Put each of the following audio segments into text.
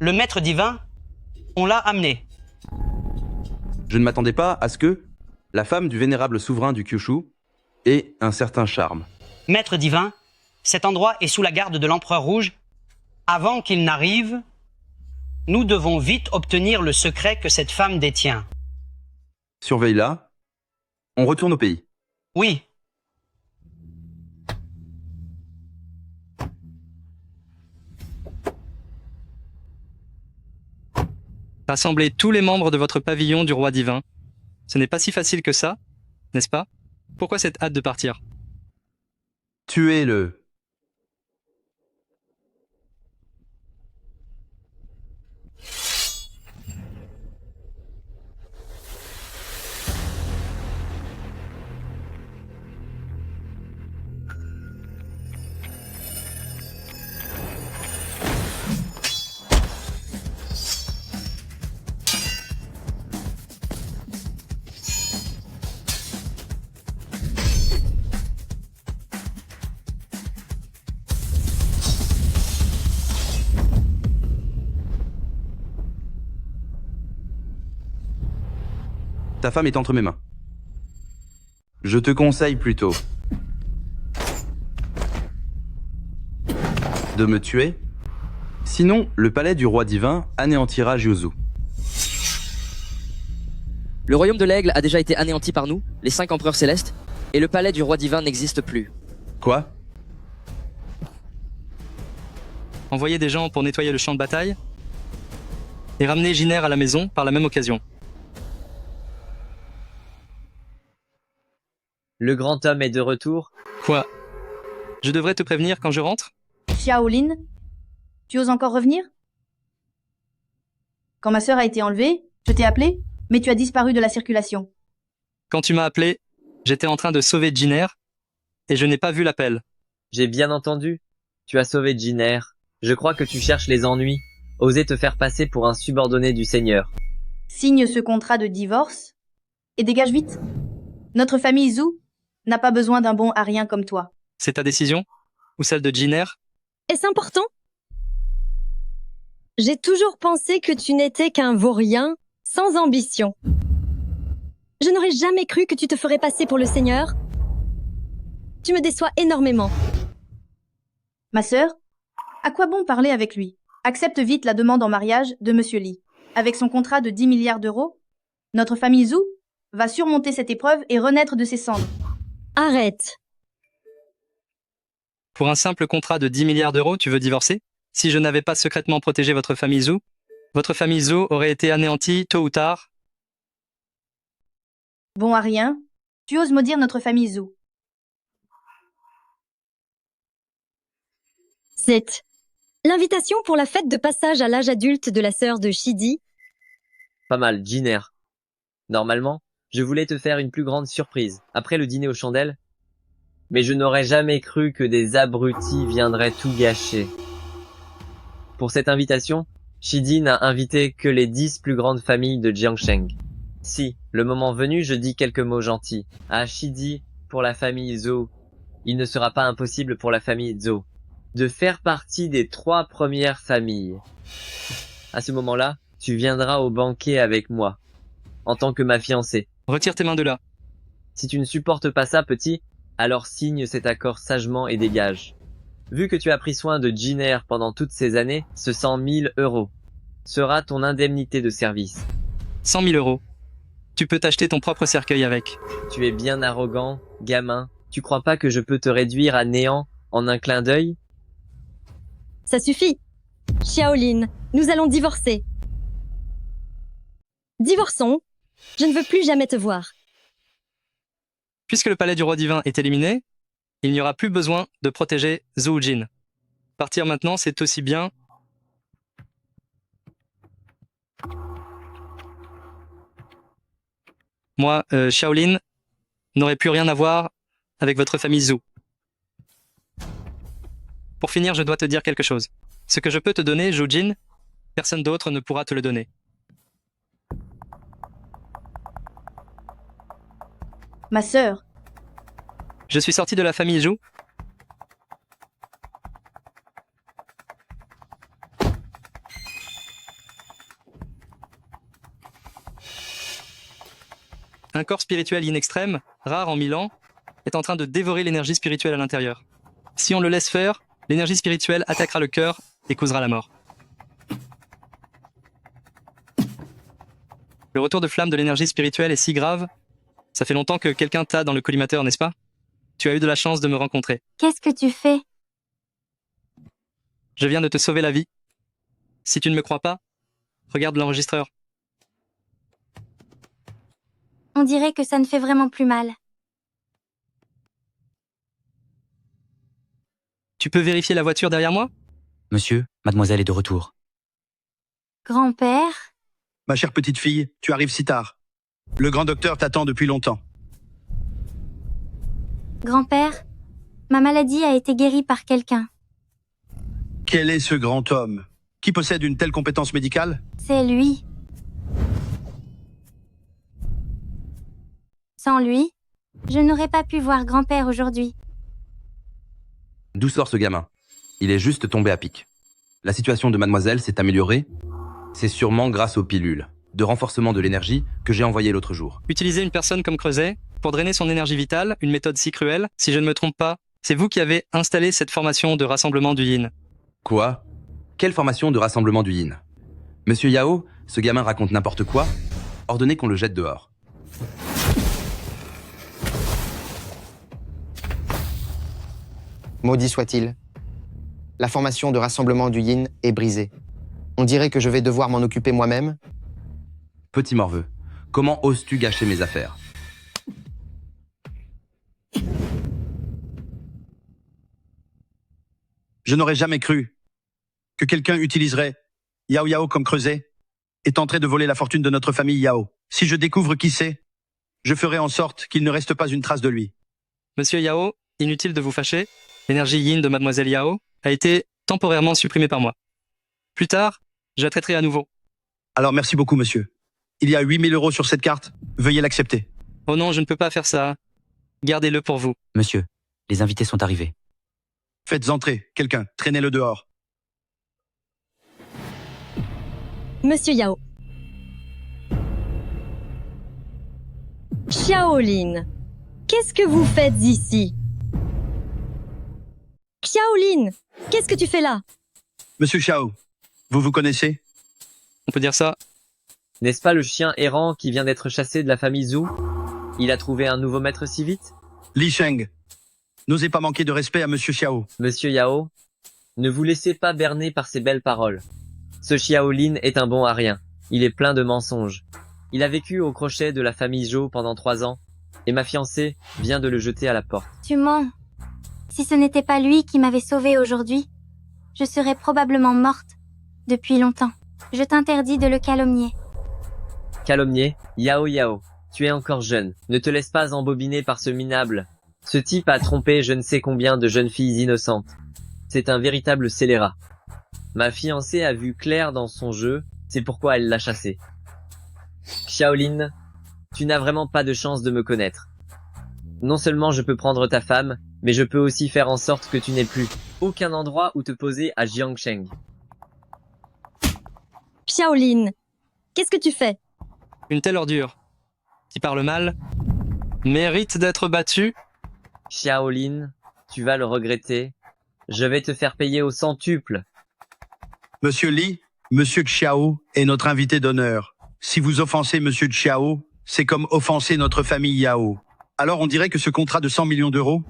le maître divin, on l'a amené. Je ne m'attendais pas à ce que la femme du vénérable souverain du Kyushu ait un certain charme. Maître divin, cet endroit est sous la garde de l'empereur rouge. Avant qu'il n'arrive, nous devons vite obtenir le secret que cette femme détient. Surveille-la. On retourne au pays. Oui, Rassemblez tous les membres de votre pavillon du roi divin. Ce n'est pas si facile que ça, n'est-ce pas? Pourquoi cette hâte de partir? Tuez-le. Ta femme est entre mes mains. Je te conseille plutôt de me tuer. Sinon, le palais du roi divin anéantira Jyozu. Le royaume de l'aigle a déjà été anéanti par nous, les 5 empereurs célestes, et le palais du roi divin n'existe plus. Quoi? Envoyez des gens pour nettoyer le champ de bataille et ramener Jiner à la maison par la même occasion. Le grand homme est de retour. Quoi? Je devrais te prévenir quand je rentre? Xiaolin, tu oses encore revenir? Quand ma sœur a été enlevée, je t'ai appelé, mais tu as disparu de la circulation. Quand tu m'as appelé, j'étais en train de sauver Jiner et je n'ai pas vu l'appel. J'ai bien entendu. Tu as sauvé Jiner. Je crois que tu cherches les ennuis. Oser te faire passer pour un subordonné du seigneur. Signe ce contrat de divorce et dégage vite. Notre famille Zhu n'a pas besoin d'un bon arien comme toi. C'est ta décision? Ou celle de Jiner? Est-ce important? J'ai toujours pensé que tu n'étais qu'un vaurien sans ambition. Je n'aurais jamais cru que tu te ferais passer pour le seigneur. Tu me déçois énormément. Ma sœur, à quoi bon parler avec lui? Accepte vite la demande en mariage de Monsieur Li. Avec son contrat de 10 milliards d'euros, notre famille Zhu va surmonter cette épreuve et renaître de ses cendres. Arrête. Pour un simple contrat de 10 milliards d'euros, tu veux divorcer? Si je n'avais pas secrètement protégé votre famille Zhu aurait été anéantie tôt ou tard. Bon arien, tu oses maudire notre famille Zhu. C'est l'invitation pour la fête de passage à l'âge adulte de la sœur de Shidi. Pas mal, Jiner. Normalement, je voulais te faire une plus grande surprise, après le dîner aux chandelles. Mais je n'aurais jamais cru que des abrutis viendraient tout gâcher. Pour cette invitation, Shidi n'a invité que les 10 plus grandes familles de Jiangsheng. Si, le moment venu, je dis quelques mots gentils. À Shidi, pour la famille Zhou, il ne sera pas impossible pour la famille Zhou de faire partie des 3 premières familles. À ce moment-là, tu viendras au banquet avec moi, en tant que ma fiancée. Retire tes mains de là. Si tu ne supportes pas ça, petit, alors signe cet accord sagement et dégage. Vu que tu as pris soin de Jiner pendant toutes ces années, ce 100 000 euros sera ton indemnité de service. 100 000 euros. Tu peux t'acheter ton propre cercueil avec. Tu es bien arrogant, gamin. Tu crois pas que je peux te réduire à néant en un clin d'œil? Ça suffit. Xiaolin, nous allons divorcer. Divorçons. Je ne veux plus jamais te voir. Puisque le palais du roi divin est éliminé, il n'y aura plus besoin de protéger Zhou Jin. Partir maintenant, c'est aussi bien. Moi, Shaolin, n'aurai plus rien à voir avec votre famille Zhou. Pour finir, je dois te dire quelque chose. Ce que je peux te donner, Zhou Jin, personne d'autre ne pourra te le donner. Ma sœur, Je suis sorti de la famille Zhou. Un corps spirituel in extrême, rare en 1000 ans, est en train de dévorer l'énergie spirituelle à l'intérieur. Si on le laisse faire, l'énergie spirituelle attaquera le cœur et causera la mort. Le retour de flamme de l'énergie spirituelle est si grave. Ça fait longtemps que quelqu'un t'a dans le collimateur, n'est-ce pas? Tu as eu de la chance de me rencontrer. Qu'est-ce que tu fais? Je viens de te sauver la vie. Si tu ne me crois pas, regarde l'enregistreur. On dirait que ça ne fait vraiment plus mal. Tu peux vérifier la voiture derrière moi? Monsieur, mademoiselle est de retour. Grand-père? Ma chère petite fille, tu arrives si tard. Le grand docteur t'attend depuis longtemps. Grand-père? Ma maladie a été guérie par quelqu'un. Quel est ce grand homme? Qui possède une telle compétence médicale? C'est lui. Sans lui, je n'aurais pas pu voir grand-père aujourd'hui. D'où sort ce gamin? Il est juste tombé à pic. La situation de mademoiselle s'est améliorée. C'est sûrement grâce aux pilules de renforcement de l'énergie que j'ai envoyées l'autre jour. Utiliser une personne comme Creuset pour drainer son énergie vitale, une méthode si cruelle, si je ne me trompe pas, c'est vous qui avez installé cette formation de rassemblement du yin. Quoi? Quelle formation de rassemblement du yin? Monsieur Yao, ce gamin raconte n'importe quoi. Ordonnez qu'on le jette dehors. Maudit soit-il. La formation de rassemblement du yin est brisée. On dirait que je vais devoir m'en occuper moi-même. Petit morveux, comment oses-tu gâcher mes affaires? Je n'aurais jamais cru que quelqu'un utiliserait Yao Yao comme Creuset et tenterait de voler la fortune de notre famille Yao. Si je découvre qui c'est, je ferai en sorte qu'il ne reste pas une trace de lui. Monsieur Yao, inutile de vous fâcher, l'énergie yin de mademoiselle Yao a été temporairement supprimée par moi. Plus tard, je la traiterai à nouveau. Alors merci beaucoup, monsieur. Il y a 8 000 € sur cette carte. Veuillez l'accepter. Oh non, je ne peux pas faire ça. Gardez-le pour vous. Monsieur, les invités sont arrivés. Faites entrer quelqu'un. Traînez-le dehors. Monsieur Yao. Xiaolin, qu'est-ce que vous faites ici? Xiaolin, qu'est-ce que tu fais là? Monsieur Xiao, vous vous connaissez? On peut dire ça. N'est-ce pas le chien errant qui vient d'être chassé de la famille Zhu? Il a trouvé un nouveau maître si vite? Li Sheng, n'osez pas manquer de respect à monsieur Xiao. Monsieur Yao, ne vous laissez pas berner par ces belles paroles. Ce Xiaolin est un bon à rien. Il est plein de mensonges. Il a vécu au crochet de la famille Zhou pendant 3 ans, et ma fiancée vient de le jeter à la porte. Tu mens. Si ce n'était pas lui qui m'avait sauvée aujourd'hui, je serais probablement morte depuis longtemps. Je t'interdis de le calomnier. Calomnier, Yao Yao, tu es encore jeune. Ne te laisse pas embobiner par ce minable. Ce type a trompé je ne sais combien de jeunes filles innocentes. C'est un véritable scélérat. Ma fiancée a vu clair dans son jeu, c'est pourquoi elle l'a chassé. Xiaolin, tu n'as vraiment pas de chance de me connaître. Non seulement je peux prendre ta femme, mais je peux aussi faire en sorte que tu n'aies plus aucun endroit où te poser à Jiangsheng. Xiaolin, qu'est-ce que tu fais? Une telle ordure, qui parle mal, mérite d'être battue. Xiaolin, tu vas le regretter. Je vais te faire payer au centuple. Monsieur Li, monsieur Xiao est notre invité d'honneur. Si vous offensez monsieur Xiao, c'est comme offenser notre famille Yao. Alors on dirait que ce contrat de 100 millions d'euros,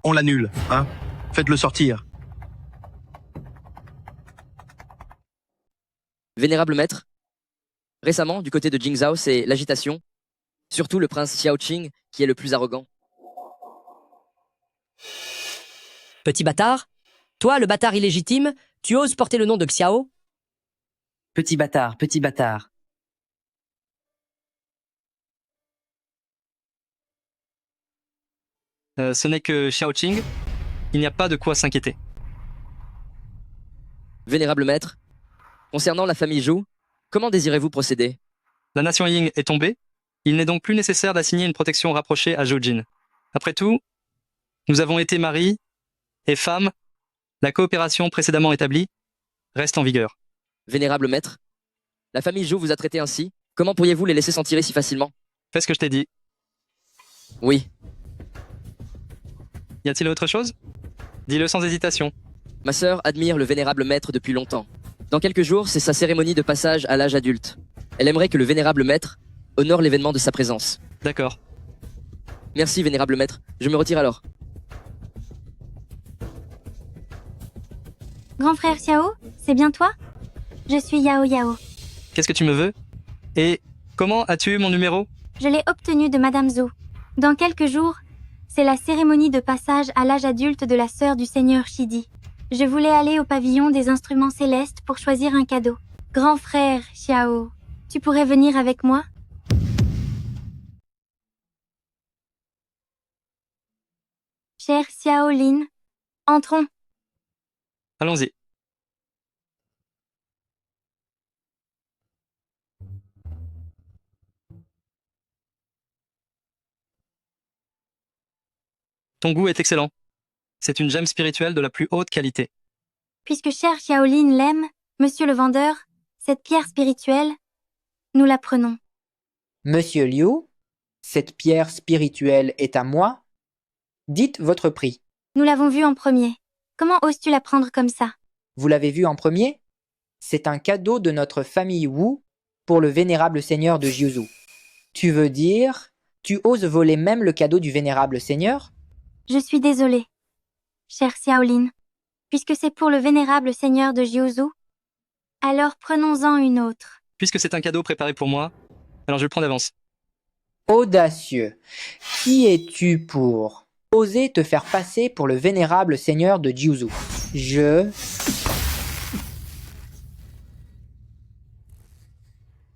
on l'annule, hein? Faites-le sortir. Vénérable maître, récemment, du côté de Jingzhao, c'est l'agitation. Surtout le prince Xiaoqing qui est le plus arrogant. Petit bâtard, toi, le bâtard illégitime, tu oses porter le nom de Xiao? Petit bâtard, petit bâtard. Ce n'est que Xiaoqing. Il n'y a pas de quoi s'inquiéter. Vénérable maître, concernant la famille Zhou, comment désirez-vous procéder? La nation Ying est tombée. Il n'est donc plus nécessaire d'assigner une protection rapprochée à Zhou Jin. Après tout, nous avons été mari et femme. La coopération précédemment établie reste en vigueur. Vénérable maître, la famille Zhou vous a traité ainsi. Comment pourriez-vous les laisser s'en tirer si facilement? Fais ce que je t'ai dit. Oui. Y a-t-il autre chose? Dis-le sans hésitation. Ma sœur admire le vénérable maître depuis longtemps. Dans quelques jours, c'est sa cérémonie de passage à l'âge adulte. Elle aimerait que le vénérable maître honore l'événement de sa présence. D'accord. Merci, vénérable maître. Je me retire alors. Grand frère Xiao, c'est bien toi? Je suis Yao Yao. Qu'est-ce que tu me veux? Et comment as-tu eu mon numéro? Je l'ai obtenu de Madame Zhou. Dans quelques jours, c'est la cérémonie de passage à l'âge adulte de la sœur du seigneur Shidi. Je voulais aller au pavillon des instruments célestes pour choisir un cadeau. Grand frère Xiao, tu pourrais venir avec moi? Cher Xiao Lin, entrons. Allons-y. Ton goût est excellent. C'est une gemme spirituelle de la plus haute qualité. Puisque cher Xiaolin l'aime, monsieur le vendeur, cette pierre spirituelle, nous la prenons. Monsieur Liu, cette pierre spirituelle est à moi? Dites votre prix. Nous l'avons vue en premier. Comment oses-tu la prendre comme ça? Vous l'avez vue en premier? C'est un cadeau de notre famille Wu pour le vénérable seigneur de Jiuzhou. Tu veux dire, tu oses voler même le cadeau du vénérable seigneur? Je suis désolée, cher Xiaolin. Puisque c'est pour le vénérable seigneur de Jiuzhou, alors prenons-en une autre. Puisque c'est un cadeau préparé pour moi, alors je le prends d'avance. Audacieux. Qui es-tu pour oser te faire passer pour le vénérable seigneur de Jiuzhou?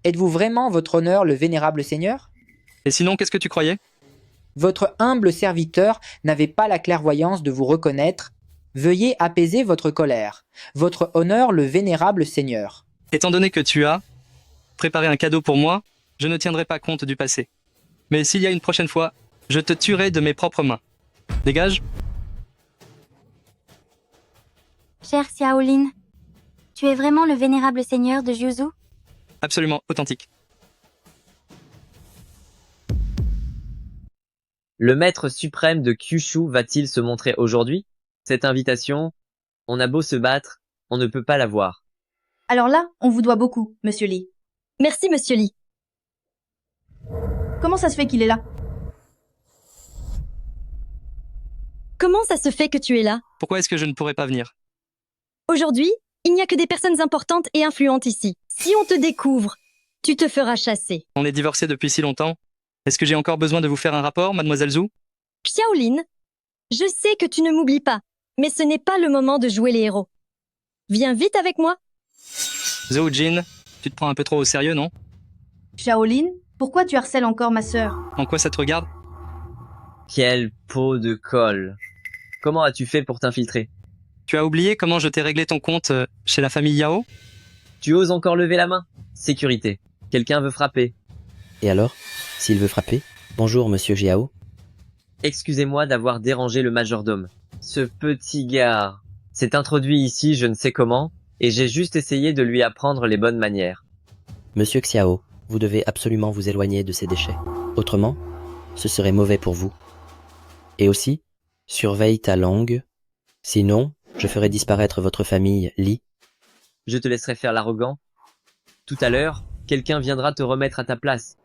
Êtes-vous vraiment votre honneur le vénérable seigneur? Et sinon, qu'est-ce que tu croyais? Votre humble serviteur n'avait pas la clairvoyance de vous reconnaître. Veuillez apaiser votre colère. Votre honneur le vénérable seigneur. Étant donné que tu as préparé un cadeau pour moi, je ne tiendrai pas compte du passé. Mais s'il y a une prochaine fois, je te tuerai de mes propres mains. Dégage. Cher Xiaolin, tu es vraiment le vénérable seigneur de Jiuzhou? Absolument authentique. Le maître suprême de Kyushu va-t-il se montrer aujourd'hui? Cette invitation, on a beau se battre, on ne peut pas la voir. Alors là, on vous doit beaucoup, monsieur Li. Merci, monsieur Li. Comment ça se fait qu'il est là? Comment ça se fait que tu es là? Pourquoi est-ce que je ne pourrais pas venir? Aujourd'hui, il n'y a que des personnes importantes et influentes ici. Si on te découvre, tu te feras chasser. On est divorcés depuis si longtemps. Est-ce que j'ai encore besoin de vous faire un rapport, mademoiselle Zhou? Xiaolin, je sais que tu ne m'oublies pas, mais ce n'est pas le moment de jouer les héros. Viens vite avec moi. Zhou Jin, tu te prends un peu trop au sérieux, non? Xiaolin, pourquoi tu harcèles encore ma sœur? En quoi ça te regarde? Quelle peau de colle. Comment as-tu fait pour t'infiltrer? Tu as oublié comment je t'ai réglé ton compte chez la famille Yao? Tu oses encore lever la main? Sécurité. Quelqu'un veut frapper. Et alors, s'il veut frapper? Bonjour, monsieur Jiao. Excusez-moi d'avoir dérangé le majordome. Ce petit gars s'est introduit ici je ne sais comment, et j'ai juste essayé de lui apprendre les bonnes manières. Monsieur Xiao, vous devez absolument vous éloigner de ces déchets. Autrement, ce serait mauvais pour vous. Et aussi, surveille ta langue. Sinon, je ferai disparaître votre famille Li. Je te laisserai faire l'arrogant. Tout à l'heure, quelqu'un viendra te remettre à ta place.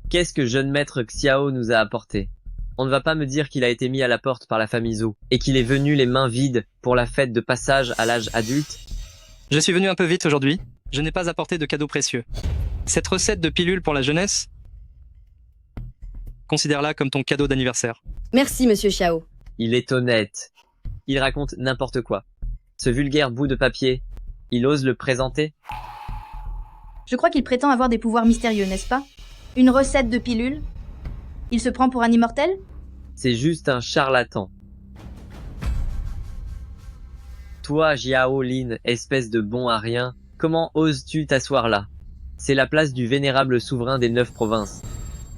Qu'est-ce que jeune maître Xiao nous a apporté? On ne va pas me dire qu'il a été mis à la porte par la famille Zhou, et qu'il est venu les mains vides pour la fête de passage à l'âge adulte. Je suis venu un peu vite aujourd'hui. Je n'ai pas apporté de cadeaux précieux. Cette recette de pilule pour la jeunesse, considère-la comme ton cadeau d'anniversaire. Merci, monsieur Xiao. Il est honnête. Il raconte n'importe quoi. Ce vulgaire bout de papier, il ose le présenter? Je crois qu'il prétend avoir des pouvoirs mystérieux, n'est-ce pas? Une recette de pilule? Il se prend pour un immortel? C'est juste un charlatan. Toi, Jiao Lin, espèce de bon à rien, comment oses-tu t'asseoir là? C'est la place du vénérable souverain des 9 provinces.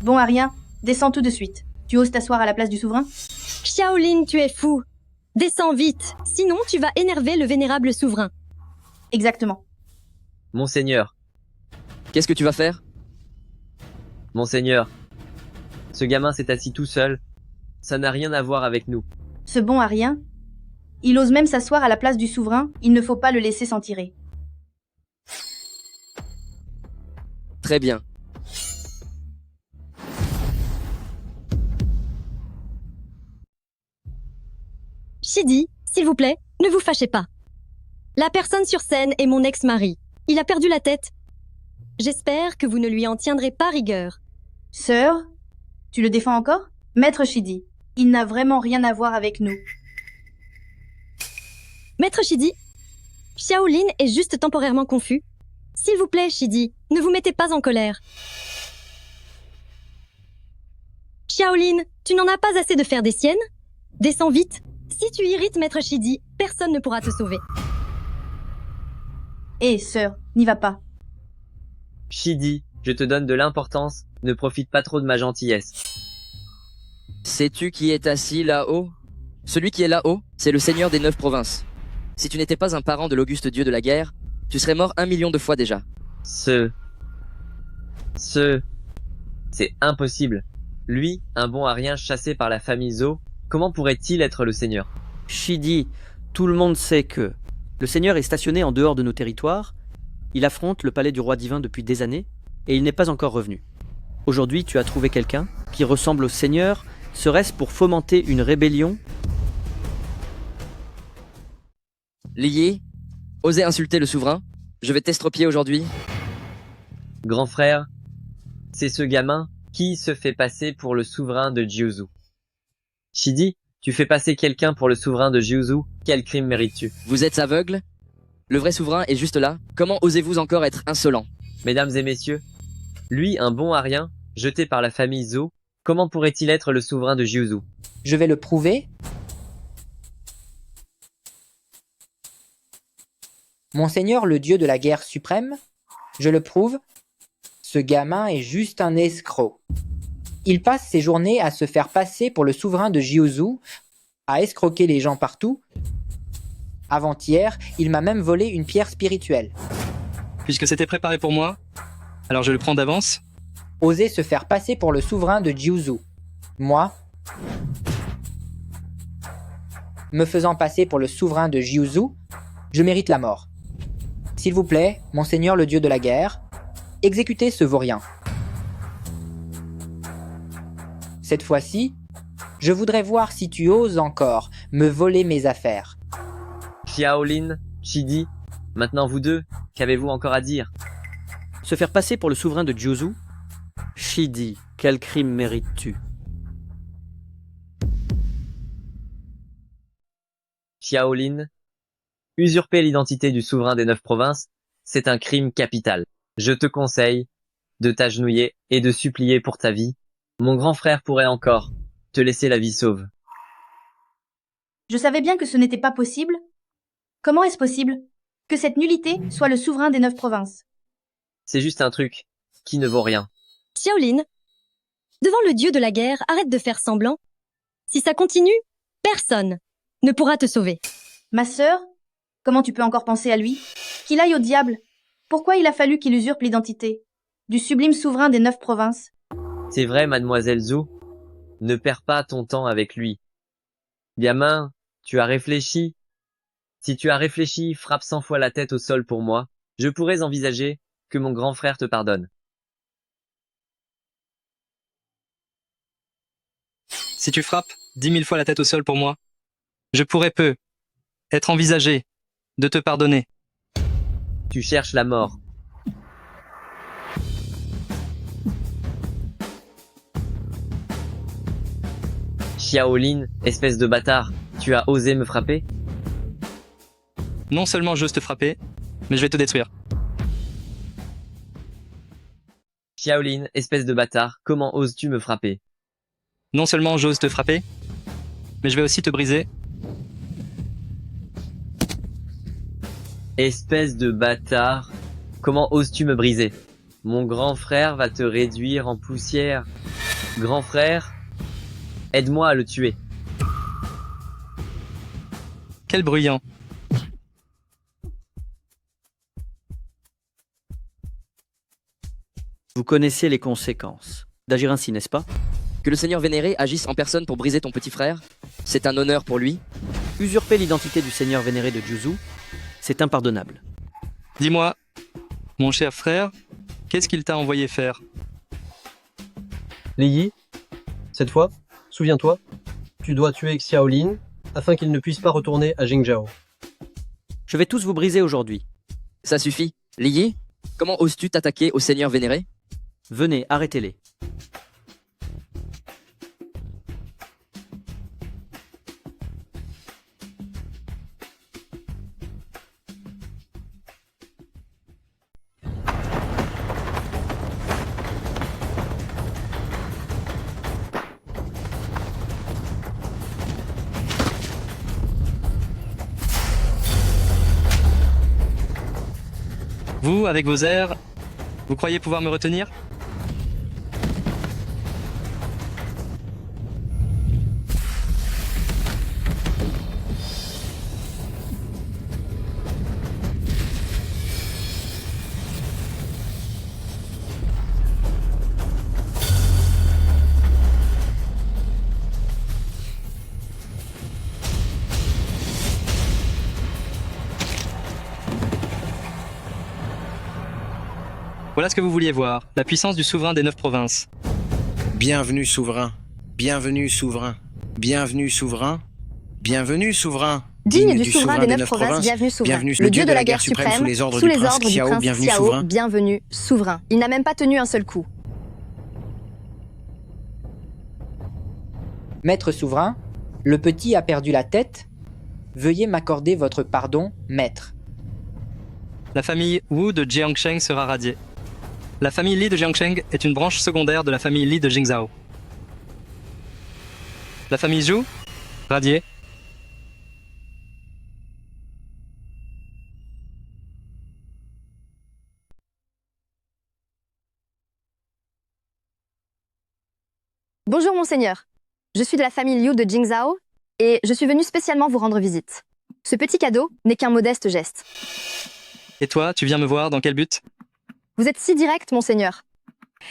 Bon à rien, descends tout de suite. Tu oses t'asseoir à la place du souverain? Xiaolin, tu es fou. Descends vite, sinon tu vas énerver le vénérable souverain. Exactement. Monseigneur. Qu'est-ce que tu vas faire? Monseigneur. Ce gamin s'est assis tout seul. Ça n'a rien à voir avec nous. Ce bon à rien. Il ose même s'asseoir à la place du souverain, il ne faut pas le laisser s'en tirer. Très bien. Shidi, s'il vous plaît, ne vous fâchez pas. La personne sur scène est mon ex-mari. Il a perdu la tête. J'espère que vous ne lui en tiendrez pas rigueur. Sœur, tu le défends encore? Maître Shidi, il n'a vraiment rien à voir avec nous. Maître Shidi, Xiaolin est juste temporairement confus. S'il vous plaît, Shidi, ne vous mettez pas en colère. Xiaolin, tu n'en as pas assez de faire des siennes? Descends vite. Si tu irrites Maître Shidi, personne ne pourra te sauver. Hé, sœur, n'y va pas. Shidi, je te donne de l'importance, ne profite pas trop de ma gentillesse. Sais-tu qui est assis là-haut? Celui qui est là-haut, c'est le seigneur des 9 provinces. Si tu n'étais pas un parent de l'auguste dieu de la guerre, tu serais mort 1 million de fois déjà. C'est impossible. Lui, un bon à rien chassé par la famille Zhou, comment pourrait-il être le seigneur? Shidi, tout le monde sait que le seigneur est stationné en dehors de nos territoires, il affronte le palais du roi divin depuis des années, et il n'est pas encore revenu. Aujourd'hui, tu as trouvé quelqu'un qui ressemble au seigneur, serait-ce pour fomenter une rébellion? Lié, osez insulter le souverain? Je vais t'estropier aujourd'hui. Grand frère, c'est ce gamin qui se fait passer pour le souverain de Jiuzhou. Shidi, tu fais passer quelqu'un pour le souverain de Jiuzhou, quel crime mérites-tu? Vous êtes aveugle? Le vrai souverain est juste là. Comment osez-vous encore être insolent? Mesdames et messieurs, lui, un bon à rien, jeté par la famille Zhou, comment pourrait-il être le souverain de Jiuzhou? Je vais le prouver. Monseigneur le dieu de la guerre suprême, je le prouve, ce gamin est juste un escroc. Il passe ses journées à se faire passer pour le souverain de Jiuzhou, à escroquer les gens partout. Avant-hier, il m'a même volé une pierre spirituelle. Puisque c'était préparé pour moi, alors je le prends d'avance. Oser se faire passer pour le souverain de Jiuzhou. Moi, me faisant passer pour le souverain de Jiuzhou, je mérite la mort. S'il vous plaît, monseigneur le dieu de la guerre, exécutez ce vaurien. Cette fois-ci, je voudrais voir si tu oses encore me voler mes affaires. Xiaolin, Shidi, maintenant vous deux, qu'avez-vous encore à dire? Se faire passer pour le souverain de Jiuzhou? Shidi, quel crime mérites-tu? Xiaolin, usurper l'identité du souverain des 9 provinces, c'est un crime capital. Je te conseille de t'agenouiller et de supplier pour ta vie. Mon grand frère pourrait encore te laisser la vie sauve. Je savais bien que ce n'était pas possible. Comment est-ce possible que cette nullité soit le souverain des 9 provinces? C'est juste un truc qui ne vaut rien. Xiaolin, devant le dieu de la guerre, arrête de faire semblant. Si ça continue, personne ne pourra te sauver. Ma sœur, comment tu peux encore penser à lui? Qu'il aille au diable. Pourquoi il a fallu qu'il usurpe l'identité du sublime souverain des 9 provinces? C'est vrai, mademoiselle Zhou. Ne perds pas ton temps avec lui. Gamin, tu as réfléchi. Si tu as réfléchi, frappe 100 fois la tête au sol pour moi. Je pourrais envisager que mon grand frère te pardonne. Si tu frappes 10 000 fois la tête au sol pour moi, je pourrais être envisagé de te pardonner. Tu cherches la mort. Xiaolin, espèce de bâtard, tu as osé me frapper? Non seulement j'ose te frapper, mais je vais te détruire. Xiaolin, espèce de bâtard, comment oses-tu me frapper? Non seulement j'ose te frapper, mais je vais aussi te briser. Espèce de bâtard, comment oses-tu me briser? Mon grand frère va te réduire en poussière. Grand frère, aide-moi à le tuer. Quel bruyant. Vous connaissez les conséquences d'agir ainsi, n'est-ce pas? Que le seigneur vénéré agisse en personne pour briser ton petit frère, c'est un honneur pour lui. Usurper l'identité du seigneur vénéré de Juzu, c'est impardonnable. Dis-moi, mon cher frère, qu'est-ce qu'il t'a envoyé faire? Li Yi, cette fois, souviens-toi, tu dois tuer Xiaolin afin qu'il ne puisse pas retourner à Jingzhao. Je vais tous vous briser aujourd'hui. Ça suffit. Li Yi, comment oses-tu t'attaquer au seigneur vénéré? Venez, arrêtez-les. Vous, avec vos airs, vous croyez pouvoir me retenir? Voilà ce que vous vouliez voir, la puissance du souverain des 9 provinces. Bienvenue souverain, bienvenue souverain, bienvenue souverain, bienvenue souverain. Digne du souverain des 9 provinces, bienvenue souverain. Bienvenue Le dieu de la guerre suprême, sous les ordres du prince Xiao, bienvenue souverain. Il n'a même pas tenu un seul coup. Maître souverain, le petit a perdu la tête. Veuillez m'accorder votre pardon, maître. La famille Wu de Jiangsheng sera radiée. La famille Li de Jiangsheng est une branche secondaire de la famille Li de Jingzhao. La famille Zhu, radiée. Bonjour monseigneur. Je suis de la famille Liu de Jingzhao et je suis venu spécialement vous rendre visite. Ce petit cadeau n'est qu'un modeste geste. Et toi, tu viens me voir dans quel but? Vous êtes si direct, monseigneur.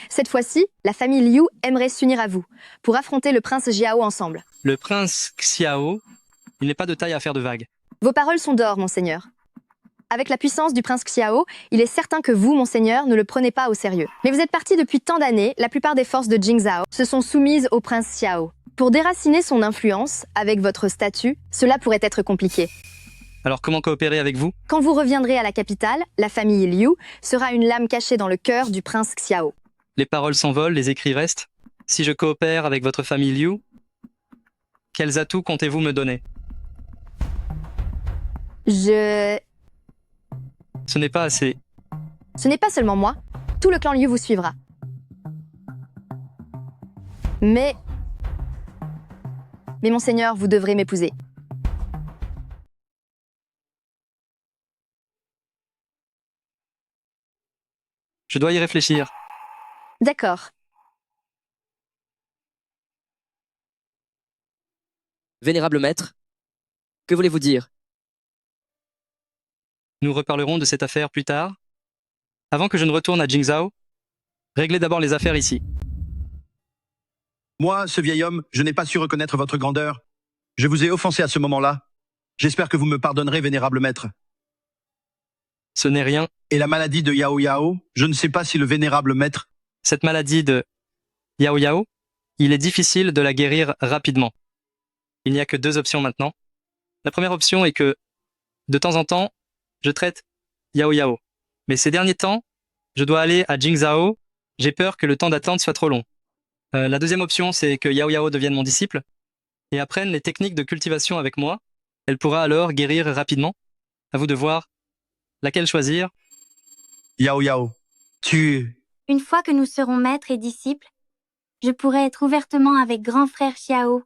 Cette fois-ci, la famille Liu aimerait s'unir à vous pour affronter le prince Xiao ensemble. Le prince Xiao, il n'est pas de taille à faire de vagues. Vos paroles sont d'or, monseigneur. Avec la puissance du prince Xiao, il est certain que vous, monseigneur, ne le prenez pas au sérieux. Mais vous êtes parti depuis tant d'années, la plupart des forces de Jingzhao se sont soumises au prince Xiao. Pour déraciner son influence, avec votre statut, cela pourrait être compliqué. Alors comment coopérer avec vous? Quand vous reviendrez à la capitale, la famille Liu sera une lame cachée dans le cœur du prince Xiao. Les paroles s'envolent, les écrits restent. Si je coopère avec votre famille Liu, quels atouts comptez-vous me donner? Ce n'est pas assez. Ce n'est pas seulement moi, tout le clan Liu vous suivra. Mais monseigneur, vous devrez m'épouser. Je dois y réfléchir. D'accord. Vénérable maître, que voulez-vous dire? Nous reparlerons de cette affaire plus tard. Avant que je ne retourne à Jingzhao, réglez d'abord les affaires ici. Moi, ce vieil homme, je n'ai pas su reconnaître votre grandeur. Je vous ai offensé à ce moment-là. J'espère que vous me pardonnerez, vénérable maître. Ce n'est rien. Et la maladie de Yao Yao, je ne sais pas si le vénérable maître... Cette maladie de Yao Yao, il est difficile de la guérir rapidement. Il n'y a que 2 options maintenant. La première option est que, de temps en temps, je traite Yao Yao. Mais ces derniers temps, je dois aller à Jingzhao. J'ai peur que le temps d'attente soit trop long. La deuxième option, c'est que Yao Yao devienne mon disciple et apprenne les techniques de cultivation avec moi. Elle pourra alors guérir rapidement. À vous de voir laquelle choisir. Yao Yao, Une fois que nous serons maîtres et disciples, je pourrai être ouvertement avec grand frère Xiao.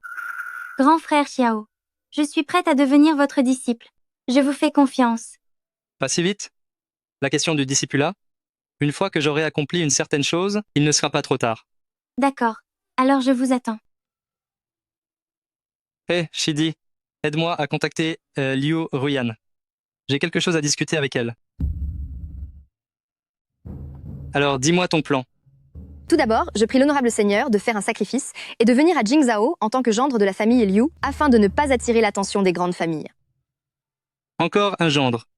Grand frère Xiao, je suis prête à devenir votre disciple. Je vous fais confiance. Pas si vite. La question du discipulat. Une fois que j'aurai accompli une certaine chose, il ne sera pas trop tard. D'accord. Alors je vous attends. Hé, Shidi, aide-moi à contacter Liu Ruyan. J'ai quelque chose à discuter avec elle. Alors, dis-moi ton plan. Tout d'abord, je prie l'honorable seigneur de faire un sacrifice et de venir à Jingzhao en tant que gendre de la famille Liu afin de ne pas attirer l'attention des grandes familles. Encore un gendre.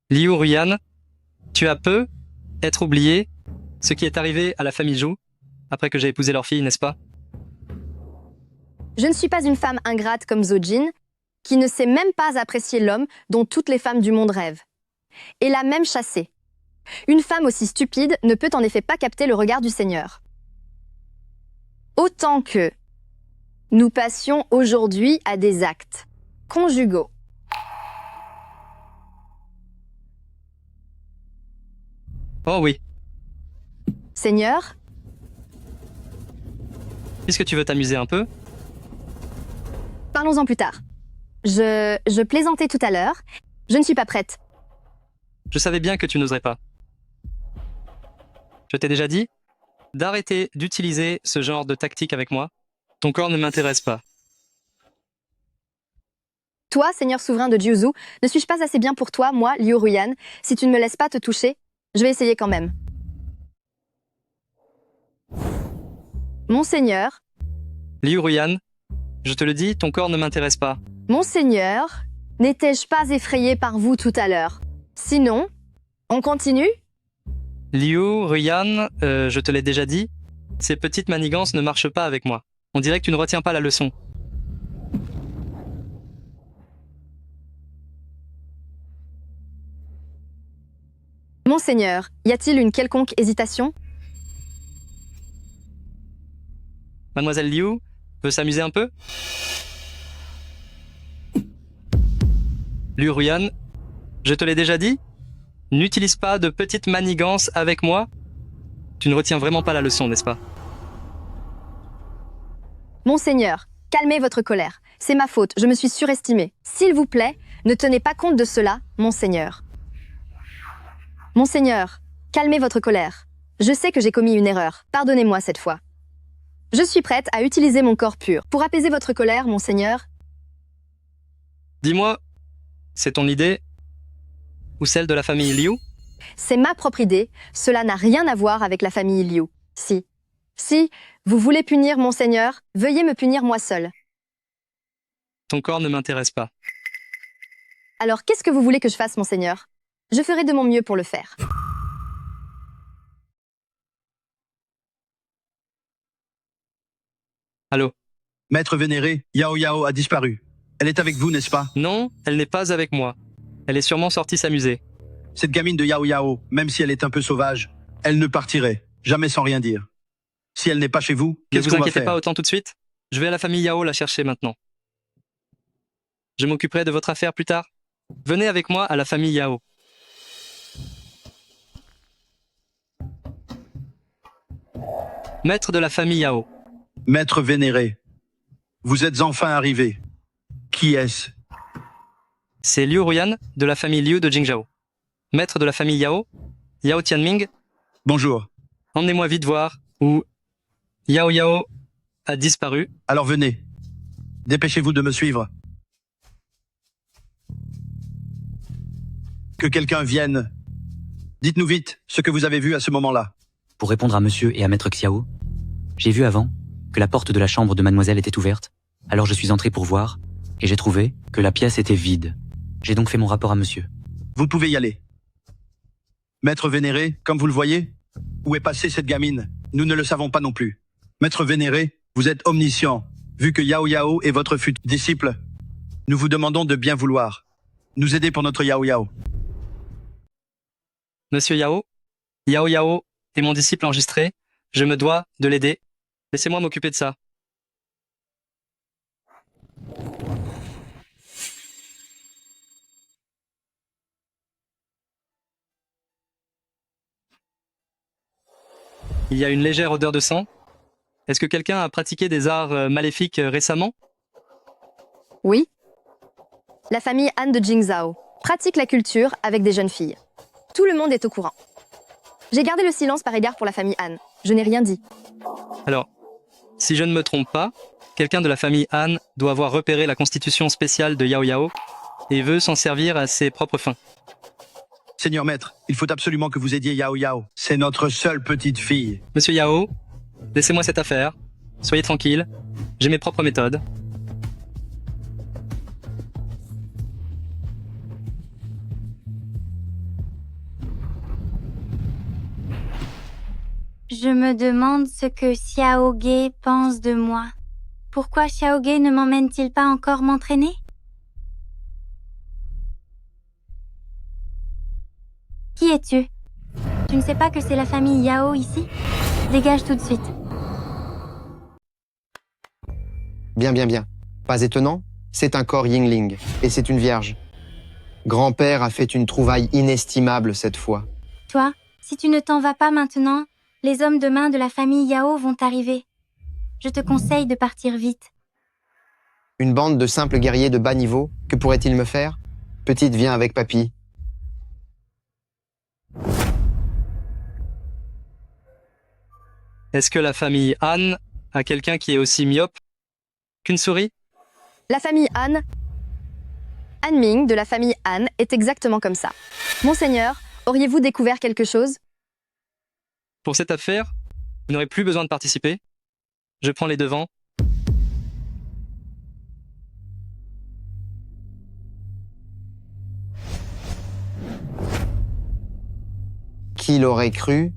Liu Ruyan, tu as peu être oublié ce qui est arrivé à la famille Zhou après que j'ai épousé leur fille, n'est-ce pas? Je ne suis pas une femme ingrate comme Zhou Jin, qui ne sait même pas apprécier l'homme dont toutes les femmes du monde rêvent. Et l'a même chassé. Une femme aussi stupide ne peut en effet pas capter le regard du Seigneur. Autant que nous passions aujourd'hui à des actes conjugaux. Oh oui. Seigneur, Puisque tu veux t'amuser un peu, parlons-en plus tard. Je plaisantais tout à l'heure. Je ne suis pas prête. je savais bien que tu n'oserais pas. Je t'ai déjà dit d'arrêter d'utiliser ce genre de tactique avec moi. Ton corps ne m'intéresse pas. Toi, Seigneur souverain de Jiuzhou, ne suis-je pas assez bien pour toi, moi, Liu Ruyan? Si tu ne me laisses pas te toucher, je vais essayer quand même. Monseigneur, Liu Ruyan, je te le dis, ton corps ne m'intéresse pas. Monseigneur, n'étais-je pas effrayé par vous tout à l'heure? Sinon, on continue? Liu Ruyan, je te l'ai déjà dit, ces petites manigances ne marchent pas avec moi. On dirait que tu ne retiens pas la leçon. Monseigneur, y a-t-il une quelconque hésitation? Mademoiselle Liu veut s'amuser un peu? Liu Ruyan, je te l'ai déjà dit, n'utilise pas de petites manigances avec moi. Tu ne retiens vraiment pas la leçon, n'est-ce pas? Monseigneur, calmez votre colère. C'est ma faute, je me suis surestimée. S'il vous plaît, ne tenez pas compte de cela, Monseigneur. Monseigneur, calmez votre colère. Je sais que j'ai commis une erreur. Pardonnez-moi cette fois. Je suis prête à utiliser mon corps pur. Pour apaiser votre colère, Monseigneur, Dis-moi, c'est ton idée ou celle de la famille Liu? c'est ma propre idée. Cela n'a rien à voir avec la famille Liu. Si vous voulez punir Monseigneur, veuillez me punir moi seul. Ton corps ne m'intéresse pas. Alors qu'est-ce que vous voulez que je fasse, Monseigneur? Je ferai de mon mieux pour le faire. Allô? Maître vénéré, Yao Yao a disparu. Elle est avec vous, n'est-ce pas? Non, elle n'est pas avec moi. Elle est sûrement sortie s'amuser. Cette gamine de Yao Yao, même si elle est un peu sauvage, elle ne partirait, jamais sans rien dire. Si elle n'est pas chez vous, Ne qu'est-ce vous qu'on va inquiétez faire? pas autant tout de suite. Je vais à la famille Yao la chercher maintenant. Je m'occuperai de votre affaire plus tard. Venez avec moi à la famille Yao. Maître de la famille Yao. Maître vénéré, vous êtes enfin arrivé. Qui est-ce? C'est Liu Ruyan de la famille Liu de Jingzhao. Maître de la famille Yao, Yao Tianming. Bonjour. Emmenez-moi vite voir où Yao Yao a disparu. Alors venez. Dépêchez-vous de me suivre. Que quelqu'un vienne. Dites-nous vite ce que vous avez vu à ce moment-là. Pour répondre à monsieur et à maître Xiao, j'ai vu avant que la porte de la chambre de mademoiselle était ouverte, alors je suis entré pour voir, et j'ai trouvé que la pièce était vide. J'ai donc fait mon rapport à monsieur. Vous pouvez y aller. Maître vénéré, comme vous le voyez, où est passée cette gamine? Nous ne le savons pas non plus. Maître vénéré, vous êtes omniscient. Vu que Yao Yao est votre futur disciple, nous vous demandons de bien vouloir nous aider pour notre Yao Yao. Monsieur Yao, Yao Yao est mon disciple enregistré. Je me dois de l'aider. Laissez-moi m'occuper de ça. Il y a une légère odeur de sang. Est-ce que quelqu'un a pratiqué des arts maléfiques récemment? Oui. La famille Han de Jingzhao pratique la culture avec des jeunes filles. Tout le monde est au courant. J'ai gardé le silence par égard pour la famille Han. Je n'ai rien dit. Alors, si je ne me trompe pas, quelqu'un de la famille Han doit avoir repéré la constitution spéciale de Yao Yao et veut s'en servir à ses propres fins. Seigneur maître, il faut absolument que vous aidiez Yao Yao. C'est notre seule petite fille. Monsieur Yao, laissez-moi cette affaire. Soyez tranquille. J'ai mes propres méthodes. Je me demande ce que Xiaoge pense de moi. Pourquoi Xiaoge ne m'emmène-t-il pas encore m'entraîner? Qui es-tu? Tu ne sais pas que c'est la famille Yao ici? Dégage tout de suite. Bien, bien, bien. Pas étonnant, c'est un corps Yingling, et c'est une vierge. Grand-père a fait une trouvaille inestimable cette fois. Toi, si tu ne t'en vas pas maintenant, les hommes de main de la famille Yao vont arriver. Je te conseille de partir vite. Une bande de simples guerriers de bas niveau, que pourrait-il me faire? Petite, viens avec papy. Est-ce que la famille Han a quelqu'un qui est aussi myope qu'une souris? La famille Han, Han Ming de la famille Han est exactement comme ça. Monseigneur, auriez-vous découvert quelque chose? Pour cette affaire, vous n'aurez plus besoin de participer. Je prends les devants. Qui l'aurait cru?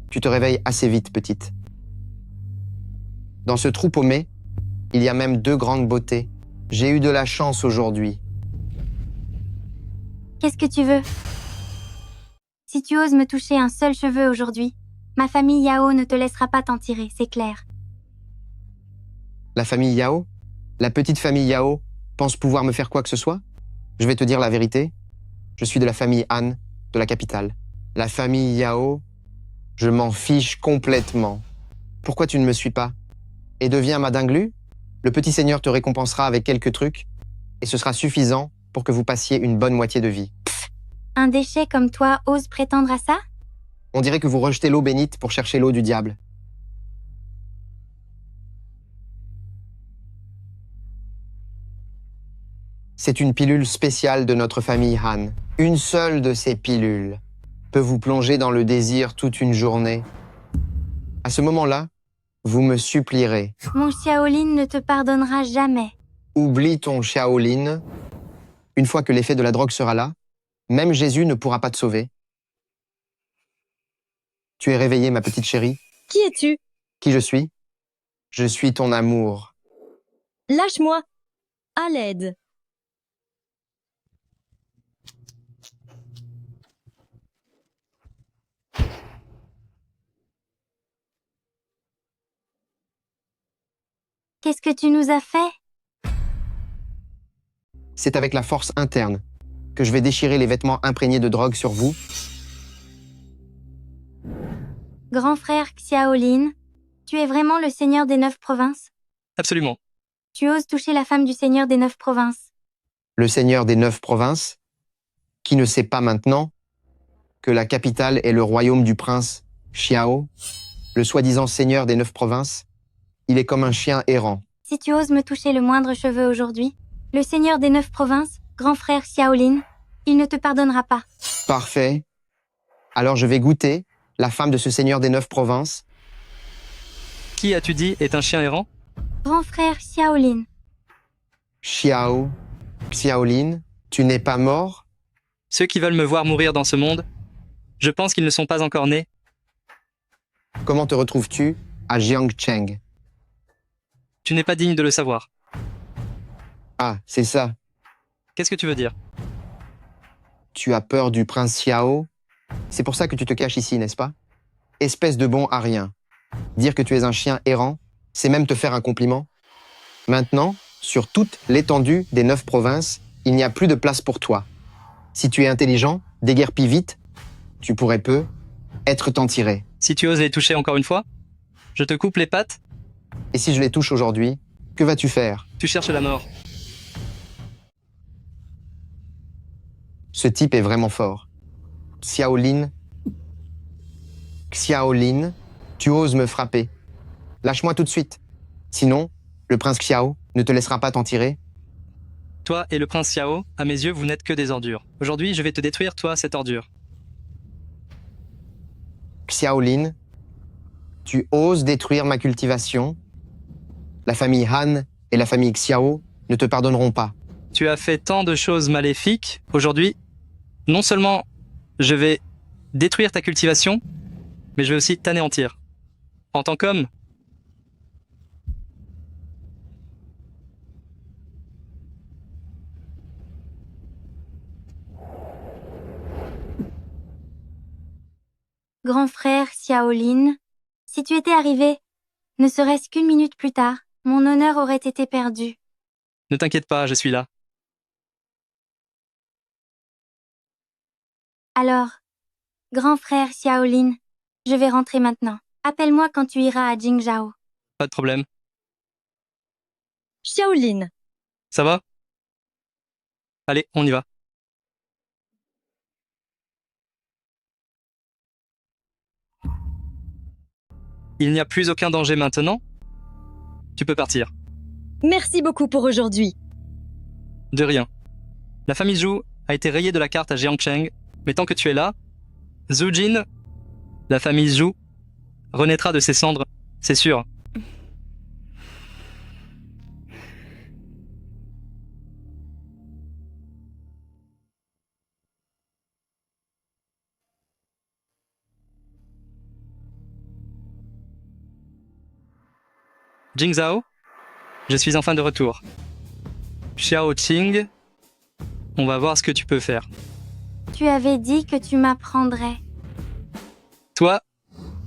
Tu te réveilles assez vite, petite. Dans ce trou paumé, il y a même 2 grandes beautés. J'ai eu de la chance aujourd'hui. Qu'est-ce que tu veux? Si tu oses me toucher un seul cheveu aujourd'hui, ma famille Yao ne te laissera pas t'en tirer, c'est clair. La famille Yao? La petite famille Yao pense pouvoir me faire quoi que ce soit? Je vais te dire la vérité. Je suis de la famille Han, de la capitale. La famille Yao, je m'en fiche complètement. Pourquoi tu ne me suis pas? Et deviens ma dinglu? Le petit seigneur te récompensera avec quelques trucs, et ce sera suffisant pour que vous passiez une bonne moitié de vie. Un déchet comme toi ose prétendre à ça? On dirait que vous rejetez l'eau bénite pour chercher l'eau du diable. C'est une pilule spéciale de notre famille Han. Une seule de ces pilules peut vous plonger dans le désir toute une journée. À ce moment-là, vous me supplierez. Mon Shaolin ne te pardonnera jamais. Oublie ton Shaolin. Une fois que l'effet de la drogue sera là, même Jésus ne pourra pas te sauver. Tu es réveillée, ma petite chérie. Qui es-tu? Qui je suis? Je suis ton amour. Lâche-moi. À l'aide. Qu'est-ce que tu nous as fait? C'est avec la force interne que je vais déchirer les vêtements imprégnés de drogue sur vous. Grand frère Xiaolin, tu es vraiment le seigneur des 9 provinces? Absolument. Tu oses toucher la femme du seigneur des 9 provinces? Le seigneur des 9 provinces, qui ne sait pas maintenant que la capitale est le royaume du prince Xiao, le soi-disant seigneur des 9 provinces. Il est comme un chien errant. Si tu oses me toucher le moindre cheveu aujourd'hui, le seigneur des 9 provinces, grand frère Xiaolin, il ne te pardonnera pas. Parfait. Alors je vais goûter la femme de ce seigneur des 9 provinces. Qui as-tu dit est un chien errant? Grand frère Xiaolin. Xiao, Xiaolin, tu n'es pas mort? Ceux qui veulent me voir mourir dans ce monde, je pense qu'ils ne sont pas encore nés. Comment te retrouves-tu à Jiangcheng? Tu n'es pas digne de le savoir. Ah, c'est ça. Qu'est-ce que tu veux dire? Tu as peur du prince Xiao? C'est pour ça que tu te caches ici, n'est-ce pas? Espèce de bon à rien. Dire que tu es un chien errant, c'est même te faire un compliment. Maintenant, sur toute l'étendue des 9 provinces, il n'y a plus de place pour toi. Si tu es intelligent, déguerpis vite, tu pourrais peu être t'en tiré. Si tu oses les toucher encore une fois, je te coupe les pattes. Et si je les touche aujourd'hui, que vas-tu faire? Tu cherches la mort. Ce type est vraiment fort. Xiaolin, tu oses me frapper. Lâche-moi tout de suite. Sinon, le prince Xiao ne te laissera pas t'en tirer. Toi et le prince Xiao, à mes yeux, vous n'êtes que des ordures. Aujourd'hui, je vais te détruire, toi, cette ordure. Xiaolin, tu oses détruire ma cultivation. La famille Han et la famille Xiao ne te pardonneront pas. Tu as fait tant de choses maléfiques. Aujourd'hui, non seulement je vais détruire ta cultivation, mais je vais aussi t'anéantir. En tant qu'homme, Grand frère Xiaolin, si tu étais arrivé, ne serait-ce qu'une minute plus tard, mon honneur aurait été perdu. ne t'inquiète pas, je suis là. Alors, grand frère Xiaolin, je vais rentrer maintenant. Appelle-moi quand tu iras à Jingzhao. Pas de problème. Xiaolin, Ça va? Allez, on y va. Il n'y a plus aucun danger maintenant. Tu peux partir. merci beaucoup pour aujourd'hui. De rien. La famille Zhu a été rayée de la carte à Jiangcheng, mais tant que tu es là, Zhu Jin, la famille Zhu, renaîtra de ses cendres, c'est sûr. Jingzhao, je suis enfin de retour. Xiao Qing, on va voir ce que tu peux faire. Tu avais dit que tu m'apprendrais. Toi,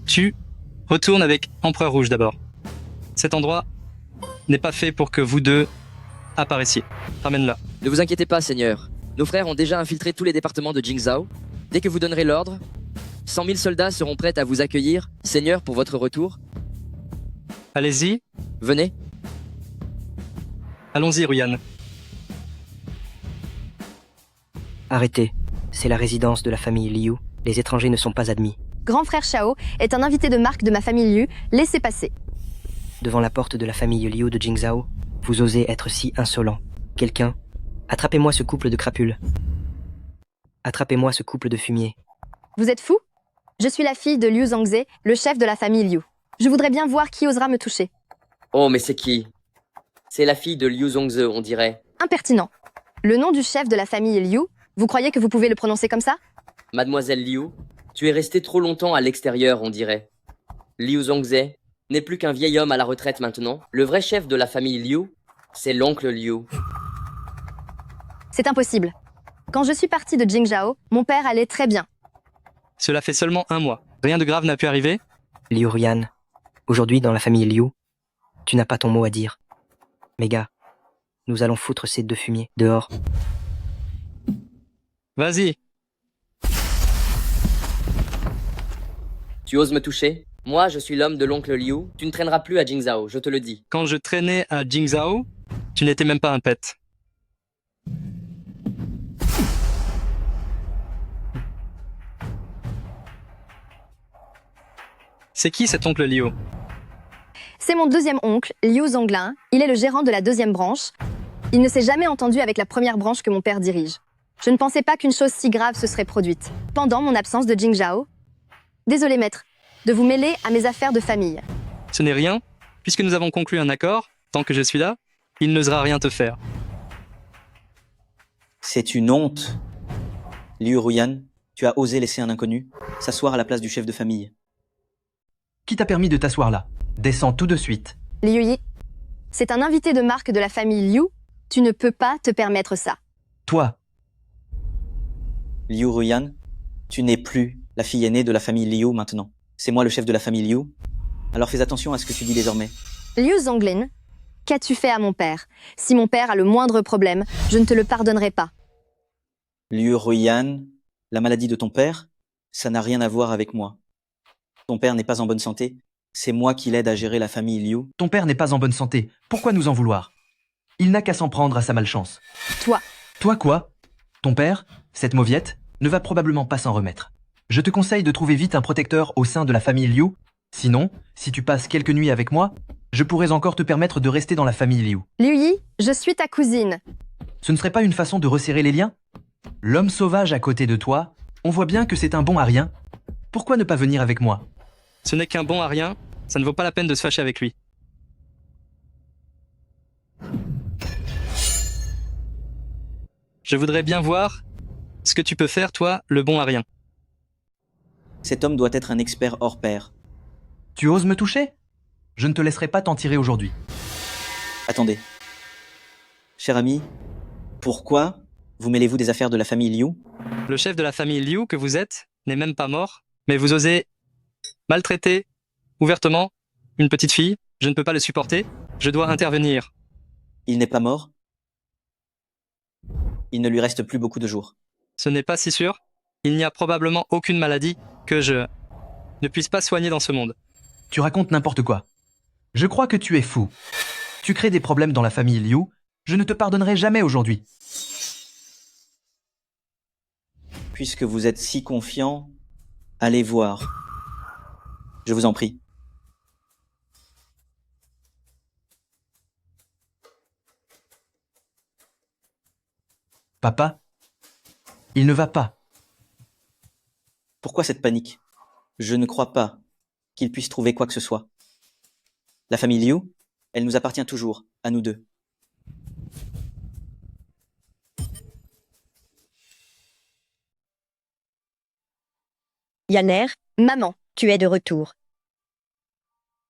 tu retournes avec Empereur Rouge d'abord. Cet endroit n'est pas fait pour que vous deux apparaissiez. Ramène-la. Ne vous inquiétez pas, Seigneur. Nos frères ont déjà infiltré tous les départements de Jingzhao. Dès que vous donnerez l'ordre, 100 000 soldats seront prêts à vous accueillir, Seigneur, pour votre retour. Allez-y. Venez. Allons-y, Ruyan. Arrêtez. C'est la résidence de la famille Liu. Les étrangers ne sont pas admis. Grand frère Xiao est un invité de marque de ma famille Liu. Laissez passer. Devant la porte de la famille Liu de Jingzhao, vous osez être si insolent. Quelqu'un, attrapez-moi ce couple de crapules. Attrapez-moi ce couple de fumier. Vous êtes fou? Je suis la fille de Liu Zhongze, le chef de la famille Liu. Je voudrais bien voir qui osera me toucher. Oh, mais c'est qui? C'est la fille de Liu Zhongze, on dirait. Impertinent. Le nom du chef de la famille Liu, vous croyez que vous pouvez le prononcer comme ça? Mademoiselle Liu, tu es restée trop longtemps à l'extérieur, on dirait. Liu Zhongze n'est plus qu'un vieil homme à la retraite maintenant. Le vrai chef de la famille Liu, c'est l'oncle Liu. C'est impossible. Quand je suis partie de Jingzhao, mon père allait très bien. Cela fait seulement 1 mois. Rien de grave n'a pu arriver? Liu Ruyan, aujourd'hui dans la famille Liu, tu n'as pas ton mot à dire. Mes gars, nous allons foutre ces deux fumiers dehors. Vas-y. Tu oses me toucher? Moi, je suis l'homme de l'oncle Liu. Tu ne traîneras plus à Jingzhao, je te le dis. Quand je traînais à Jingzhao, tu n'étais même pas un pet. C'est qui cet oncle Liu? C'est mon deuxième oncle, Liu Zonglin. Il est le gérant de la deuxième branche. Il ne s'est jamais entendu avec la première branche que mon père dirige. Je ne pensais pas qu'une chose si grave se serait produite. Pendant mon absence de Jingzhao. Désolé, maître, de vous mêler à mes affaires de famille. Ce n'est rien, puisque nous avons conclu un accord. Tant que je suis là, il n'osera rien te faire. C'est une honte. Liu Ruyan, tu as osé laisser un inconnu s'asseoir à la place du chef de famille. Qui t'a permis de t'asseoir là? Descends tout de suite. Liu Yi, c'est un invité de marque de la famille Liu. Tu ne peux pas te permettre ça. Toi. Liu Ruyan, tu n'es plus la fille aînée de la famille Liu maintenant. C'est moi le chef de la famille Liu. Alors fais attention à ce que tu dis désormais. Liu Zonglin, qu'as-tu fait à mon père? Si mon père a le moindre problème, je ne te le pardonnerai pas. Liu Ruyan, la maladie de ton père, ça n'a rien à voir avec moi. Ton père n'est pas en bonne santé. C'est moi qui l'aide à gérer la famille Liu. Ton père n'est pas en bonne santé. Pourquoi nous en vouloir? Il n'a qu'à s'en prendre à sa malchance. Toi. Toi quoi? Ton père, cette mauviette, ne va probablement pas s'en remettre. Je te conseille de trouver vite un protecteur au sein de la famille Liu. Sinon, si tu passes quelques nuits avec moi, je pourrais encore te permettre de rester dans la famille Liu. Liu Yi, je suis ta cousine. Ce ne serait pas une façon de resserrer les liens? L'homme sauvage à côté de toi, on voit bien que c'est un bon à rien. Pourquoi ne pas venir avec moi? Ce n'est qu'un bon à rien, ça ne vaut pas la peine de se fâcher avec lui. Je voudrais bien voir ce que tu peux faire, toi, le bon à rien. Cet homme doit être un expert hors pair. Tu oses me toucher? Je ne te laisserai pas t'en tirer aujourd'hui. Attendez. Cher ami, pourquoi vous mêlez-vous des affaires de la famille Liu? Le chef de la famille Liu que vous êtes n'est même pas mort, mais vous osez maltraiter ouvertement une petite fille. Je ne peux pas le supporter. Je dois intervenir. Il n'est pas mort? Il ne lui reste plus beaucoup de jours. Ce n'est pas si sûr. Il n'y a probablement aucune maladie que je ne puisse pas soigner dans ce monde. Tu racontes n'importe quoi. Je crois que tu es fou. Tu crées des problèmes dans la famille Liu. Je ne te pardonnerai jamais aujourd'hui. Puisque vous êtes si confiant, allez voir. Je vous en prie. Papa, il ne va pas. Pourquoi cette panique? Je ne crois pas qu'il puisse trouver quoi que ce soit. La famille Liu, elle nous appartient toujours, à nous deux. Yanner, Maman, tu es de retour.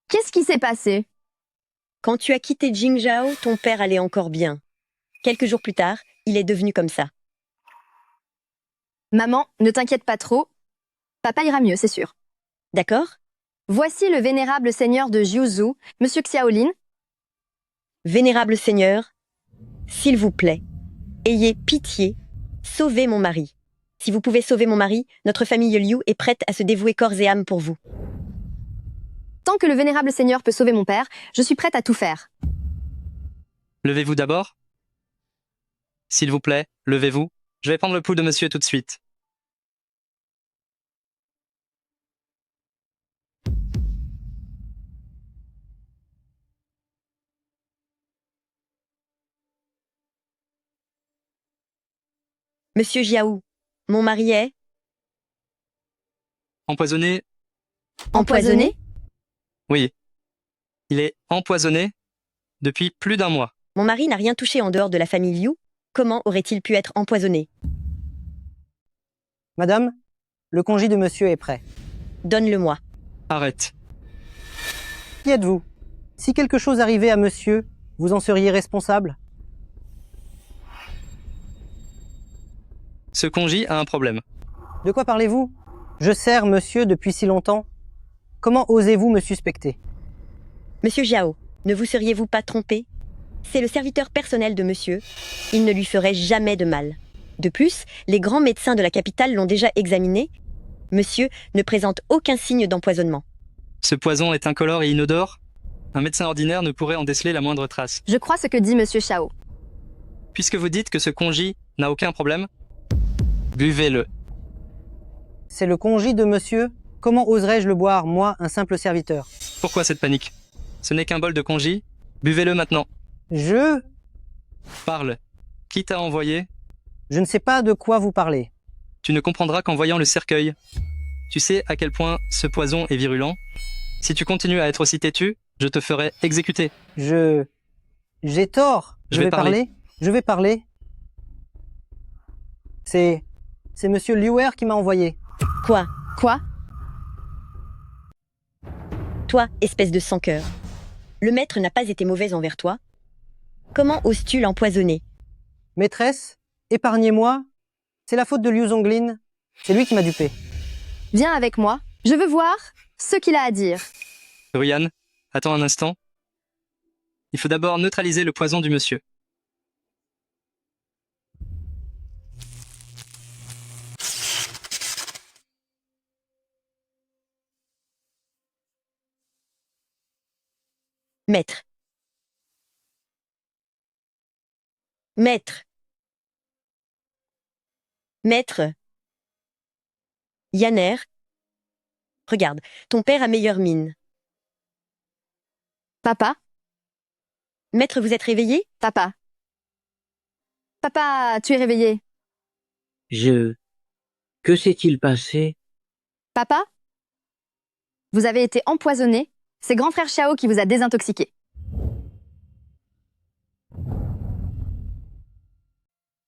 qu'est-ce qui s'est passé? Quand tu as quitté Jingzhao, ton père allait encore bien. Quelques jours plus tard, il est devenu comme ça. Maman, ne t'inquiète pas trop. Papa ira mieux, c'est sûr. D'accord? Voici le vénérable seigneur de Jiuzhou, Monsieur Xiaolin. Vénérable Seigneur, s'il vous plaît, ayez pitié, sauvez mon mari. Si vous pouvez sauver mon mari, notre famille Liu est prête à se dévouer corps et âme pour vous. Tant que le vénérable seigneur peut sauver mon père, je suis prête à tout faire. Levez-vous d'abord. S'il vous plaît, levez-vous. Je vais prendre le pouls de monsieur tout de suite. Monsieur Jiao, mon mari est Empoisonné? empoisonné? Oui. Il est empoisonné depuis plus d'un mois. Mon mari n'a rien touché en dehors de la famille Liu. Comment aurait-il pu être empoisonné? Madame, le congé de monsieur est prêt. Donne-le-moi. Arrête. Qui êtes-vous? Si quelque chose arrivait à monsieur, vous en seriez responsable? Ce congé a un problème. De quoi parlez-vous? Je sers monsieur depuis si longtemps. Comment osez-vous me suspecter? Monsieur Jiao, ne vous seriez-vous pas trompé? C'est le serviteur personnel de monsieur. Il ne lui ferait jamais de mal. De plus, les grands médecins de la capitale l'ont déjà examiné. Monsieur ne présente aucun signe d'empoisonnement. Ce poison est incolore et inodore. Un médecin ordinaire ne pourrait en déceler la moindre trace. Je crois ce que dit Monsieur Chao. Puisque vous dites que ce congé n'a aucun problème, buvez-le. C'est le congé de monsieur? Comment oserais-je le boire, moi, un simple serviteur? Pourquoi cette panique? Ce n'est qu'un bol de congé. Buvez-le maintenant. Je... Parle. Qui t'a envoyé? Je ne sais pas de quoi vous parlez. Tu ne comprendras qu'en voyant le cercueil. Tu sais à quel point ce poison est virulent. Si tu continues à être aussi têtu, je te ferai exécuter. J'ai tort. Je vais parler. Je vais parler. C'est monsieur Liuer qui m'a envoyé. Quoi? Quoi? Toi, espèce de sans-cœur. Le maître n'a pas été mauvais envers toi. Comment oses-tu l'empoisonner? Maîtresse, épargnez-moi. C'est la faute de Liu Zonglin. C'est lui qui m'a dupé. Viens avec moi. Je veux voir ce qu'il a à dire. Ruyan, attends un instant. Il faut d'abord neutraliser le poison du monsieur. Maître. Maître. Maître. Yanner. Regarde, ton père a meilleure mine. Papa? Maître, vous êtes réveillé? Papa. Papa, tu es réveillé. Que s'est-il passé? Papa? Vous avez été empoisonné. C'est grand frère Xiao qui vous a désintoxiqué.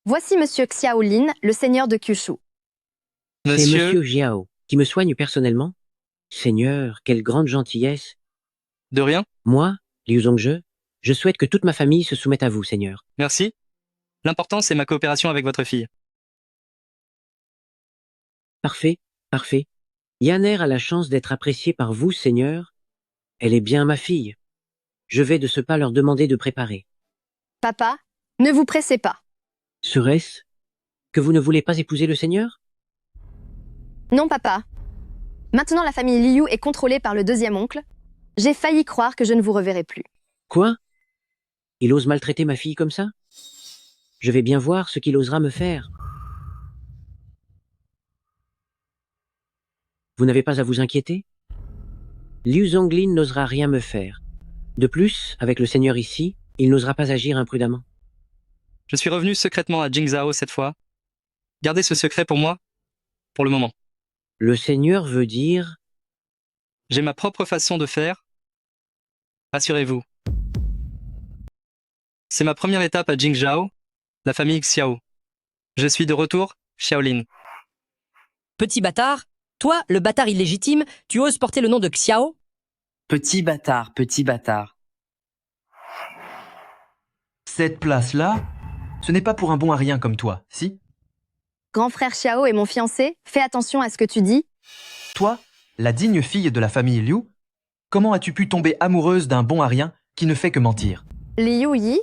Voici Monsieur Xiao Lin, le seigneur de Kyushu. C'est Monsieur Jiao, qui me soigne personnellement? Seigneur, quelle grande gentillesse. De rien. Moi, Liu Zongzhe, je souhaite que toute ma famille se soumette à vous, Seigneur. Merci. L'important, c'est ma coopération avec votre fille. Parfait, parfait. Yaner a la chance d'être appréciée par vous, Seigneur. Elle est bien ma fille. Je vais de ce pas leur demander de préparer. Papa, ne vous pressez pas. Serait-ce que vous ne voulez pas épouser le Seigneur? Non, papa. Maintenant, la famille Liu est contrôlée par le deuxième oncle. J'ai failli croire que je ne vous reverrai plus. Quoi? Il ose maltraiter ma fille comme ça? Je vais bien voir ce qu'il osera me faire. Vous n'avez pas à vous inquiéter? Liu Zonglin n'osera rien me faire. De plus, avec le Seigneur ici, il n'osera pas agir imprudemment. Je suis revenu secrètement à Jingzhao cette fois. Gardez ce secret pour moi, pour le moment. Le Seigneur veut dire... J'ai ma propre façon de faire. Rassurez-vous. C'est ma première étape à Jingzhao, la famille Xiao. Je suis de retour, Xiaolin. Petit bâtard, toi, le bâtard illégitime, tu oses porter le nom de Xiao? Petit bâtard, petit bâtard. Cette place-là, ce n'est pas pour un bon à rien comme toi, si? Grand frère Xiao est mon fiancé, fais attention à ce que tu dis. Toi, la digne fille de la famille Liu, comment as-tu pu tomber amoureuse d'un bon à rien qui ne fait que mentir? Liu Yi,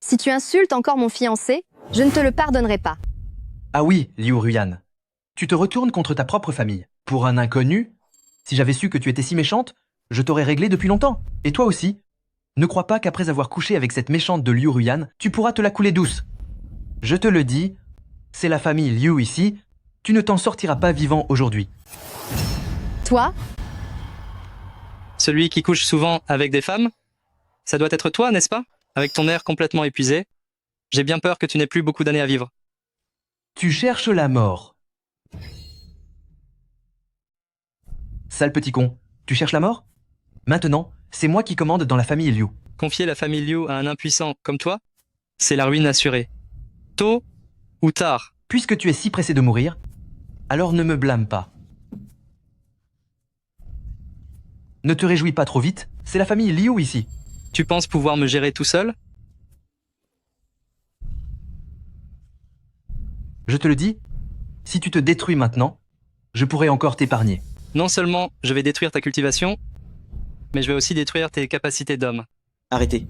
si tu insultes encore mon fiancé, je ne te le pardonnerai pas. Ah oui, Liu Ruyan, tu te retournes contre ta propre famille. Pour un inconnu, si j'avais su que tu étais si méchante, je t'aurais réglé depuis longtemps. Et toi aussi. Ne crois pas qu'après avoir couché avec cette méchante de Liu Ruyan, tu pourras te la couler douce. Je te le dis, c'est la famille Liu ici, tu ne t'en sortiras pas vivant aujourd'hui. Toi? Celui qui couche souvent avec des femmes? Ça doit être toi, n'est-ce pas? Avec ton air complètement épuisé. J'ai bien peur que tu n'aies plus beaucoup d'années à vivre. Tu cherches la mort. Sale petit con, tu cherches la mort? Maintenant, c'est moi qui commande dans la famille Liu. Confier la famille Liu à un impuissant comme toi, c'est la ruine assurée. Tôt ou tard. Puisque tu es si pressé de mourir, alors ne me blâme pas. Ne te réjouis pas trop vite, c'est la famille Liu ici. Tu penses pouvoir me gérer tout seul? Je te le dis, si tu te détruis maintenant, je pourrai encore t'épargner. Non seulement je vais détruire ta cultivation, mais je vais aussi détruire tes capacités d'homme. Arrêtez.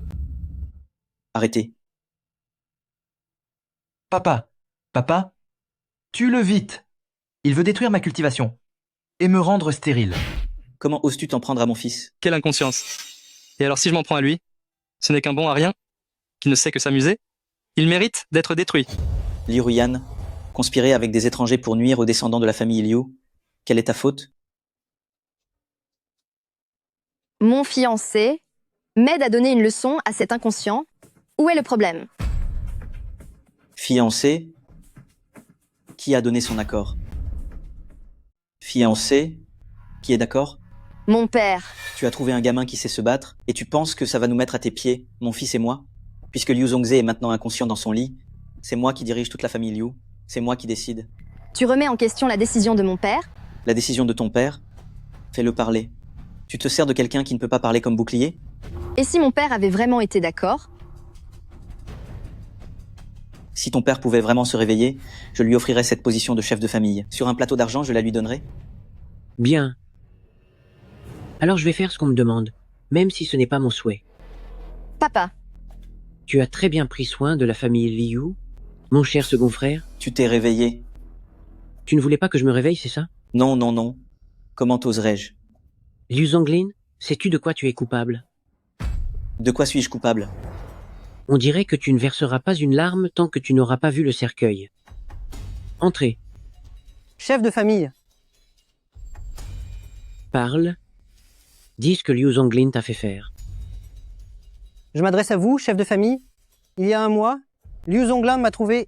Arrêtez. Papa, tue-le vite. Il veut détruire ma cultivation et me rendre stérile. Comment oses-tu t'en prendre à mon fils? Quelle inconscience. Et alors si je m'en prends à lui, ce n'est qu'un bon à rien, qui ne sait que s'amuser. Il mérite d'être détruit. Liu Ruyan, conspirer avec des étrangers pour nuire aux descendants de la famille Liu, quelle est ta faute? Mon fiancé m'aide à donner une leçon à cet inconscient. Où est le problème? Fiancé? Qui a donné son accord? Fiancé? Qui est d'accord? Mon père. Tu as trouvé un gamin qui sait se battre, et tu penses que ça va nous mettre à tes pieds, mon fils et moi? Puisque Liu Zongze est maintenant inconscient dans son lit, c'est moi qui dirige toute la famille Liu, c'est moi qui décide. Tu remets en question la décision de mon père? La décision de ton père? Fais-le parler. Tu te sers de quelqu'un qui ne peut pas parler comme bouclier? Et si mon père avait vraiment été d'accord? Si ton père pouvait vraiment se réveiller, je lui offrirais cette position de chef de famille. Sur un plateau d'argent, je la lui donnerais? Bien. Alors je vais faire ce qu'on me demande, même si ce n'est pas mon souhait. Papa. Tu as très bien pris soin de la famille Liu, mon cher second frère. Tu t'es réveillé. Tu ne voulais pas que je me réveille, c'est ça? Non, non, non. Comment oserais-je? Liu Zonglin, sais-tu de quoi tu es coupable? De quoi suis-je coupable? On dirait que tu ne verseras pas une larme tant que tu n'auras pas vu le cercueil. Entrez. Chef de famille. Parle. Dis ce que Liu Zonglin t'a fait faire. Je m'adresse à vous, chef de famille. Il y a un mois, Liu Zonglin m'a trouvé...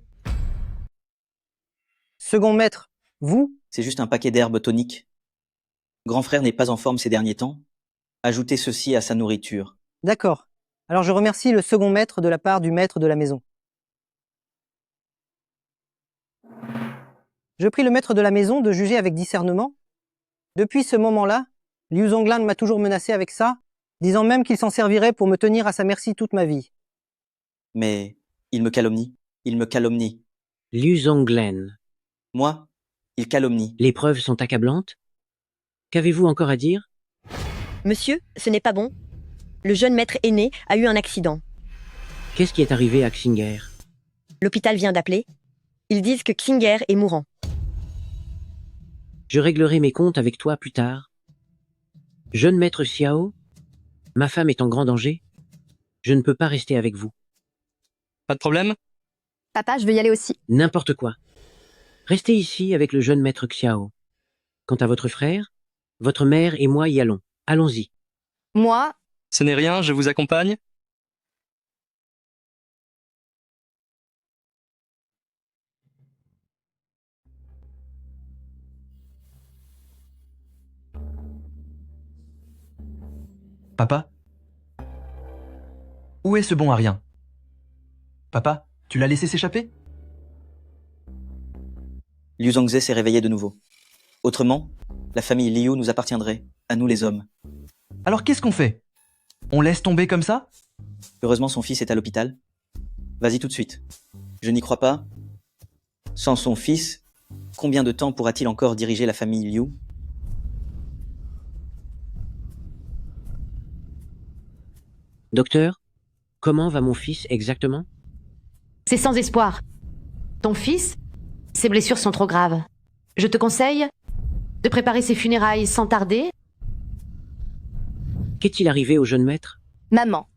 Second maître, vous? C'est juste un paquet d'herbes toniques. Grand frère n'est pas en forme ces derniers temps. Ajoutez ceci à sa nourriture. D'accord. Alors je remercie le second maître de la part du maître de la maison. Je prie le maître de la maison de juger avec discernement. Depuis ce moment-là, Liu Zonglin m'a toujours menacé avec ça, disant même qu'il s'en servirait pour me tenir à sa merci toute ma vie. Mais il me calomnie. Il me calomnie. Liu Zonglin. Moi, il calomnie. Les preuves sont accablantes. Qu'avez-vous encore à dire? Monsieur, ce n'est pas bon. Le jeune maître aîné a eu un accident. Qu'est-ce qui est arrivé à Xinger? L'hôpital vient d'appeler. Ils disent que Xinger est mourant. Je réglerai mes comptes avec toi plus tard. Jeune maître Xiao, ma femme est en grand danger. Je ne peux pas rester avec vous. Pas de problème? Papa, je veux y aller aussi. N'importe quoi. Restez ici avec le jeune maître Xiao. Quant à votre frère, votre mère et moi y allons. Allons-y. Moi, Ce n'est rien, je vous accompagne. Papa? Où est ce bon à rien? Papa, tu l'as laissé s'échapper? Liu Zongze s'est réveillé de nouveau. Autrement, la famille Liu nous appartiendrait, à nous les hommes. Alors qu'est-ce qu'on fait? On laisse tomber comme ça? Heureusement, son fils est à l'hôpital. Vas-y tout de suite. Je n'y crois pas. Sans son fils, combien de temps pourra-t-il encore diriger la famille Liu? Docteur, comment va mon fils exactement? C'est sans espoir. Ton fils, ses blessures sont trop graves. Je te conseille de préparer ses funérailles sans tarder. Qu'est-il arrivé au jeune maître? maman.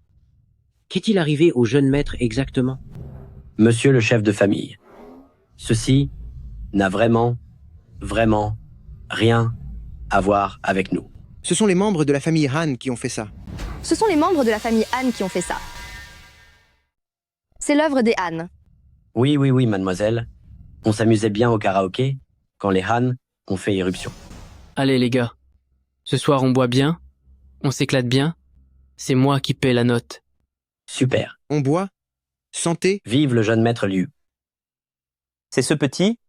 Qu'est-il arrivé au jeune maître exactement? Monsieur le chef de famille, ceci n'a vraiment rien à voir avec nous. Ce sont les membres de la famille Han qui ont fait ça. Ce sont les membres de la famille Han qui ont fait ça. C'est l'œuvre des Han. Oui, mademoiselle. On s'amusait bien au karaoké quand les Han ont fait éruption. Allez les gars, ce soir on boit bien, on s'éclate bien, c'est moi qui paie la note. Super. On boit? Santé? Vive le jeune maître Liu. C'est ce petit?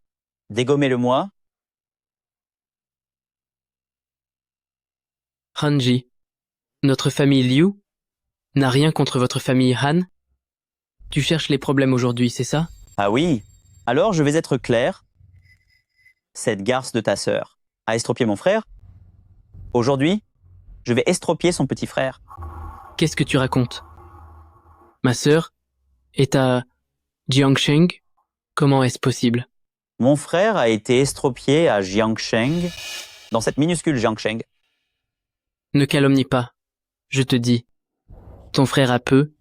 Dégommez-le-moi. Hanji, notre famille Liu n'a rien contre votre famille Han. Tu cherches les problèmes aujourd'hui, c'est ça? Ah oui? Alors je vais être clair. Cette garce de ta sœur a estropié mon frère. Aujourd'hui, je vais estropier son petit frère. Qu'est-ce que tu racontes? Ma sœur est à Jiangsheng? Comment est-ce possible? Mon frère a été estropié à Jiangsheng, dans cette minuscule Jiangsheng. Ne calomnie pas, je te dis. Ton frère a peu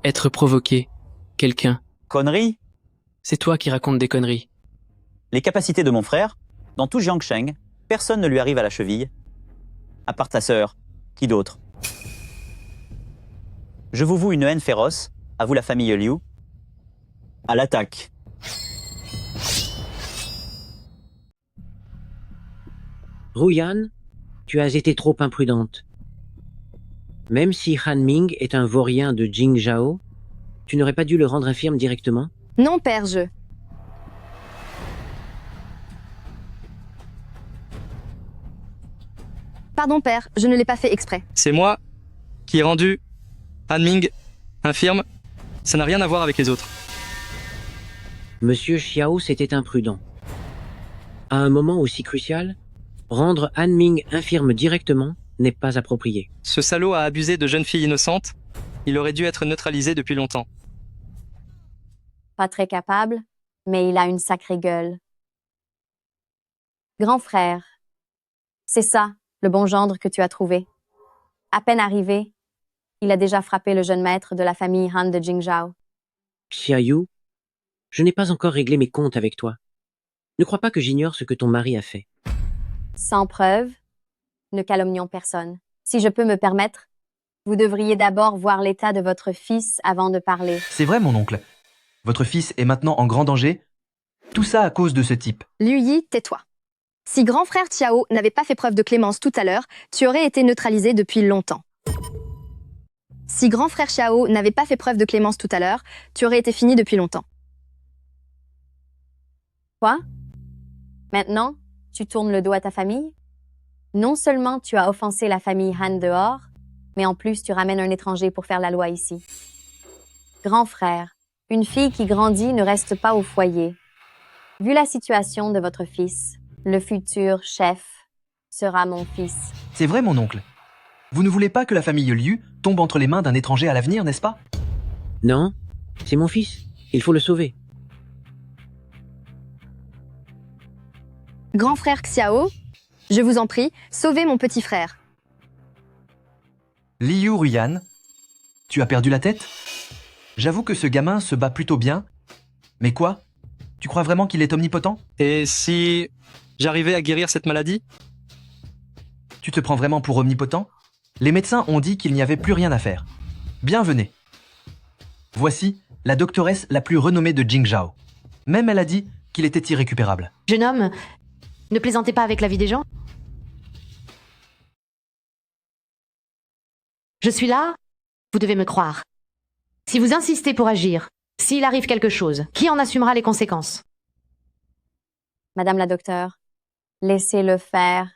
être provoqué quelqu'un. Connerie? C'est toi qui racontes des conneries. Les capacités de mon frère, dans tout Jiangsheng, personne ne lui arrive à la cheville. À part ta sœur, qui d'autre? Je vous voue une haine féroce, à vous la famille Liu. À l'attaque. Ruyan, tu as été trop imprudente. Même si Han Ming est un vaurien de Jingzhao, tu n'aurais pas dû le rendre infirme directement? Non, père, je... Pardon, père, je ne l'ai pas fait exprès. C'est moi qui ai rendu Han Ming infirme. Ça n'a rien à voir avec les autres. Monsieur Xiao, c'était imprudent. À un moment aussi crucial, rendre Han Ming infirme directement n'est pas approprié. Ce salaud a abusé de jeunes filles innocentes. Il aurait dû être neutralisé depuis longtemps. Pas très capable, mais il a une sacrée gueule. Grand frère, c'est ça, le bon gendre que tu as trouvé. À peine arrivé, il a déjà frappé le jeune maître de la famille Han de Jingzhao. Xiaoyu, je n'ai pas encore réglé mes comptes avec toi. Ne crois pas que j'ignore ce que ton mari a fait. Sans preuve, ne calomnions personne. Si je peux me permettre, vous devriez d'abord voir l'état de votre fils avant de parler. C'est vrai, mon oncle. Votre fils est maintenant en grand danger. Tout ça à cause de ce type. Liu Yi, tais-toi. Si grand frère Xiao n'avait pas fait preuve de clémence tout à l'heure, tu aurais été neutralisé depuis longtemps. Si grand frère Xiao n'avait pas fait preuve de clémence tout à l'heure, tu aurais été fini depuis longtemps. Quoi? Maintenant, tu tournes le dos à ta famille? Non seulement tu as offensé la famille Han dehors, mais en plus tu ramènes un étranger pour faire la loi ici. Grand frère, une fille qui grandit ne reste pas au foyer. Vu la situation de votre fils, le futur chef sera mon fils. C'est vrai, mon oncle. Vous ne voulez pas que la famille Liu tombe entre les mains d'un étranger à l'avenir, n'est-ce pas? Non, c'est mon fils. Il faut le sauver. Grand frère Xiao, je vous en prie, sauvez mon petit frère. Liu Ruyan, tu as perdu la tête? J'avoue que ce gamin se bat plutôt bien. Mais quoi? Tu crois vraiment qu'il est omnipotent? Et si j'arrivais à guérir cette maladie? Tu te prends vraiment pour omnipotent? Les médecins ont dit qu'il n'y avait plus rien à faire. Bienvenue. Voici la doctoresse la plus renommée de Jingzhao. Même elle a dit qu'il était irrécupérable. Jeune homme, ne plaisantez pas avec la vie des gens. Je suis là, vous devez me croire. Si vous insistez pour agir, s'il arrive quelque chose, qui en assumera les conséquences? Madame la docteure, laissez-le faire.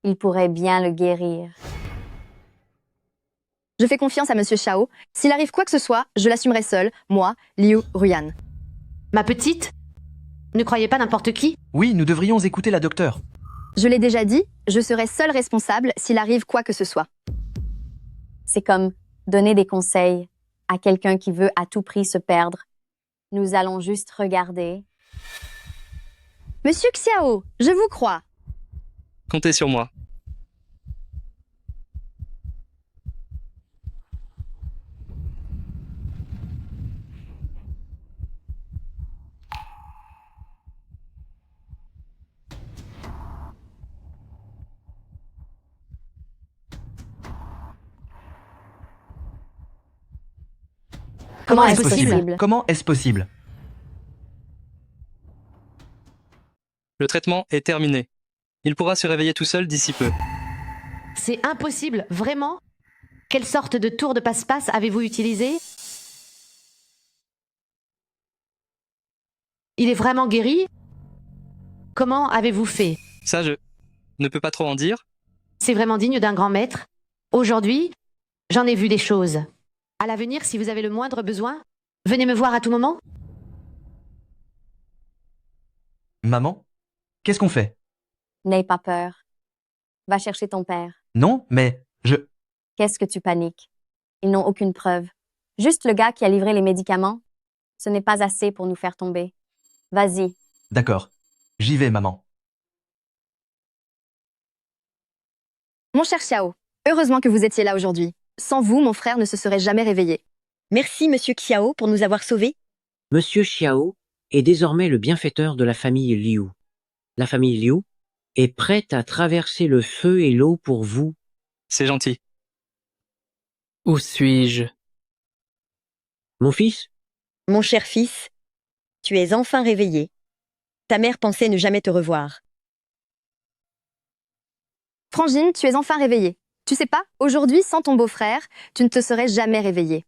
Il pourrait bien le guérir. Je fais confiance à Monsieur Xiao. S'il arrive quoi que ce soit, je l'assumerai seul, moi, Liu Ruyan. Ma petite, ne croyez pas n'importe qui. Oui, nous devrions écouter la docteure. Je l'ai déjà dit, je serai seul responsable s'il arrive quoi que ce soit. C'est comme donner des conseils à quelqu'un qui veut à tout prix se perdre. Nous allons juste regarder. Monsieur Xiao, je vous crois. Comptez sur moi. Comment est-ce possible? Comment est-ce possible? Le traitement est terminé. Il pourra se réveiller tout seul d'ici peu. C'est impossible, vraiment? Quelle sorte de tour de passe-passe avez-vous utilisé? Il est vraiment guéri? Comment avez-vous fait? Ça, je ne peux pas trop en dire. C'est vraiment digne d'un grand maître. Aujourd'hui, j'en ai vu des choses. À l'avenir, si vous avez le moindre besoin, venez me voir à tout moment. Maman, qu'est-ce qu'on fait? N'aie pas peur. Va chercher ton père. Non, mais Qu'est-ce que tu paniques? Ils n'ont aucune preuve. Juste le gars qui a livré les médicaments. Ce n'est pas assez pour nous faire tomber. Vas-y. D'accord. J'y vais, maman. Mon cher Xiao, heureusement que vous étiez là aujourd'hui. Sans vous, mon frère ne se serait jamais réveillé. Merci, Monsieur Xiao, pour nous avoir sauvés. Monsieur Xiao est désormais le bienfaiteur de la famille Liu. La famille Liu est prête à traverser le feu et l'eau pour vous. C'est gentil. Où suis-je? Mon fils? Mon cher fils, tu es enfin réveillé. Ta mère pensait ne jamais te revoir. Frangine, tu es enfin réveillée. Tu sais pas, aujourd'hui, sans ton beau-frère, tu ne te serais jamais réveillée.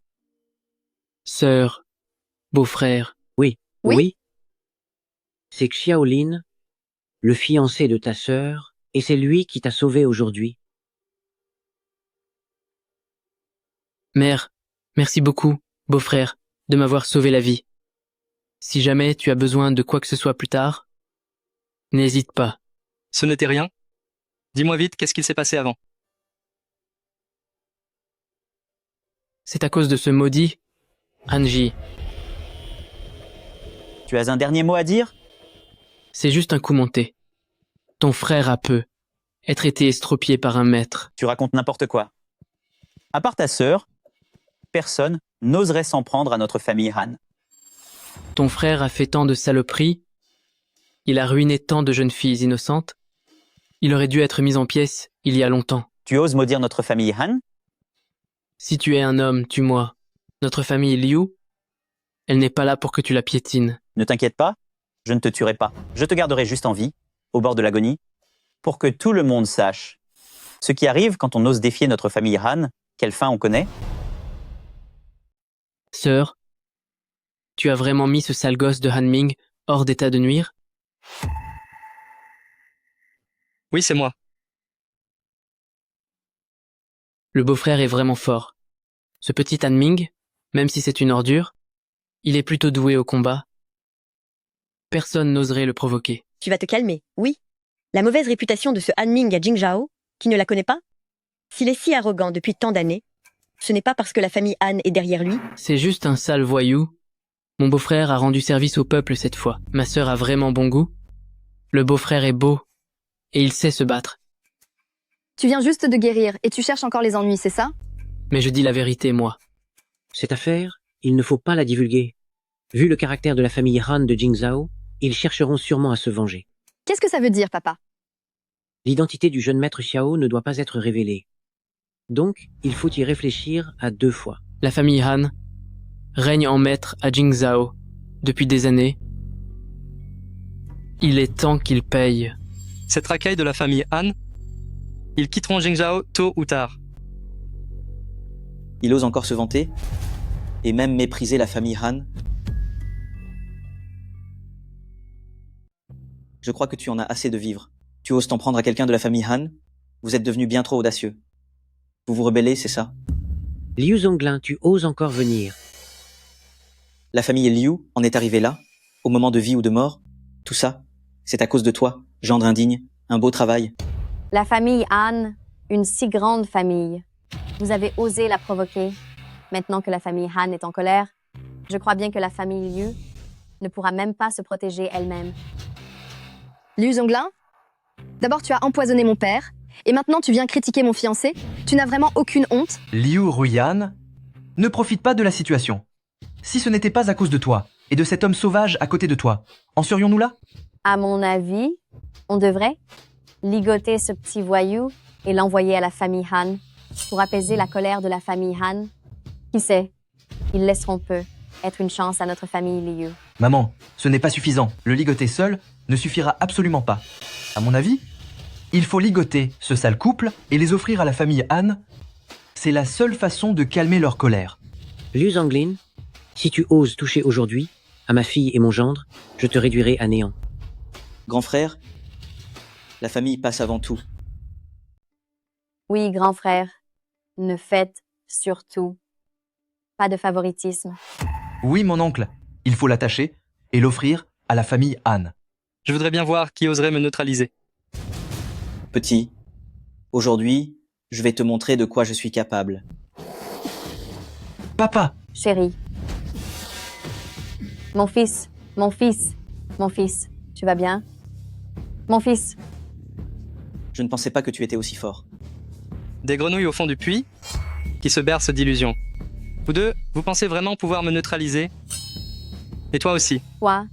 Sœur, beau-frère. Oui. Oui. C'est Xiaolin, le fiancé de ta sœur, et c'est lui qui t'a sauvé aujourd'hui. Mère, merci beaucoup, beau-frère, de m'avoir sauvé la vie. Si jamais tu as besoin de quoi que ce soit plus tard, n'hésite pas. Ce n'était rien. Dis-moi vite, qu'est-ce qu'il s'est passé avant? C'est à cause de ce maudit, Anji. Tu as un dernier mot à dire? C'est juste un coup monté. Ton frère a peu être été estropié par un maître. Tu racontes n'importe quoi. À part ta sœur, personne n'oserait s'en prendre à notre famille Han. Ton frère a fait tant de saloperies. Il a ruiné tant de jeunes filles innocentes. Il aurait dû être mis en pièces il y a longtemps. Tu oses maudire notre famille Han? Si tu es un homme, tue-moi. Notre famille Liu Elle n'est pas là pour que tu la piétines. Ne t'inquiète pas, je ne te tuerai pas. Je te garderai juste en vie, au bord de l'agonie, pour que tout le monde sache ce qui arrive quand on ose défier notre famille Han, quelle fin on connaît. Sœur, tu as vraiment mis ce sale gosse de Han Ming hors d'état de nuire? Oui, c'est moi. Le beau-frère est vraiment fort. Ce petit Han Ming, même si c'est une ordure, il est plutôt doué au combat. Personne n'oserait le provoquer. Tu vas te calmer, oui. La mauvaise réputation de ce Han Ming à Jingzhao, qui ne la connaît pas? S'il est si arrogant depuis tant d'années, ce n'est pas parce que la famille Han est derrière lui. C'est juste un sale voyou. Mon beau-frère a rendu service au peuple cette fois. Ma sœur a vraiment bon goût. Le beau-frère est beau, et il sait se battre. Tu viens juste de guérir et tu cherches encore les ennuis, c'est ça? Mais je dis la vérité, moi. Cette affaire, il ne faut pas la divulguer. Vu le caractère de la famille Han de Jingzhao, ils chercheront sûrement à se venger. Qu'est-ce que ça veut dire, papa? L'identité du jeune maître Xiao ne doit pas être révélée. Donc, il faut y réfléchir à 2 fois. La famille Han règne en maître à Jingzhao depuis des années. Il est temps qu'il paye. Cette racaille de la famille Han, ils quitteront Jingzhao tôt ou tard. Il ose encore se vanter et même mépriser la famille Han. Je crois que tu en as assez de vivre. Tu oses t'en prendre à quelqu'un de la famille Han? Vous êtes devenu bien trop audacieux. Vous vous rebellez, c'est ça? Liu Zonglin, tu oses encore venir. La famille Liu en est arrivée là, au moment de vie ou de mort. Tout ça, c'est à cause de toi, gendre indigne, un beau travail. La famille Han, une si grande famille. Vous avez osé la provoquer. Maintenant que la famille Han est en colère, je crois bien que la famille Liu ne pourra même pas se protéger elle-même. Liu Zonglin? D'abord, tu as empoisonné mon père, et maintenant tu viens critiquer mon fiancé? Tu n'as vraiment aucune honte? Liu Ruyan, ne profite pas de la situation. Si ce n'était pas à cause de toi et de cet homme sauvage à côté de toi, en serions-nous là? À mon avis, on devrait ligoter ce petit voyou et l'envoyer à la famille Han pour apaiser la colère de la famille Han. Qui sait, ils laisseront peu être une chance à notre famille Liu. Maman, ce n'est pas suffisant. Le ligoter seul ne suffira absolument pas. À mon avis, il faut ligoter ce sale couple et les offrir à la famille Han. C'est la seule façon de calmer leur colère. Liu Zonglin, si tu oses toucher aujourd'hui à ma fille et mon gendre, je te réduirai à néant. Grand frère, la famille passe avant tout. Oui, grand frère, ne faites surtout pas de favoritisme. Oui, mon oncle, il faut l'attacher et l'offrir à la famille Han. Je voudrais bien voir qui oserait me neutraliser. Petit, aujourd'hui, je vais te montrer de quoi je suis capable. Papa! Chérie. Mon fils, mon fils, mon fils, tu vas bien? Mon fils. Je ne pensais pas que tu étais aussi fort. Des grenouilles au fond du puits qui se bercent d'illusions. Vous deux, vous pensez vraiment pouvoir me neutraliser? Et toi aussi. Toi,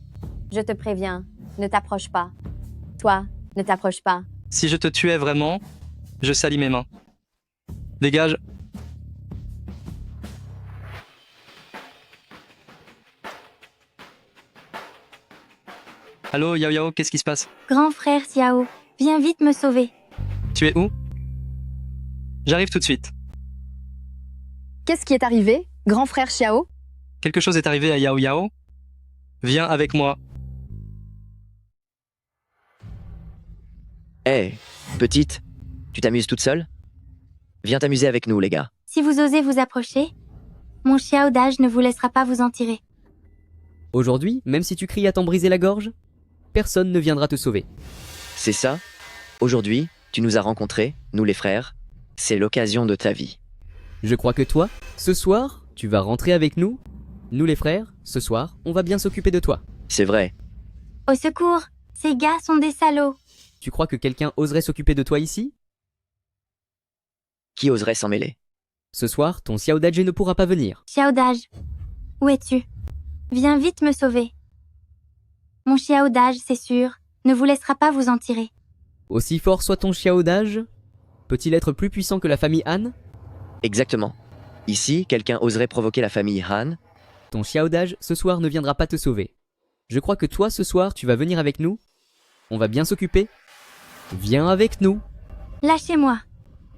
je te préviens, ne t'approche pas. Toi, ne t'approche pas. Si je te tuais vraiment, je salis mes mains. Dégage. Allô, Yao Yao, qu'est-ce qui se passe? Grand frère Xiao, viens vite me sauver. Tu es où? J'arrive tout de suite. Qu'est-ce qui est arrivé, grand frère Xiao? Quelque chose est arrivé à Yao Yao. Viens avec moi. Hé, petite, tu t'amuses toute seule? Viens t'amuser avec nous, les gars. Si vous osez vous approcher, mon Xiao d'âge ne vous laissera pas vous en tirer. Aujourd'hui, même si tu cries à t'en briser la gorge, personne ne viendra te sauver. C'est ça. Aujourd'hui, tu nous as rencontrés, nous les frères. C'est l'occasion de ta vie. Je crois que toi, ce soir, tu vas rentrer avec nous. Nous les frères, ce soir, on va bien s'occuper de toi. C'est vrai. Au secours, ces gars sont des salauds. Tu crois que quelqu'un oserait s'occuper de toi ici? Qui oserait s'en mêler? Ce soir, ton Xiao Daje ne pourra pas venir. Xiao d'âge, où es-tu? Viens vite me sauver. Mon Xiao d'âge, c'est sûr, ne vous laissera pas vous en tirer. Aussi fort soit ton Xiao d'âge, peut-il être plus puissant que la famille Han? Exactement. Ici, quelqu'un oserait provoquer la famille Han. Ton chiaudage ce soir ne viendra pas te sauver. Je crois que toi, ce soir, tu vas venir avec nous. On va bien s'occuper. Viens avec nous. Lâchez-moi.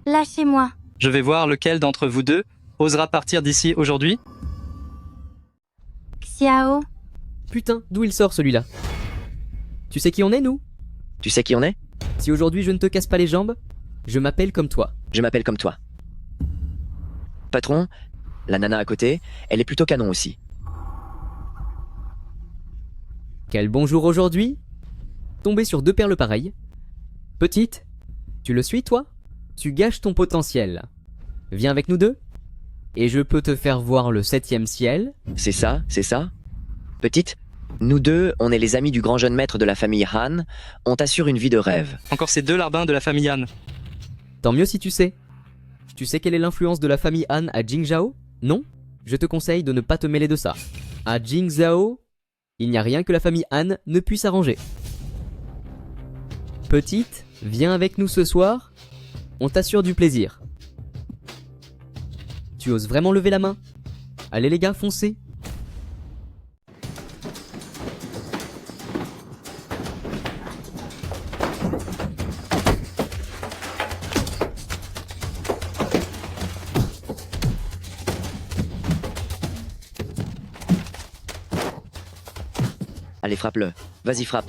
Lâchez-moi. Je vais voir lequel d'entre vous deux osera partir d'ici aujourd'hui. Xiao. Putain, d'où il sort celui-là? Tu sais qui on est, nous? Tu sais qui on est? Si aujourd'hui je ne te casse pas les jambes, je m'appelle comme toi. Je m'appelle comme toi. Patron, la nana à côté, elle est plutôt canon aussi. Quel bon jour aujourd'hui? Tomber sur deux perles pareilles. Petite, tu le suis toi? Tu gâches ton potentiel. Viens avec nous deux. Et je peux te faire voir le 7e ciel. C'est ça, c'est ça. Petite, nous deux, on est les amis du grand jeune maître de la famille Han. On t'assure une vie de rêve. Encore ces deux larbins de la famille Han. Tant mieux si tu sais. Tu sais quelle est l'influence de la famille Han à Jingzhao? Non? Je te conseille de ne pas te mêler de ça. À Jingzhao, il n'y a rien que la famille Han ne puisse arranger. Petite, viens avec nous ce soir. On t'assure du plaisir. Tu oses vraiment lever la main? Allez les gars, foncez. Allez, frappe-le. Vas-y, frappe.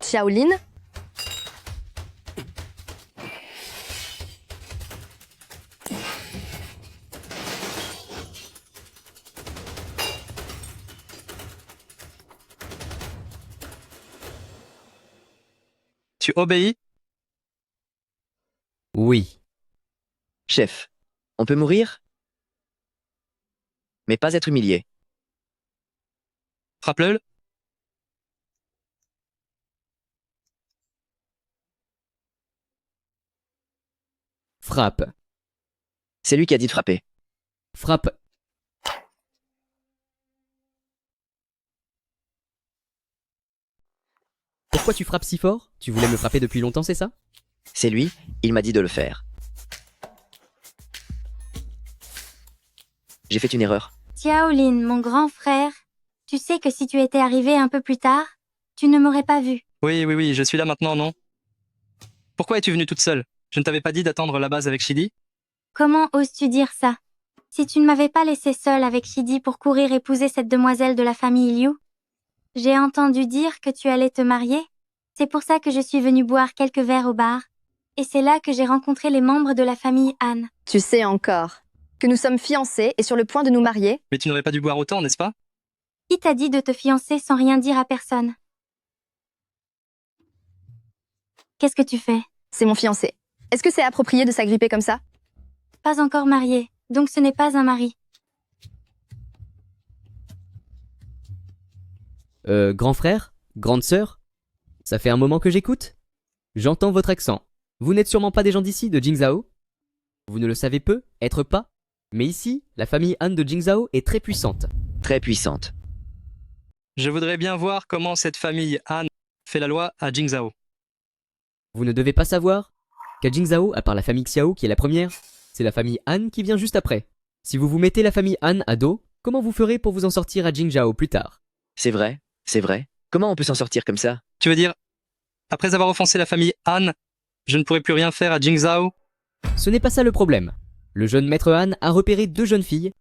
Xiaolin. Tu obéis? Oui. Chef, on peut mourir? Mais pas être humilié. Frappe-le. Frappe. C'est lui qui a dit de frapper. Frappe. Pourquoi tu frappes si fort? Tu voulais me frapper depuis longtemps, c'est ça? C'est lui, il m'a dit de le faire. J'ai fait une erreur. Xiaolin, mon grand frère, tu sais que si tu étais arrivé un peu plus tard, tu ne m'aurais pas vu. Oui, je suis là maintenant, non? Pourquoi es-tu venue toute seule? Je ne t'avais pas dit d'attendre la base avec Shidi? Comment oses-tu dire ça? Si tu ne m'avais pas laissé seule avec Shidi pour courir épouser cette demoiselle de la famille Liu, j'ai entendu dire que tu allais te marier. C'est pour ça que je suis venue boire quelques verres au bar. Et c'est là que j'ai rencontré les membres de la famille Han. Tu sais encore que nous sommes fiancés et sur le point de nous marier. Mais tu n'aurais pas dû boire autant, n'est-ce pas? Qui t'a dit de te fiancer sans rien dire à personne? Qu'est-ce que tu fais? C'est mon fiancé. Est-ce que c'est approprié de s'agripper comme ça? Pas encore marié, donc ce n'est pas un mari. Grand frère? Grande sœur? Ça fait un moment que j'écoute? J'entends votre accent. Vous n'êtes sûrement pas des gens d'ici, de Jingzhao? Vous ne le savez peu, être pas? Mais ici, la famille Han de Jingzhao est très puissante. Très puissante. Je voudrais bien voir comment cette famille Han fait la loi à Jingzhao. Vous ne devez pas savoir qu'à Jingzhao, à part la famille Xiao qui est la première, c'est la famille Han qui vient juste après. Si vous vous mettez la famille Han à dos, comment vous ferez pour vous en sortir à Jingzhao plus tard? C'est vrai, c'est vrai. Comment on peut s'en sortir comme ça? Tu veux dire, après avoir offensé la famille Han, je ne pourrai plus rien faire à Jingzhao? Ce n'est pas ça le problème. Le jeune maître Han a repéré deux jeunes filles.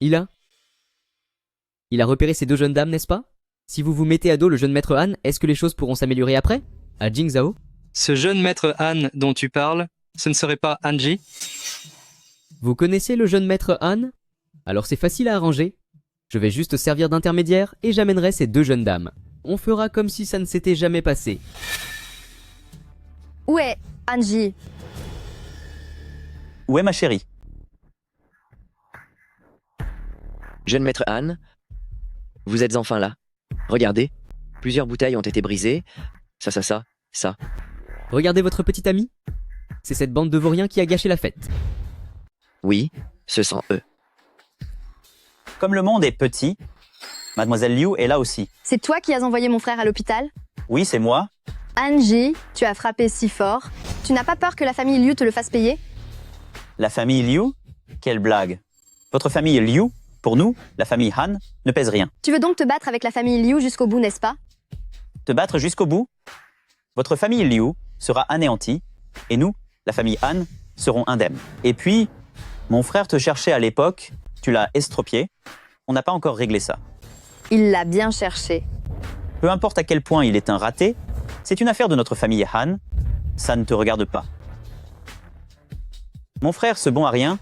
Il a repéré ces deux jeunes dames, n'est-ce pas? Si vous vous mettez à dos le jeune maître Han, est-ce que les choses pourront s'améliorer après? À Jingzhao? Ce jeune maître Han dont tu parles, ce ne serait pas Hanji? Vous connaissez le jeune maître Han? Alors c'est facile à arranger. Je vais juste servir d'intermédiaire et j'amènerai ces deux jeunes dames. On fera comme si ça ne s'était jamais passé. Où est Hanji? Où est ma chérie? Jeune maître Han, vous êtes enfin là. Regardez, plusieurs bouteilles ont été brisées. Ça. Regardez votre petite amie. C'est cette bande de vauriens qui a gâché la fête. Oui, ce sont eux. Comme le monde est petit, Mademoiselle Liu est là aussi. C'est toi qui as envoyé mon frère à l'hôpital? Oui, c'est moi. Hanji, tu as frappé si fort Tu n'as pas peur que la famille Liu te le fasse payer? La famille Liu? Quelle blague. Votre famille Liu, pour nous, la famille Han, ne pèse rien. Tu veux donc te battre avec la famille Liu jusqu'au bout, n'est-ce pas? Te battre jusqu'au bout? Votre famille Liu sera anéantie, et nous, la famille Han, serons indemnes. Et puis, mon frère te cherchait à l'époque, tu l'as estropié, on n'a pas encore réglé ça. Il l'a bien cherché. Peu importe à quel point il est un raté, c'est une affaire de notre famille Han, ça ne te regarde pas. Mon frère, ce bon à rien,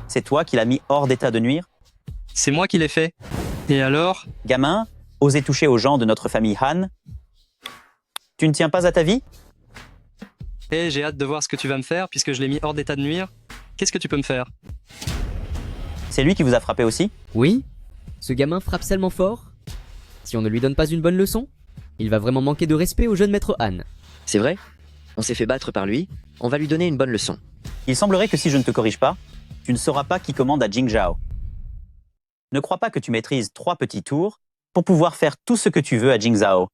c'est toi qui l'as mis hors d'état de nuire? C'est moi qui l'ai fait. Et alors? Gamin, oser toucher aux gens de notre famille Han, tu ne tiens pas à ta vie? Et j'ai hâte de voir ce que tu vas me faire, puisque je l'ai mis hors d'état de nuire. Qu'est-ce que tu peux me faire? C'est lui qui vous a frappé aussi? Oui. Ce gamin frappe seulement fort. Si on ne lui donne pas une bonne leçon, il va vraiment manquer de respect au jeune maître Han. C'est vrai? On s'est fait battre par lui, on va lui donner une bonne leçon. Il semblerait que si je ne te corrige pas, tu ne sauras pas qui commande à Jingzhao. Ne crois pas que tu maîtrises 3 petits tours pour pouvoir faire tout ce que tu veux à Jingzhao,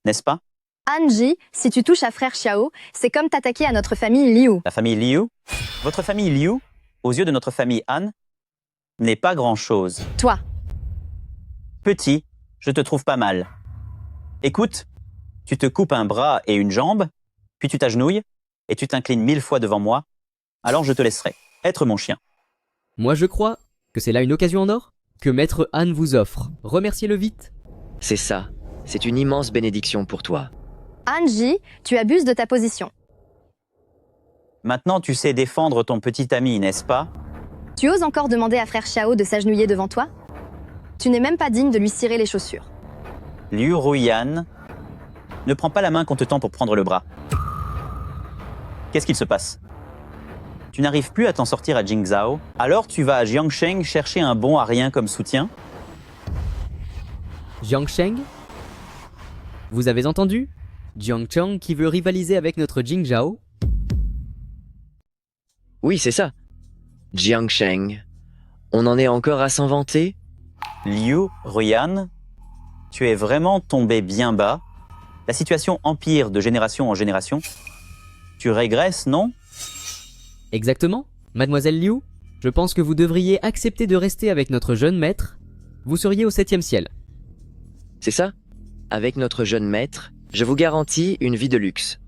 n'est-ce pas? Anji, si tu touches à frère Xiao, c'est comme t'attaquer à notre famille Liu. La famille Liu? Votre famille Liu, aux yeux de notre famille Han, n'est pas grand-chose. Toi. Petit, je te trouve pas mal. Écoute, tu te coupes un bras et une jambe, puis tu t'agenouilles, et tu t'inclines 1000 fois devant moi, alors je te laisserai être mon chien. Moi je crois que c'est là une occasion en or que maître Han vous offre. Remerciez-le vite. C'est ça. C'est une immense bénédiction pour toi. Anji, tu abuses de ta position. Maintenant tu sais défendre ton petit ami, n'est-ce pas? Tu oses encore demander à frère Xiao de s'agenouiller devant toi? Tu n'es même pas digne de lui cirer les chaussures. Liu Ruyan, ne prends pas la main qu'on te tend pour prendre le bras. Qu'est-ce qu'il se passe? Tu n'arrives plus à t'en sortir à Jingzhao, alors tu vas à Jiangsheng chercher un bon à rien comme soutien? Jiangsheng? Vous avez entendu? Jiangcheng qui veut rivaliser avec notre Jingzhao? Oui, c'est ça. Jiangsheng. On en est encore à s'en vanter? Liu Ruyan, tu es vraiment tombé bien bas. La situation empire de génération en génération. Tu régresses, non? Exactement. Mademoiselle Liu, je pense que vous devriez accepter de rester avec notre jeune maître. Vous seriez au 7e ciel. C'est ça? Avec notre jeune maître, je vous garantis une vie de luxe.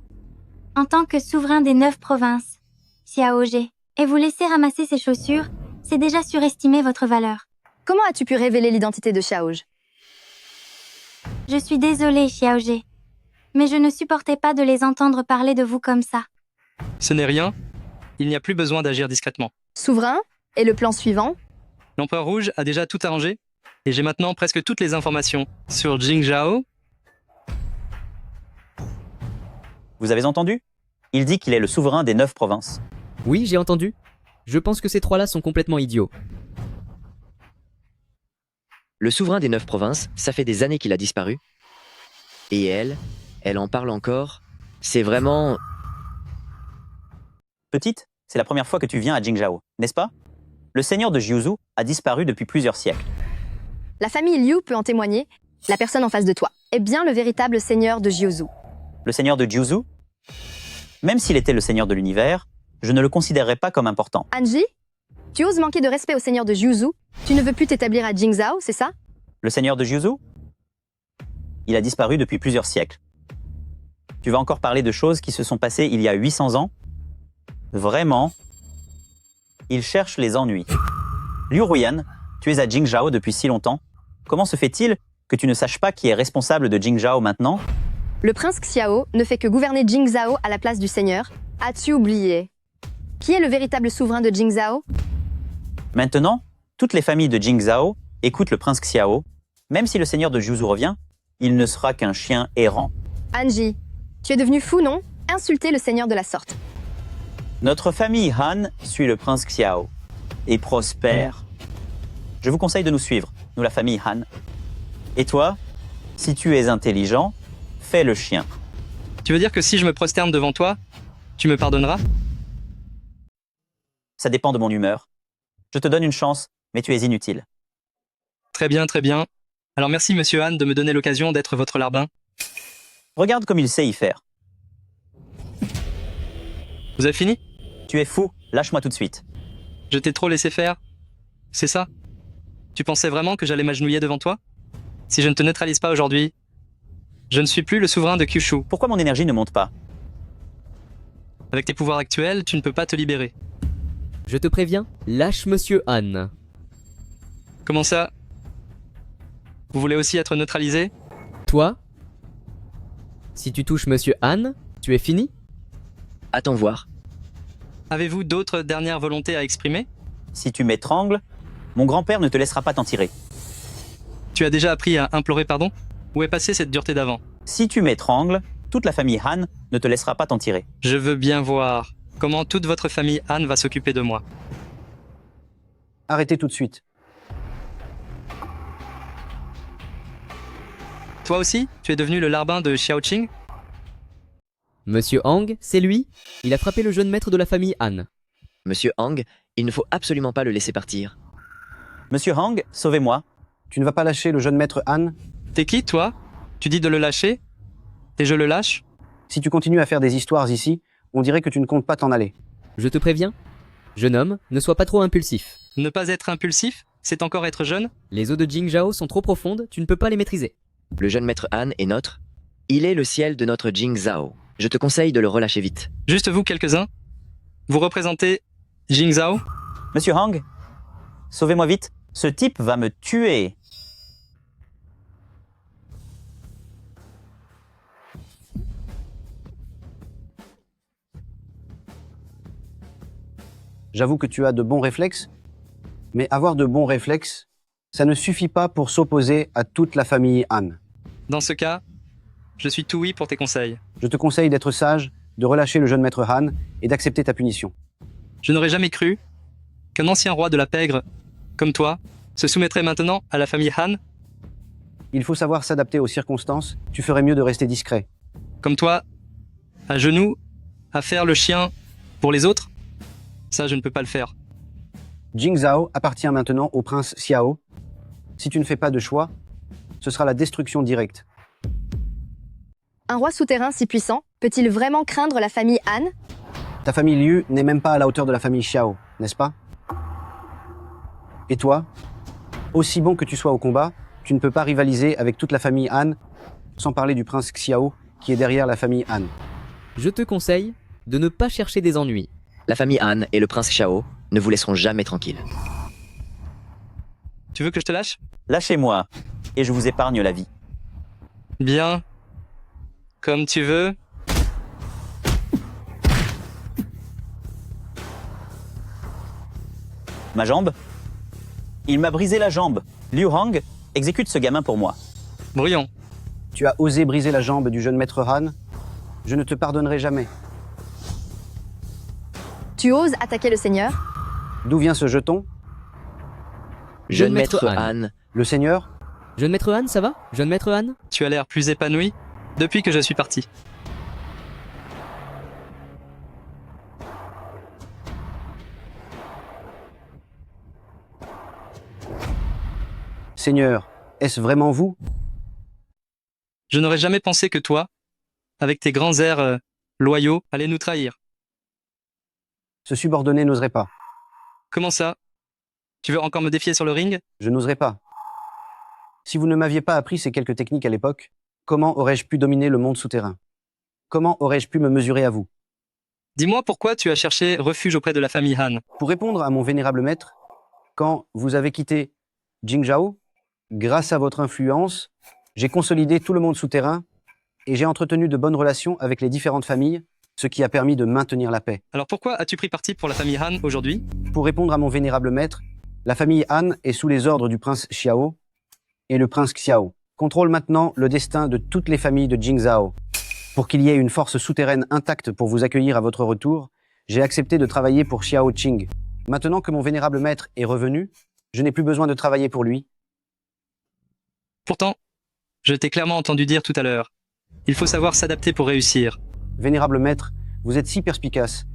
En tant que souverain des 9 provinces, Xiaoge, et vous laisser ramasser ces chaussures, c'est déjà surestimer votre valeur. Comment as-tu pu révéler l'identité de Xiaoge? Je suis désolée, Xiaoge, mais je ne supportais pas de les entendre parler de vous comme ça. Ce n'est rien. Il n'y a plus besoin d'agir discrètement. Souverain? Et le plan suivant? L'Empereur Rouge a déjà tout arrangé, et j'ai maintenant presque toutes les informations sur Jingzhao. Vous avez entendu? Il dit qu'il est le souverain des 9 provinces. Oui, j'ai entendu. Je pense que ces 3-là sont complètement idiots. Le souverain des 9 provinces, ça fait des années qu'il a disparu. Et elle en parle encore. C'est vraiment... Petite, c'est la première fois que tu viens à Jingzhao, n'est-ce pas? Le seigneur de Jiuzhou a disparu depuis plusieurs siècles. La famille Liu peut en témoigner. La personne en face de toi est bien le véritable seigneur de Jiuzhou. Le seigneur de Jiuzhou? Même s'il était le seigneur de l'univers, je ne le considérerais pas comme important. Anji, tu oses manquer de respect au seigneur de Jiuzhou? Tu ne veux plus t'établir à Jingzhao, c'est ça? Le seigneur de Jiuzhou? Il a disparu depuis plusieurs siècles. Tu vas encore parler de choses qui se sont passées il y a 800 ans? Vraiment? Il cherche les ennuis. Liu Ruyan, tu es à Jingzhao depuis si longtemps. Comment se fait-il que tu ne saches pas qui est responsable de Jingzhao maintenant? Le prince Xiao ne fait que gouverner Jingzhao à la place du seigneur. As-tu oublié? Qui est le véritable souverain de Jingzhao? Maintenant, toutes les familles de Jingzhao écoutent le prince Xiao. Même si le seigneur de Jiuzhou revient, il ne sera qu'un chien errant. Anji, tu es devenu fou, non? Insulter le seigneur de la sorte. Notre famille Han suit le prince Xiao et prospère. Je vous conseille de nous suivre, nous la famille Han. Et toi, si tu es intelligent, fais le chien. Tu veux dire que si je me prosterne devant toi, tu me pardonneras? Ça dépend de mon humeur. Je te donne une chance, mais tu es inutile. Très bien, très bien. Alors merci, monsieur Han, de me donner l'occasion d'être votre larbin. Regarde comme il sait y faire. Vous avez fini? Tu es fou, lâche-moi tout de suite. Je t'ai trop laissé faire? C'est ça? Tu pensais vraiment que j'allais m'agenouiller devant toi? Si je ne te neutralise pas aujourd'hui, je ne suis plus le souverain de Kyushu. Pourquoi mon énergie ne monte pas? Avec tes pouvoirs actuels, tu ne peux pas te libérer. Je te préviens, lâche Monsieur Han. Comment ça? Vous voulez aussi être neutralisé? Toi? Si tu touches Monsieur Han, tu es fini? Attends voir. Avez-vous d'autres dernières volontés à exprimer? Si tu m'étrangles, mon grand-père ne te laissera pas t'en tirer. Tu as déjà appris à implorer pardon? Où est passée cette dureté d'avant? Si tu m'étrangles, toute la famille Han ne te laissera pas t'en tirer. Je veux bien voir comment toute votre famille Han va s'occuper de moi. Arrêtez tout de suite. Toi aussi, tu es devenu le larbin de Xiaoqing? Monsieur Hang, c'est lui? Il a frappé le jeune maître de la famille Han. Monsieur Hang, il ne faut absolument pas le laisser partir. Monsieur Hang, sauvez-moi. Tu ne vas pas lâcher le jeune maître Han? T'es qui, toi? Tu dis de le lâcher? Et je le lâche? Si tu continues à faire des histoires ici, on dirait que tu ne comptes pas t'en aller. Je te préviens, jeune homme, ne sois pas trop impulsif. Ne pas être impulsif, c'est encore être jeune? Les eaux de Jingzhao sont trop profondes, tu ne peux pas les maîtriser. Le jeune maître Han est notre. Il est le ciel de notre Jingzhao. Je te conseille de le relâcher vite. Juste vous, quelques-uns? Vous représentez Jingzhao? Monsieur Hang, sauvez-moi vite. Ce type va me tuer. J'avoue que tu as de bons réflexes, mais avoir de bons réflexes, ça ne suffit pas pour s'opposer à toute la famille Han. Dans ce cas, je suis tout oui pour tes conseils. Je te conseille d'être sage, de relâcher le jeune maître Han et d'accepter ta punition. Je n'aurais jamais cru qu'un ancien roi de la pègre, comme toi, se soumettrait maintenant à la famille Han. Il faut savoir s'adapter aux circonstances, tu ferais mieux de rester discret. Comme toi, à genoux, à faire le chien pour les autres? Ça, je ne peux pas le faire. Jingzhao appartient maintenant au prince Xiao. Si tu ne fais pas de choix, ce sera la destruction directe. Un roi souterrain si puissant peut-il vraiment craindre la famille Han? Ta famille Liu n'est même pas à la hauteur de la famille Xiao, n'est-ce pas? Et toi? Aussi bon que tu sois au combat, tu ne peux pas rivaliser avec toute la famille Han, sans parler du prince Xiao qui est derrière la famille Han. Je te conseille de ne pas chercher des ennuis. La famille Han et le prince Xiao ne vous laisseront jamais tranquille. Tu veux que je te lâche? Lâchez-moi, et je vous épargne la vie. Bien. Comme tu veux. Ma jambe? Il m'a brisé la jambe. Liu Hang, exécute ce gamin pour moi. Brouillon. Tu as osé briser la jambe du jeune maître Han? Je ne te pardonnerai jamais. Tu oses attaquer le Seigneur? D'où vient ce jeton? Jeune maître Han. Le Seigneur? Jeune maître Han, ça va? Jeune maître Han? Tu as l'air plus épanoui depuis que je suis parti. Seigneur, est-ce vraiment vous? Je n'aurais jamais pensé que toi, avec tes grands airs loyaux, allais nous trahir. Ce subordonné n'oserait pas. Comment ça? Tu veux encore me défier sur le ring? Je n'oserais pas. Si vous ne m'aviez pas appris ces quelques techniques à l'époque, comment aurais-je pu dominer le monde souterrain? Comment aurais-je pu me mesurer à vous? Dis-moi pourquoi tu as cherché refuge auprès de la famille Han. Pour répondre à mon vénérable maître, quand vous avez quitté Jingzhao, grâce à votre influence, j'ai consolidé tout le monde souterrain et j'ai entretenu de bonnes relations avec les différentes familles, ce qui a permis de maintenir la paix. Alors pourquoi as-tu pris parti pour la famille Han aujourd'hui? Pour répondre à mon vénérable maître, la famille Han est sous les ordres du prince Xiao et le prince Xiao contrôle maintenant le destin de toutes les familles de Jingzhao. Pour qu'il y ait une force souterraine intacte pour vous accueillir à votre retour, j'ai accepté de travailler pour Xiaoqing. Maintenant que mon vénérable maître est revenu, je n'ai plus besoin de travailler pour lui. Pourtant, je t'ai clairement entendu dire tout à l'heure, il faut savoir s'adapter pour réussir. Vénérable maître, vous êtes si perspicace.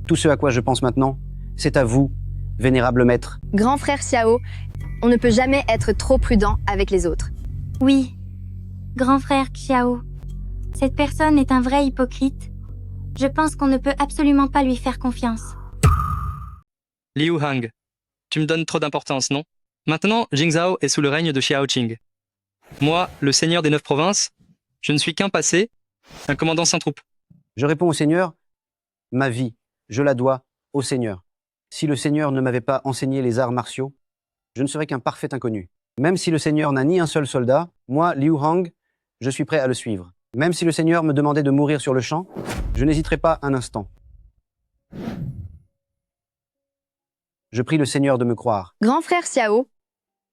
Tout ce à quoi je pense maintenant, c'est à vous, vénérable maître. Grand frère Xiao, on ne peut jamais être trop prudent avec les autres. Oui, grand frère Xiao. Cette personne est un vrai hypocrite. Je pense qu'on ne peut absolument pas lui faire confiance. Liu Hang, tu me donnes trop d'importance, non? Maintenant, Jingzhao est sous le règne de Xiaoqing. Moi, le seigneur des 9 provinces, je ne suis qu'un passé, un commandant sans troupe. Je réponds au Seigneur, ma vie, je la dois au Seigneur. Si le Seigneur ne m'avait pas enseigné les arts martiaux, je ne serais qu'un parfait inconnu. Même si le Seigneur n'a ni un seul soldat, moi, Liu Hang, je suis prêt à le suivre. Même si le Seigneur me demandait de mourir sur le champ, je n'hésiterai pas un instant. Je prie le Seigneur de me croire. Grand frère Xiao,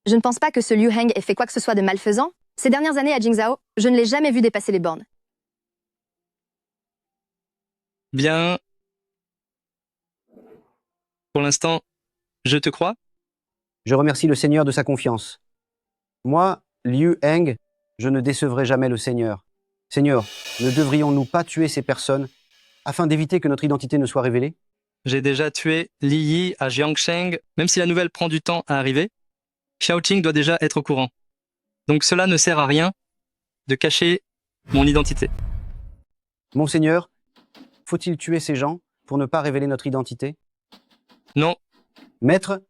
je ne pense pas que ce Liu Heng ait fait quoi que ce soit de malfaisant. Ces dernières années à Jingzhao, je ne l'ai jamais vu dépasser les bornes. Bien. Pour l'instant, je te crois. Je remercie le Seigneur de sa confiance. Moi, Liu Heng, je ne décevrai jamais le Seigneur. Seigneur, ne devrions-nous pas tuer ces personnes afin d'éviter que notre identité ne soit révélée? J'ai déjà tué Li Yi à Jiangsheng, même si la nouvelle prend du temps à arriver. Xiaoqing doit déjà être au courant. Donc cela ne sert à rien de cacher mon identité. Monseigneur, faut-il tuer ces gens pour ne pas révéler notre identité? Non. Maître,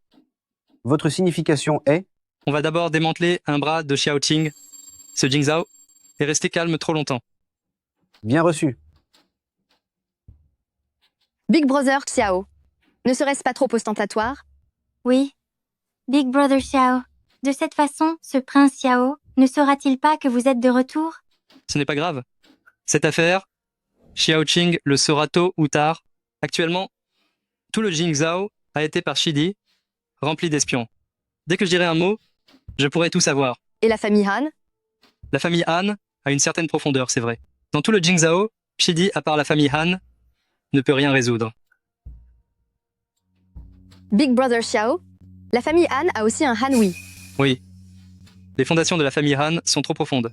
votre signification est? On va d'abord démanteler un bras de Xiaoqing, ce Jingzhao, et rester calme trop longtemps. Bien reçu. Big Brother Xiao, ne serait-ce pas trop ostentatoire? Oui. Big Brother Xiao, de cette façon, ce prince Xiao ne saura-t-il pas que vous êtes de retour? Ce n'est pas grave. Cette affaire, Xiaoqing le saura tôt ou tard. Actuellement, tout le Jingzhao a été par Shidi, rempli d'espions. Dès que je dirai un mot, je pourrai tout savoir. Et la famille Han? La famille Han a une certaine profondeur, c'est vrai. Dans tout le Jingzhao, Shidi, à part la famille Han, ne peut rien résoudre. Big Brother Xiao, la famille Han a aussi un Hanwi. Oui. Les fondations de la famille Han sont trop profondes.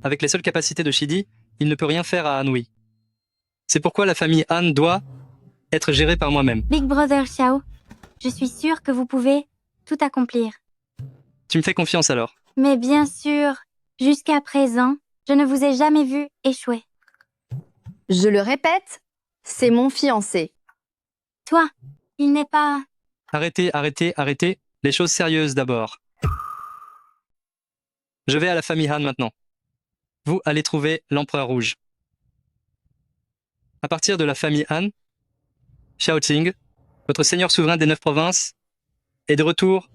Avec les seules capacités de Shidi, il ne peut rien faire à Hanwi. C'est pourquoi la famille Han doit être gérée par moi-même. Big Brother Xiao, je suis sûre que vous pouvez tout accomplir. Tu me fais confiance alors? Mais bien sûr, jusqu'à présent, je ne vous ai jamais vu échouer. Je le répète, c'est mon fiancé. Toi, il n'est pas... Arrêtez, arrêtez, arrêtez. Les choses sérieuses d'abord. Je vais à la famille Han maintenant. Vous allez trouver l'empereur rouge. À partir de la famille Han, Xiaoqing, votre seigneur souverain des 9 provinces, est de retour.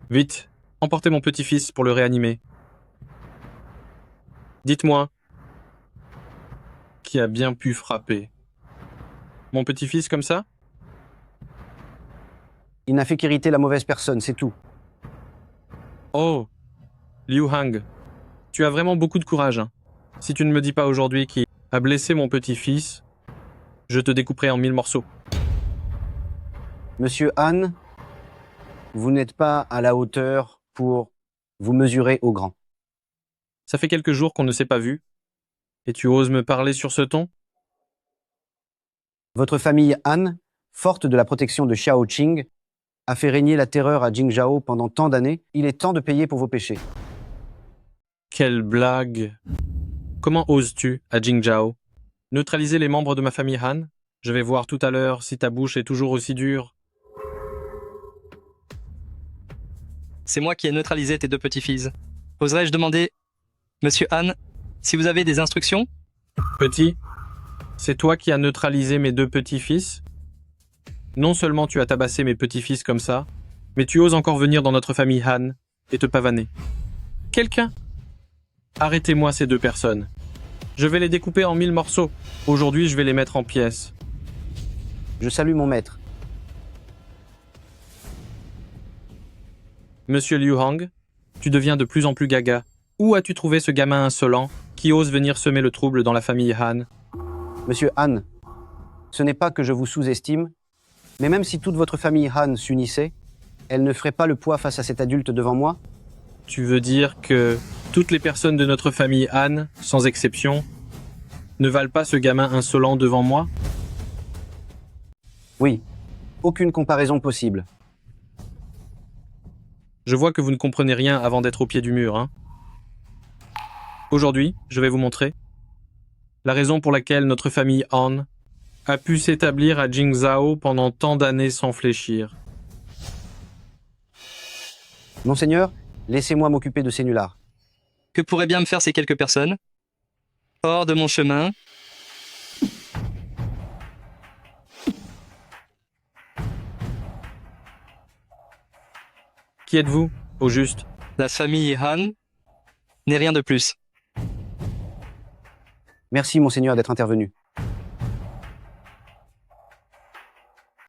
Vite, emportez mon petit-fils pour le réanimer. Dites-moi, qui a bien pu frapper? Mon petit-fils comme ça? Il n'a fait qu'irriter la mauvaise personne, c'est tout. Oh, Liu Hang, tu as vraiment beaucoup de courage. Hein. Si tu ne me dis pas aujourd'hui qui a blessé mon petit-fils, je te découperai en 1000 morceaux. Monsieur Han, vous n'êtes pas à la hauteur pour vous mesurer au grand. Ça fait quelques jours qu'on ne s'est pas vu, et tu oses me parler sur ce ton? Votre famille Han, forte de la protection de Xiaoqing, a fait régner la terreur à Jingzhao pendant tant d'années. Il est temps de payer pour vos péchés. Quelle blague! Comment oses-tu, à Jingzhao, neutraliser les membres de ma famille Han? Je vais voir tout à l'heure si ta bouche est toujours aussi dure. C'est moi qui ai neutralisé tes 2 petits-fils. Oserais-je demander, Monsieur Han, si vous avez des instructions? Petit, c'est toi qui as neutralisé mes 2 petits-fils? Non seulement tu as tabassé mes petits-fils comme ça, mais tu oses encore venir dans notre famille Han et te pavaner. Quelqu'un? Arrêtez-moi ces 2 personnes. Je vais les découper en 1000 morceaux. Aujourd'hui, je vais les mettre en pièces. Je salue mon maître. Monsieur Liu Hang, tu deviens de plus en plus gaga. Où as-tu trouvé ce gamin insolent qui ose venir semer le trouble dans la famille Han? Monsieur Han, ce n'est pas que je vous sous-estime, mais même si toute votre famille Han s'unissait, elle ne ferait pas le poids face à cet adulte devant moi. Tu veux dire que toutes les personnes de notre famille Han, sans exception, ne valent pas ce gamin insolent devant moi? Oui, aucune comparaison possible. Je vois que vous ne comprenez rien avant d'être au pied du mur, hein? Aujourd'hui, je vais vous montrer la raison pour laquelle notre famille Han a pu s'établir à Jingzhou pendant tant d'années sans fléchir. Monseigneur, laissez-moi m'occuper de ces nullards. Que pourraient bien me faire ces quelques personnes? Hors de mon chemin. Qui êtes-vous, au juste? La famille Han n'est rien de plus. Merci, Monseigneur, d'être intervenu.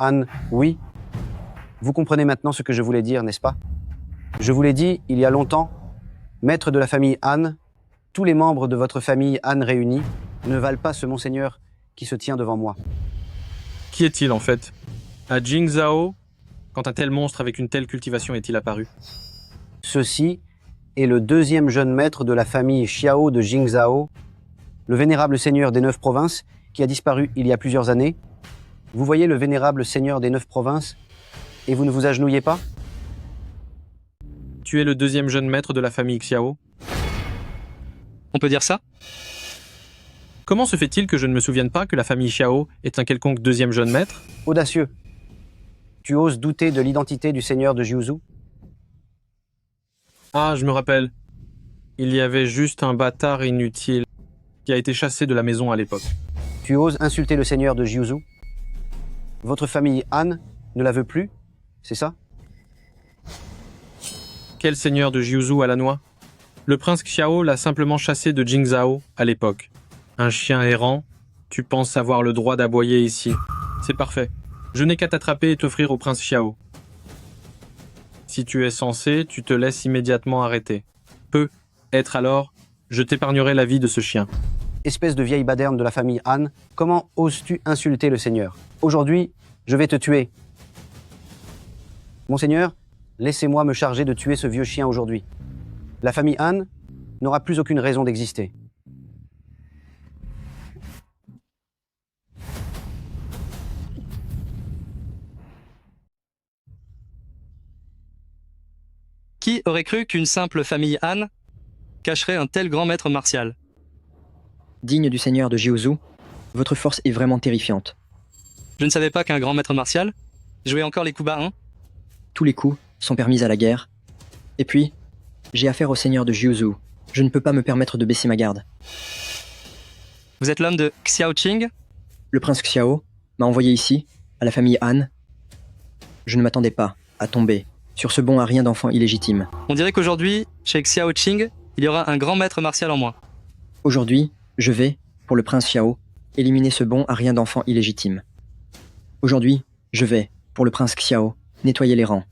Han, oui. Vous comprenez maintenant ce que je voulais dire, n'est-ce pas? Je vous l'ai dit il y a longtemps, maître de la famille Han, tous les membres de votre famille Han réunis ne valent pas ce Monseigneur qui se tient devant moi. Qui est-il en fait? À Jingzhou, quand un tel monstre avec une telle cultivation est-il apparu? Ceci est le deuxième jeune maître de la famille Xiao de Jingzhou, le vénérable seigneur des 9 provinces qui a disparu il y a plusieurs années. Vous voyez le vénérable seigneur des 9 provinces et vous ne vous agenouillez pas? Tu es le deuxième jeune maître de la famille Xiao? On peut dire ça? Comment se fait-il que je ne me souvienne pas que la famille Xiao est un quelconque deuxième jeune maître? Audacieux. Tu oses douter de l'identité du seigneur de Jiuzhou? Ah, je me rappelle. Il y avait juste un bâtard inutile qui a été chassé de la maison à l'époque. Tu oses insulter le seigneur de Jiuzhou? Votre famille Han ne la veut plus, c'est ça? Quel seigneur de Jiuzhou à la noix? Le prince Xiao l'a simplement chassé de Jingzhou à l'époque. Un chien errant, tu penses avoir le droit d'aboyer ici. C'est parfait. Je n'ai qu'à t'attraper et t'offrir au prince Xiao. Si tu es censé, tu te laisses immédiatement arrêter. Être alors, je t'épargnerai la vie de ce chien. Espèce de vieille baderne de la famille Han, comment oses-tu insulter le Seigneur? Aujourd'hui, je vais te tuer. Monseigneur, laissez-moi me charger de tuer ce vieux chien aujourd'hui. La famille Han n'aura plus aucune raison d'exister. Qui aurait cru qu'une simple famille Han cacherait un tel grand maître martial? Digne du seigneur de Jiuzhou, votre force est vraiment terrifiante. Je ne savais pas qu'un grand maître martial jouait encore les coups bas, hein? Tous les coups sont permis à la guerre. Et puis, j'ai affaire au seigneur de Jiuzhou. Je ne peux pas me permettre de baisser ma garde. Vous êtes l'homme de Xiao Qing? Le prince Xiao m'a envoyé ici, à la famille Han. Je ne m'attendais pas à tomber sur ce bon à rien d'enfant illégitime. On dirait qu'aujourd'hui, chez Xiao Qing, il y aura un grand maître martial en moins. Aujourd'hui, je vais, pour le prince Xiao, éliminer ce bon à rien d'enfant illégitime. Aujourd'hui, je vais, pour le prince Xiao, nettoyer les rangs.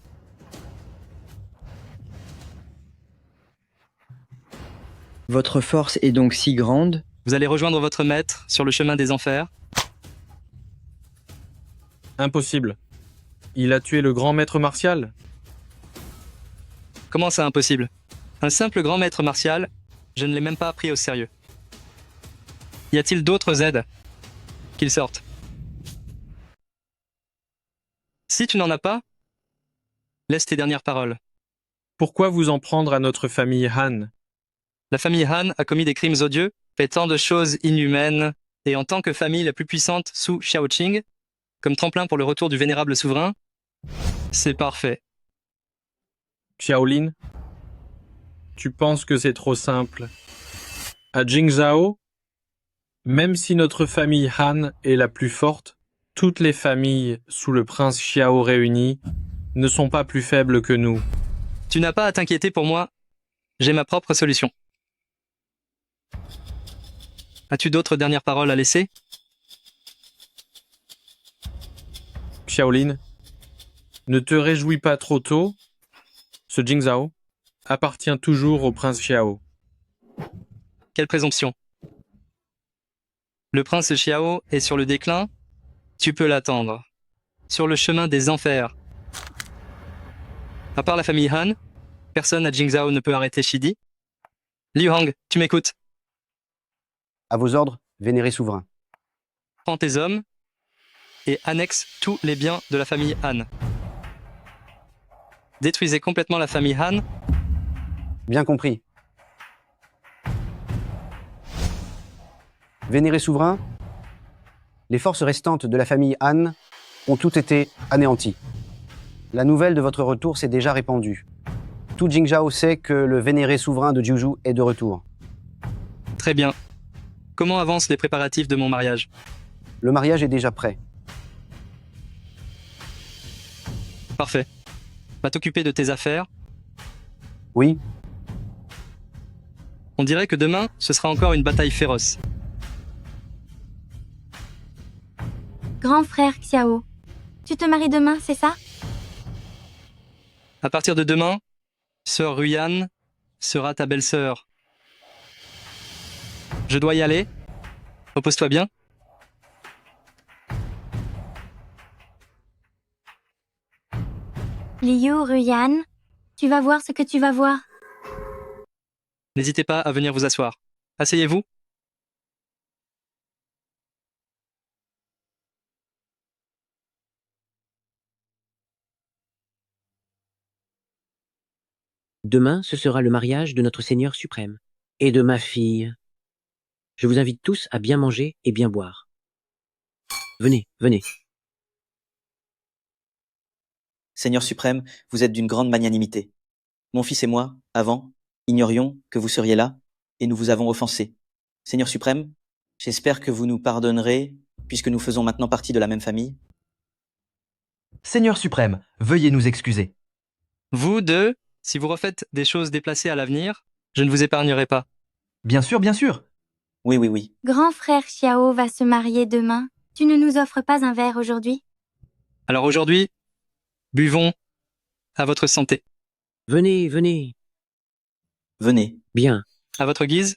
Votre force est donc si grande? Vous allez rejoindre votre maître sur le chemin des enfers? Impossible. Il a tué le grand maître martial. Comment ça, impossible? Un simple grand maître martial, je ne l'ai même pas pris au sérieux. Y a-t-il d'autres aides? Qu'ils sortent. Si tu n'en as pas, laisse tes dernières paroles. Pourquoi vous en prendre à notre famille Han? La famille Han a commis des crimes odieux, fait tant de choses inhumaines, et en tant que famille la plus puissante sous Xiao Qing, comme tremplin pour le retour du vénérable souverain, c'est parfait. Xiaolin, tu penses que c'est trop simple. À Jingzhou, même si notre famille Han est la plus forte, toutes les familles sous le prince Xiao réunies ne sont pas plus faibles que nous. Tu n'as pas à t'inquiéter pour moi, j'ai ma propre solution. As-tu d'autres dernières paroles à laisser? Xiaolin, ne te réjouis pas trop tôt. Ce Jingzhou appartient toujours au prince Xiao. Quelle présomption! Le prince Xiao est sur le déclin, tu peux l'attendre. Sur le chemin des enfers. À part la famille Han, personne à Jingzhou ne peut arrêter Shidi. Liu Hang, tu m'écoutes? À vos ordres, vénéré souverain. Prends tes hommes et annexe tous les biens de la famille Han. Détruisez complètement la famille Han. Bien compris. Vénéré souverain, les forces restantes de la famille Han ont toutes été anéanties. La nouvelle de votre retour s'est déjà répandue. Tout Jingzhao sait que le vénéré souverain de Jiuzhou est de retour. Très bien. Comment avancent les préparatifs de mon mariage? Le mariage est déjà prêt. Parfait. Va t'occuper de tes affaires. Oui. On dirait que demain, ce sera encore une bataille féroce. Grand frère Xiao, tu te maries demain, c'est ça? À partir de demain, sœur Ruyan sera ta belle-sœur. Je dois y aller. Repose-toi bien. Liu Ruyan, tu vas voir ce que tu vas voir. N'hésitez pas à venir vous asseoir. Asseyez-vous. Demain, ce sera le mariage de notre Seigneur suprême et de ma fille. Je vous invite tous à bien manger et bien boire. Venez, venez. Seigneur suprême, vous êtes d'une grande magnanimité. Mon fils et moi, avant, ignorions que vous seriez là, et nous vous avons offensé. Seigneur suprême, j'espère que vous nous pardonnerez, puisque nous faisons maintenant partie de la même famille. Seigneur suprême, veuillez nous excuser. Vous deux, si vous refaites des choses déplacées à l'avenir, je ne vous épargnerai pas. Bien sûr, bien sûr. Oui, oui, oui. Grand frère Xiao va se marier demain. Tu ne nous offres pas un verre aujourd'hui? Alors aujourd'hui, buvons à votre santé. Venez, venez. Venez. Bien. À votre guise.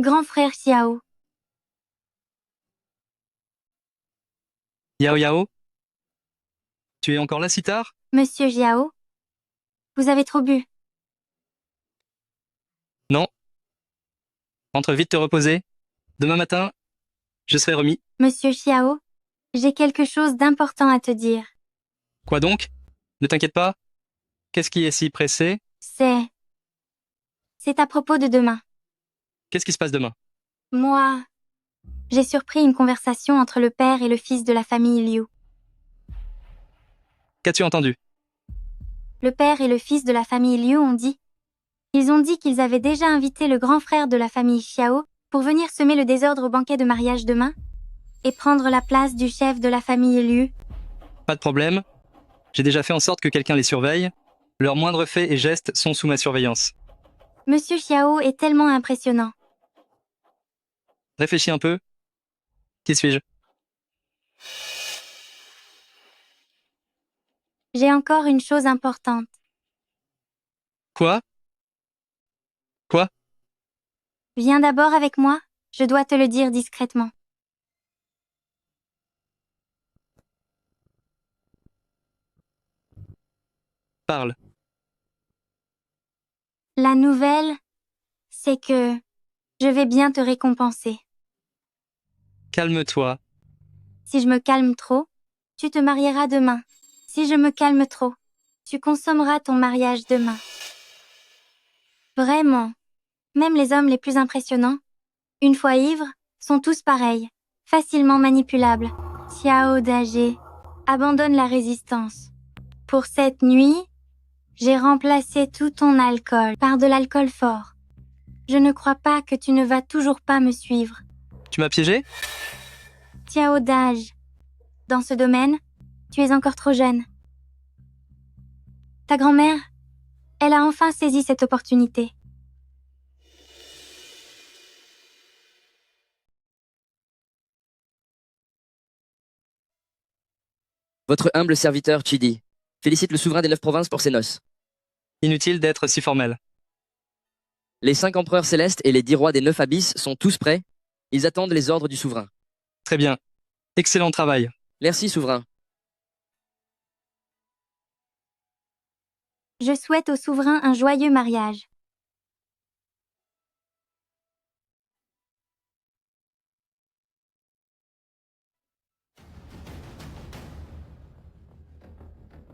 Grand frère Xiao, Yao Yao, tu es encore là si tard? Monsieur Xiao, vous avez trop bu. Non. Rentre vite te reposer. Demain matin, je serai remis. Monsieur Xiao, j'ai quelque chose d'important à te dire. Quoi donc? Ne t'inquiète pas. Qu'est-ce qui est si pressé? C'est à propos de demain. Qu'est-ce qui se passe demain? Moi, j'ai surpris une conversation entre le père et le fils de la famille Liu. Qu'as-tu entendu? Le père et le fils de la famille Liu ont dit. Ils ont dit qu'ils avaient déjà invité le grand frère de la famille Xiao pour venir semer le désordre au banquet de mariage demain et prendre la place du chef de la famille Liu. Pas de problème. J'ai déjà fait en sorte que quelqu'un les surveille. Leurs moindres faits et gestes sont sous ma surveillance. Monsieur Xiao est tellement impressionnant. Réfléchis un peu. Qui suis-je? J'ai encore une chose importante. Quoi? Quoi? Viens d'abord avec moi, je dois te le dire discrètement. Parle. La nouvelle, c'est que je vais bien te récompenser. Calme-toi. Si je me calme trop, tu te marieras demain. Si je me calme trop, tu consommeras ton mariage demain. Vraiment. Même les hommes les plus impressionnants, une fois ivres, sont tous pareils, facilement manipulables. Xiao Dage, abandonne la résistance. Pour cette nuit, j'ai remplacé tout ton alcool par de l'alcool fort. Je ne crois pas que tu ne vas toujours pas me suivre. Tu m'as piégé? Xiao Dage, dans ce domaine, tu es encore trop jeune. Ta grand-mère, elle a enfin saisi cette opportunité. Votre humble serviteur Chidi félicite le souverain des 9 provinces pour ses noces. Inutile d'être si formel. Les 5 empereurs célestes et les 10 rois des 9 abysses sont tous prêts. Ils attendent les ordres du souverain. Très bien. Excellent travail. Merci, souverain. Je souhaite au souverain un joyeux mariage.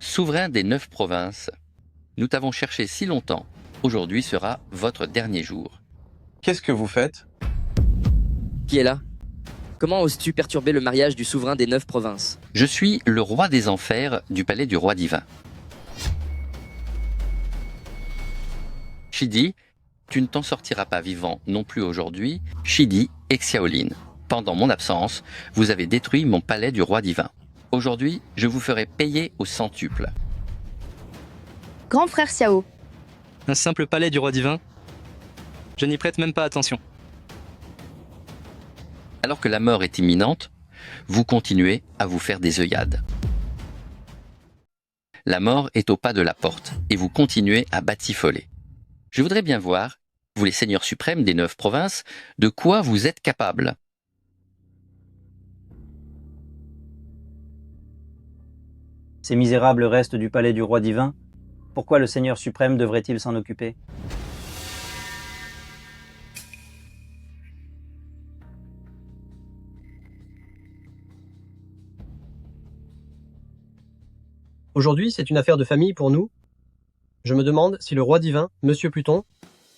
Souverain des 9 provinces, nous t'avons cherché si longtemps. Aujourd'hui sera votre dernier jour. Qu'est-ce que vous faites? Qui est là? Comment oses-tu perturber le mariage du souverain des 9 provinces? Je suis le roi des enfers du palais du roi divin. Shidi, tu ne t'en sortiras pas vivant non plus aujourd'hui, Shidi et Xiaolin. Pendant mon absence, vous avez détruit mon palais du roi divin. Aujourd'hui, je vous ferai payer au centuple. Grand frère Xiao, Un simple palais du roi divin? Je n'y prête même pas attention. Alors que la mort est imminente, vous continuez à vous faire des œillades. La mort est au pas de la porte et vous continuez à batifoler. Je voudrais bien voir, vous les seigneurs suprêmes des 9 provinces, de quoi vous êtes capables. Ces misérables restes du palais du roi divin, pourquoi le Seigneur suprême devrait-il s'en occuper? Aujourd'hui, c'est une affaire de famille pour nous. Je me demande si le roi divin, Monsieur Pluton,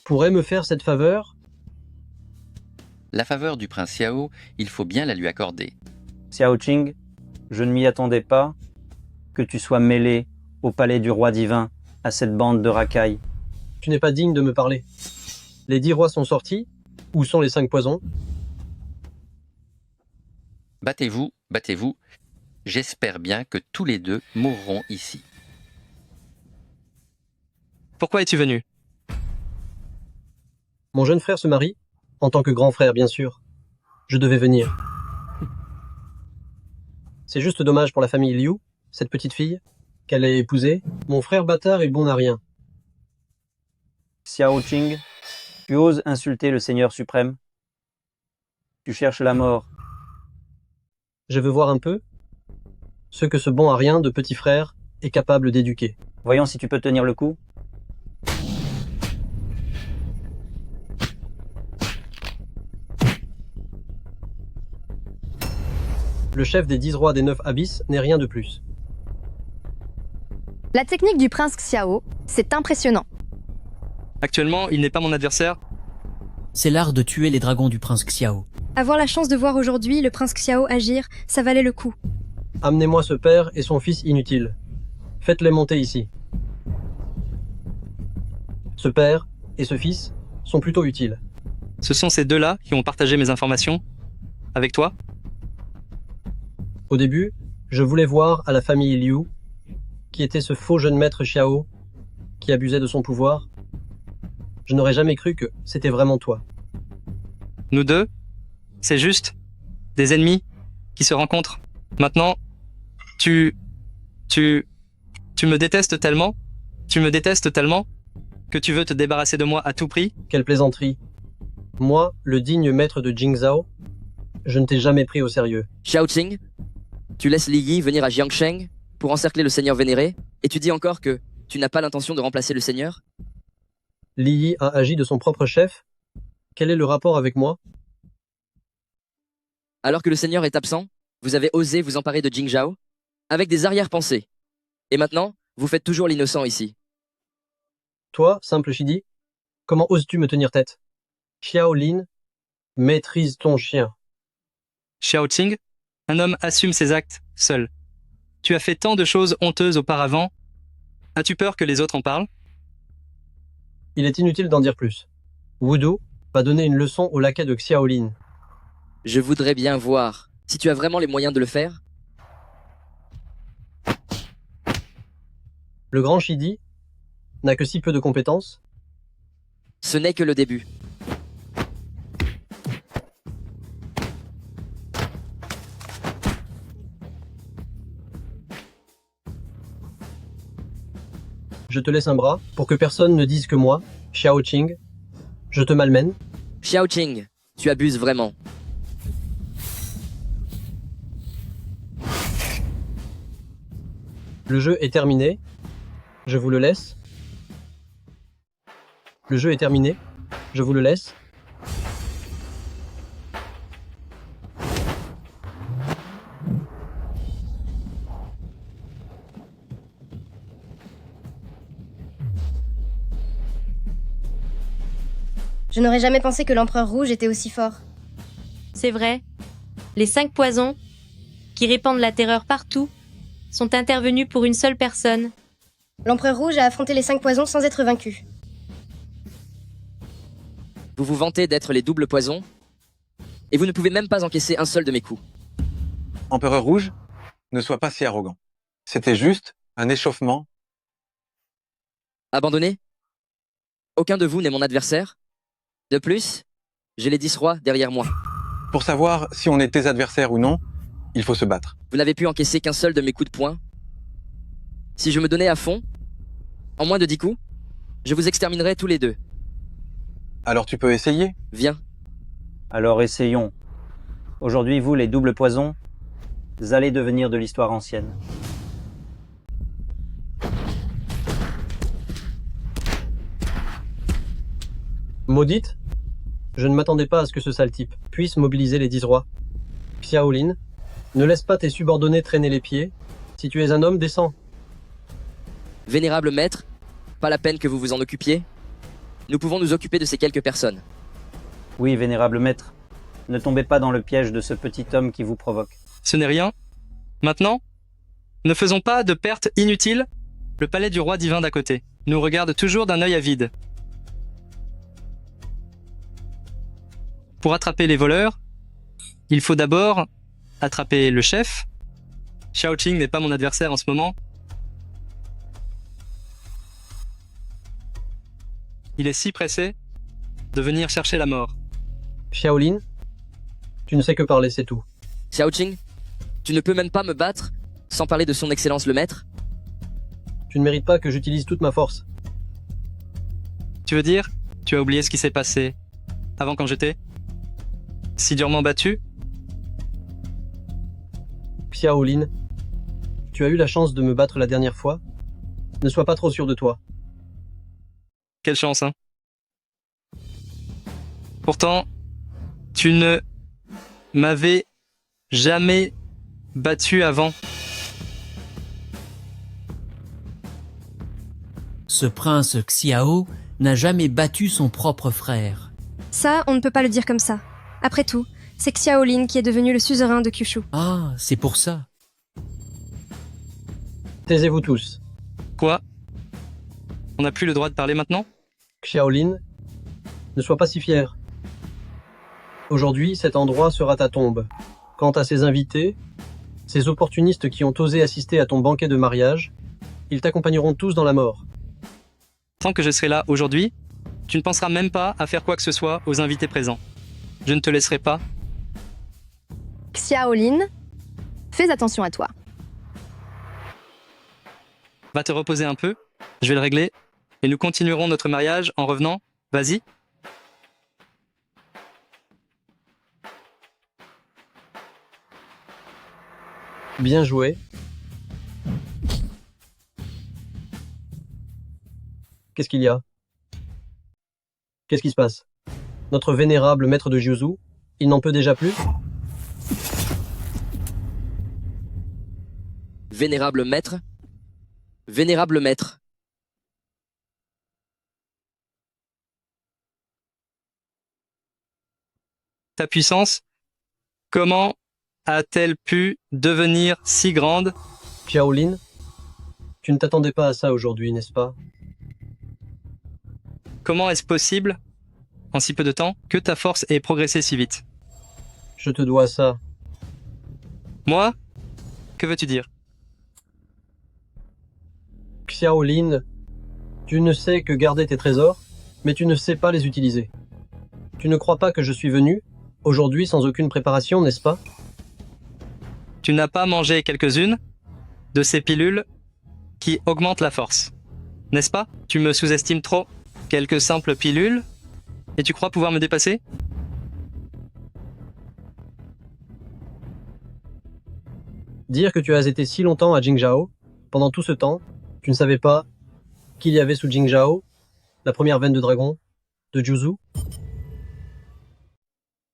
pourrait me faire cette faveur. La faveur du prince Xiao, il faut bien la lui accorder. Xiao Qing, je ne m'y attendais pas que tu sois mêlé au palais du roi divin, à cette bande de racailles. Tu n'es pas digne de me parler. Les 10 rois sont sortis. Où sont les 5 poisons? Battez-vous, battez-vous. J'espère bien que tous les deux mourront ici. Pourquoi es-tu venu? Mon jeune frère se marie, en tant que grand frère, bien sûr. Je devais venir. C'est juste dommage pour la famille Liu, cette petite fille, qu'elle ait épousée. Mon frère bâtard est bon à rien. Xiao Qing, tu oses insulter le Seigneur suprême? Tu cherches la mort. Je veux voir un peu ce que ce bon à rien de petit frère est capable d'éduquer. Voyons si tu peux tenir le coup. Le chef des 10 rois des 9 abysses n'est rien de plus. la technique du prince Xiao, c'est impressionnant. Actuellement, il n'est pas mon adversaire. C'est l'art de tuer les dragons du prince Xiao. Avoir la chance de voir aujourd'hui le prince Xiao agir, ça valait le coup. Amenez-moi ce père et son fils inutile. Faites-les monter ici. Ce père et ce fils sont plutôt utiles. Ce sont ces deux-là qui ont partagé mes informations avec toi? Au début, je voulais voir à la famille Liu, qui était ce faux jeune maître Xiao, qui abusait de son pouvoir. Je n'aurais jamais cru que c'était vraiment toi. Nous deux, c'est juste des ennemis qui se rencontrent. Maintenant, tu me détestes tellement, que tu veux te débarrasser de moi à tout prix. Quelle plaisanterie. Moi, le digne maître de Jingzhao, je ne t'ai jamais pris au sérieux. Xiao Qing, tu laisses Li Yi venir à Jiangsheng pour encercler le seigneur vénéré, et tu dis encore que tu n'as pas l'intention de remplacer le seigneur? Li Yi a agi de son propre chef. Quel est le rapport avec moi? Alors que le seigneur est absent, vous avez osé vous emparer de Jingzhao, avec des arrière-pensées. Et maintenant, vous faites toujours l'innocent ici. Toi, simple Shidi, comment oses-tu me tenir tête? Xiao Lin, maîtrise ton chien. Xiao Qing, un homme assume ses actes seul. Tu as fait tant de choses honteuses auparavant. As-tu peur que les autres en parlent? Il est inutile d'en dire plus. Wudu va donner une leçon au laquais de Xiaolin. Je voudrais bien voir si tu as vraiment les moyens de le faire. Le grand Shidi n'a que si peu de compétences. Ce n'est que le début. Je te laisse un bras pour que personne ne dise que moi, Xiao Qing, je te malmène. Xiao Qing, tu abuses vraiment. Le jeu est terminé. Je vous le laisse. Le jeu est terminé. Je vous le laisse. Je n'aurais jamais pensé que l'Empereur Rouge était aussi fort. C'est vrai. Les 5 poisons, qui répandent la terreur partout, sont intervenus pour une seule personne. L'Empereur Rouge a affronté les 5 poisons sans être vaincu. Vous vous vantez d'être les doubles poisons, et vous ne pouvez même pas encaisser un seul de mes coups. Empereur Rouge, ne sois pas si arrogant. C'était juste un échauffement. Abandonné? Aucun de vous n'est mon adversaire. De plus, j'ai les 10 rois derrière moi. Pour savoir si on est tes adversaires ou non, il faut se battre. Vous n'avez pu encaisser qu'un seul de mes coups de poing. Si je me donnais à fond, en moins de 10 coups, je vous exterminerais tous les deux. Alors tu peux essayer. Viens. Alors essayons. Aujourd'hui, vous, les doubles poisons, vous allez devenir de l'histoire ancienne. Maudite, je ne m'attendais pas à ce que ce sale type puisse mobiliser les 10 rois. Xiaolin, ne laisse pas tes subordonnés traîner les pieds. Si tu es un homme, descends. Vénérable maître, pas la peine que vous vous en occupiez. Nous pouvons nous occuper de ces quelques personnes. Oui, vénérable maître, ne tombez pas dans le piège de ce petit homme qui vous provoque. Ce n'est rien. Maintenant, ne faisons pas de pertes inutiles. Le palais du roi divin d'à côté nous regarde toujours d'un œil avide. Pour attraper les voleurs, il faut d'abord attraper le chef. Xiao Qing n'est pas mon adversaire en ce moment. Il est si pressé de venir chercher la mort. Xiaolin, tu ne sais que parler, c'est tout. Xiao Qing, tu ne peux même pas me battre sans parler de son excellence le maître? Tu ne mérites pas que j'utilise toute ma force. Tu veux dire, tu as oublié ce qui s'est passé avant quand j'étais si durement battu? Xiaolin, tu as eu la chance de me battre la dernière fois. Ne sois pas trop sûr de toi. Quelle chance, hein? Pourtant, tu ne m'avais jamais battu avant. Ce prince Xiao n'a jamais battu son propre frère. Ça, on ne peut pas le dire comme ça. Après tout, c'est Xiaolin qui est devenu le suzerain de Kyushu. Ah, c'est pour ça. Taisez-vous tous. Quoi? On n'a plus le droit de parler maintenant? Xiaolin, ne sois pas si fier. Aujourd'hui, cet endroit sera ta tombe. Quant à ces invités, ces opportunistes qui ont osé assister à ton banquet de mariage, ils t'accompagneront tous dans la mort. Tant que je serai là aujourd'hui, tu ne penseras même pas à faire quoi que ce soit aux invités présents. Je ne te laisserai pas. Xiaolin, fais attention à toi. Va te reposer un peu, je vais le régler, et nous continuerons notre mariage en revenant. Vas-y. Bien joué. Qu'est-ce qu'il y a? Qu'est-ce qui se passe? Notre vénérable maître de Jiuzu, il n'en peut déjà plus? Vénérable maître? Vénérable maître. Ta puissance, comment a-t-elle pu devenir si grande? Xiaolin, tu ne t'attendais pas à ça aujourd'hui, n'est-ce pas? Comment est-ce possible, en si peu de temps, que ta force ait progressé si vite? Je te dois ça. Moi? Que veux-tu dire? Xiaolin, tu ne sais que garder tes trésors, mais tu ne sais pas les utiliser. Tu ne crois pas que je suis venu, aujourd'hui sans aucune préparation, n'est-ce pas? Tu n'as pas mangé quelques-unes de ces pilules qui augmentent la force, n'est-ce pas? Tu me sous-estimes trop. Quelques simples pilules, et tu crois pouvoir me dépasser? Dire que tu as été si longtemps à Jingzhao, pendant tout ce temps, tu ne savais pas qu'il y avait sous Jingzhao la première veine de dragon de Jiuzu?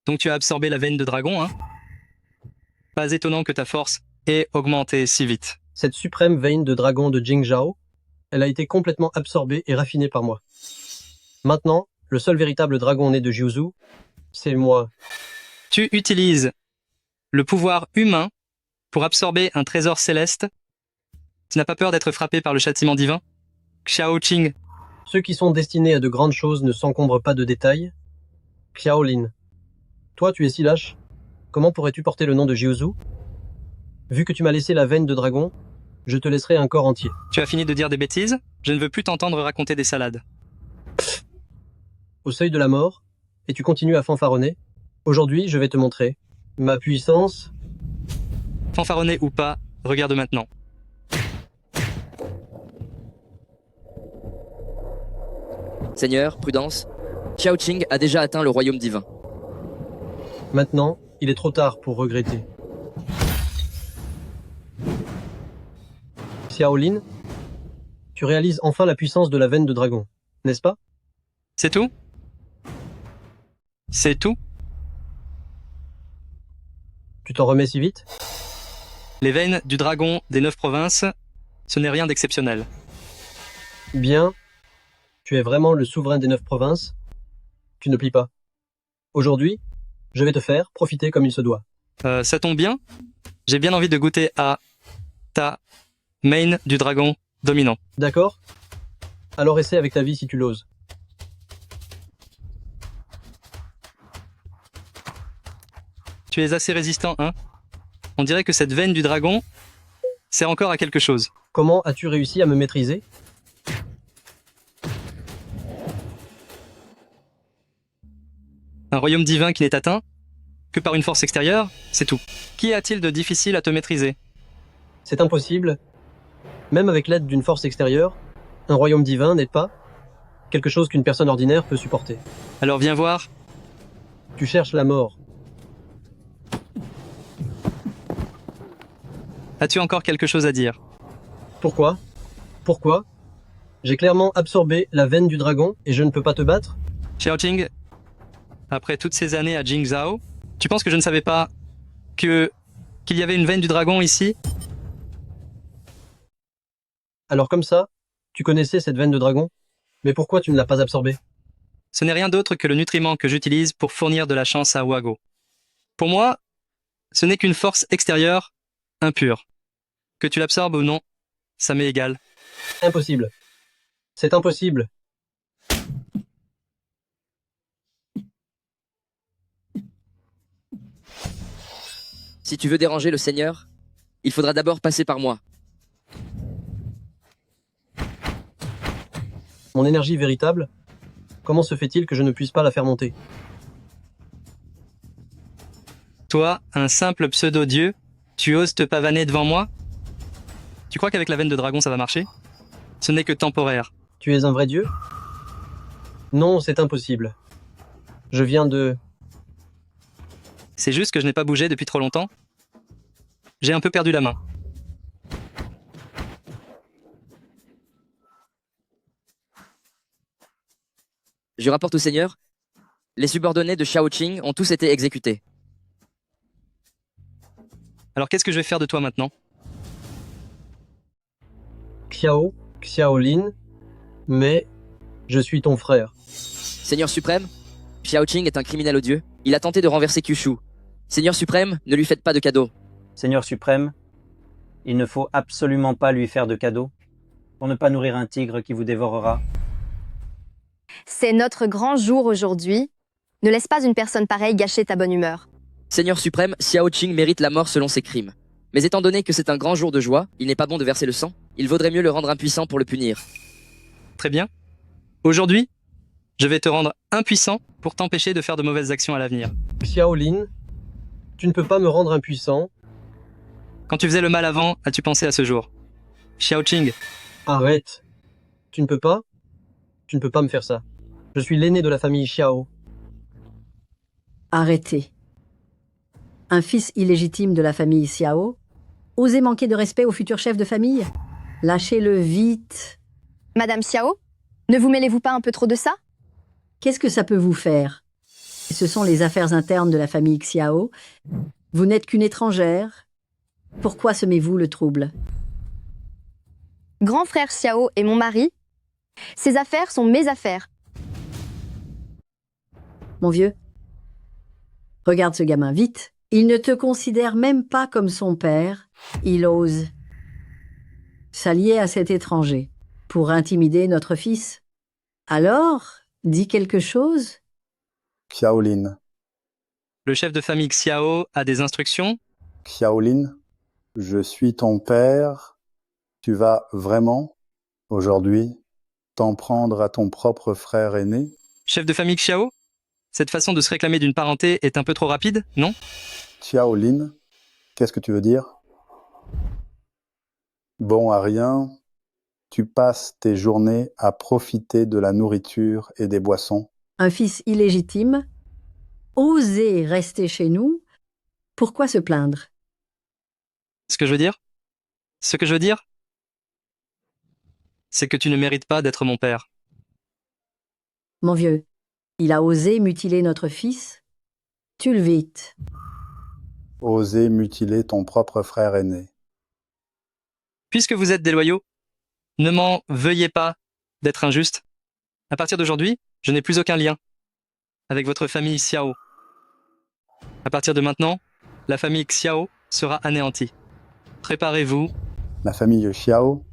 Donc tu as absorbé la veine de dragon, hein? Pas étonnant que ta force ait augmenté si vite. Cette suprême veine de dragon de Jingzhao, elle a été complètement absorbée et raffinée par moi. Maintenant, Le seul véritable dragon né de Jiuzu, c'est moi. Tu utilises le pouvoir humain pour absorber un trésor céleste. Tu n'as pas peur d'être frappé par le châtiment divin? Xiao Qing. Ceux qui sont destinés à de grandes choses ne s'encombrent pas de détails. Xiaolin. Toi, tu es si lâche. Comment pourrais-tu porter le nom de Jiuzu? Vu que tu m'as laissé la veine de dragon, je te laisserai un corps entier. Tu as fini de dire des bêtises? Je ne veux plus t'entendre raconter des salades. Au seuil de la mort, et tu continues à fanfaronner. Aujourd'hui, je vais te montrer. Ma puissance... Fanfaronner ou pas, regarde maintenant. Seigneur, prudence. Xiao Qing a déjà atteint le royaume divin. Maintenant, il est trop tard pour regretter. Xiaolin, tu réalises enfin la puissance de la veine de dragon, n'est-ce pas? C'est tout? C'est tout? Tu t'en remets si vite? Les veines du dragon des 9 provinces, ce n'est rien d'exceptionnel. Bien. Tu es vraiment le souverain des 9 provinces? Tu ne plies pas. Aujourd'hui, je vais te faire profiter comme il se doit. Ça tombe bien. J'ai bien envie de goûter à ta main du dragon dominant. D'accord? Alors essaie avec ta vie si tu l'oses. Tu es assez résistant, hein? On dirait que cette veine du dragon sert encore à quelque chose. Comment as-tu réussi à me maîtriser? Un royaume divin qui n'est atteint que par une force extérieure, c'est tout. Qu'y a-t-il de difficile à te maîtriser? C'est impossible. Même avec l'aide d'une force extérieure, un royaume divin n'est pas quelque chose qu'une personne ordinaire peut supporter. Alors viens voir. Tu cherches la mort. As-tu encore quelque chose à dire? Pourquoi? Pourquoi? J'ai clairement absorbé la veine du dragon et je ne peux pas te battre? Xiao Qing, après toutes ces années à Jingzhao, tu penses que je ne savais pas qu'il y avait une veine du dragon ici? Alors comme ça, tu connaissais cette veine de dragon? Mais pourquoi tu ne l'as pas absorbée? Ce n'est rien d'autre que le nutriment que j'utilise pour fournir de la chance à Wago. Pour moi, ce n'est qu'une force extérieure impure. Que tu l'absorbes ou non, ça m'est égal. Impossible. C'est impossible. Si tu veux déranger le Seigneur, il faudra d'abord passer par moi. Mon énergie véritable, comment se fait-il que je ne puisse pas la faire monter? Toi, un simple pseudo-dieu, tu oses te pavaner devant moi? Tu crois qu'avec la veine de dragon ça va marcher? Ce n'est que temporaire. Tu es un vrai dieu? Non, c'est impossible. Je viens de... C'est juste que je n'ai pas bougé depuis trop longtemps. J'ai un peu perdu la main. Je rapporte au Seigneur, les subordonnés de Xiao Qing ont tous été exécutés. Alors qu'est-ce que je vais faire de toi maintenant? Xiaolin, mais je suis ton frère. Seigneur suprême, Xiao Qing est un criminel odieux. Il a tenté de renverser Kyushu. Seigneur suprême, ne lui faites pas de cadeaux. Seigneur suprême, il ne faut absolument pas lui faire de cadeaux pour ne pas nourrir un tigre qui vous dévorera. C'est notre grand jour aujourd'hui. Ne laisse pas une personne pareille gâcher ta bonne humeur. Seigneur suprême, Xiao Qing mérite la mort selon ses crimes. Mais étant donné que c'est un grand jour de joie, il n'est pas bon de verser le sang. Il vaudrait mieux le rendre impuissant pour le punir. Très bien. Aujourd'hui, je vais te rendre impuissant pour t'empêcher de faire de mauvaises actions à l'avenir. Xiaolin, tu ne peux pas me rendre impuissant. Quand tu faisais le mal avant, as-tu pensé à ce jour? Xiao Qing. Arrête. Tu ne peux pas? Tu ne peux pas me faire ça. Je suis l'aîné de la famille Xiao. Arrêtez. Un fils illégitime de la famille Xiao? Osez manquer de respect au futur chef de famille? Lâchez-le vite. Madame Xiao, ne vous mêlez-vous pas un peu trop de ça? Qu'est-ce que ça peut vous faire? Ce sont les affaires internes de la famille Xiao. Vous n'êtes qu'une étrangère. Pourquoi semez-vous le trouble? Grand frère Xiao est mon mari. Ses affaires sont mes affaires. Mon vieux, regarde ce gamin, vite. Il ne te considère même pas comme son père. Il ose s'allier à cet étranger pour intimider notre fils. Alors, dis quelque chose. Xiaolin. Le chef de famille Xiao a des instructions. Xiaolin, je suis ton père. Tu vas vraiment, aujourd'hui, t'en prendre à ton propre frère aîné? Chef de famille Xiao, cette façon de se réclamer d'une parenté est un peu trop rapide, non? Xiaolin, qu'est-ce que tu veux dire? Bon à rien, tu passes tes journées à profiter de la nourriture et des boissons. Un fils illégitime, oser rester chez nous, pourquoi se plaindre? Ce que je veux dire, c'est que tu ne mérites pas d'être mon père. Mon vieux, il a osé mutiler notre fils. Tue-le vite. Oser mutiler ton propre frère aîné. Puisque vous êtes déloyaux, ne m'en veuillez pas d'être injuste. À partir d'aujourd'hui, je n'ai plus aucun lien avec votre famille Xiao. À partir de maintenant, la famille Xiao sera anéantie. Préparez-vous. La famille Xiao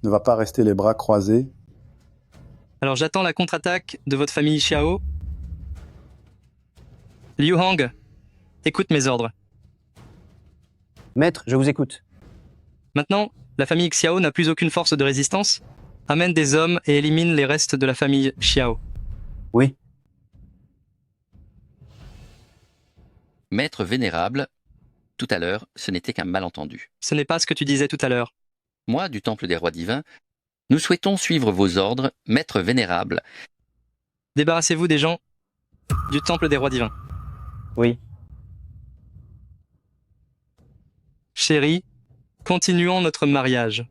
ne va pas rester les bras croisés. Alors j'attends la contre-attaque de votre famille Xiao. Liu Hang, écoute mes ordres. Maître, je vous écoute. Maintenant, la famille Xiao n'a plus aucune force de résistance. Amène des hommes et élimine les restes de la famille Xiao. Oui. Maître vénérable, tout à l'heure, ce n'était qu'un malentendu. Ce n'est pas ce que tu disais tout à l'heure. Moi, du Temple des Rois Divins, nous souhaitons suivre vos ordres, Maître vénérable. Débarrassez-vous des gens du Temple des Rois Divins. Oui. Chérie, continuons notre mariage.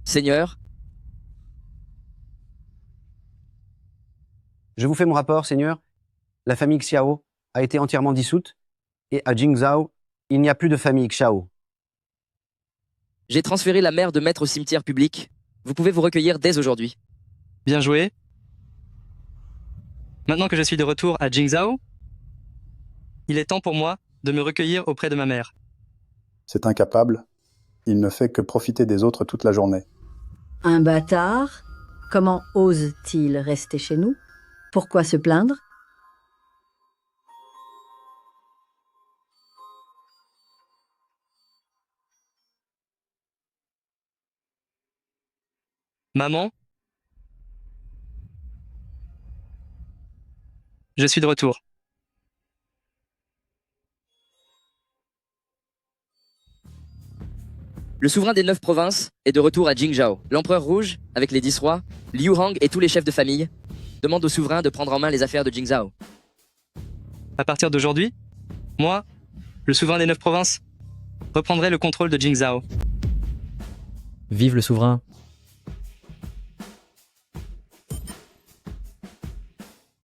Seigneur, Je vous fais mon rapport, Seigneur. La famille Xiao a été entièrement dissoute et à Jingzhou, il n'y a plus de famille Xiao. j'ai transféré la mère de maître au cimetière public. Vous pouvez vous recueillir dès aujourd'hui. Bien joué. Maintenant que je suis de retour à Jingzhou, il est temps pour moi de me recueillir auprès de ma mère. C'est incapable. Il ne fait que profiter des autres toute la journée. Un bâtard? Comment ose-t-il rester chez nous? Pourquoi se plaindre? Maman, je suis de retour. Le souverain des 9 provinces est de retour à Jingzhou. L'empereur rouge, avec les 10 rois, Liu Hang et tous les chefs de famille, demande au souverain de prendre en main les affaires de Jingzhou. À partir d'aujourd'hui, moi, le souverain des 9 provinces, reprendrai le contrôle de Jingzhou. Vive le souverain.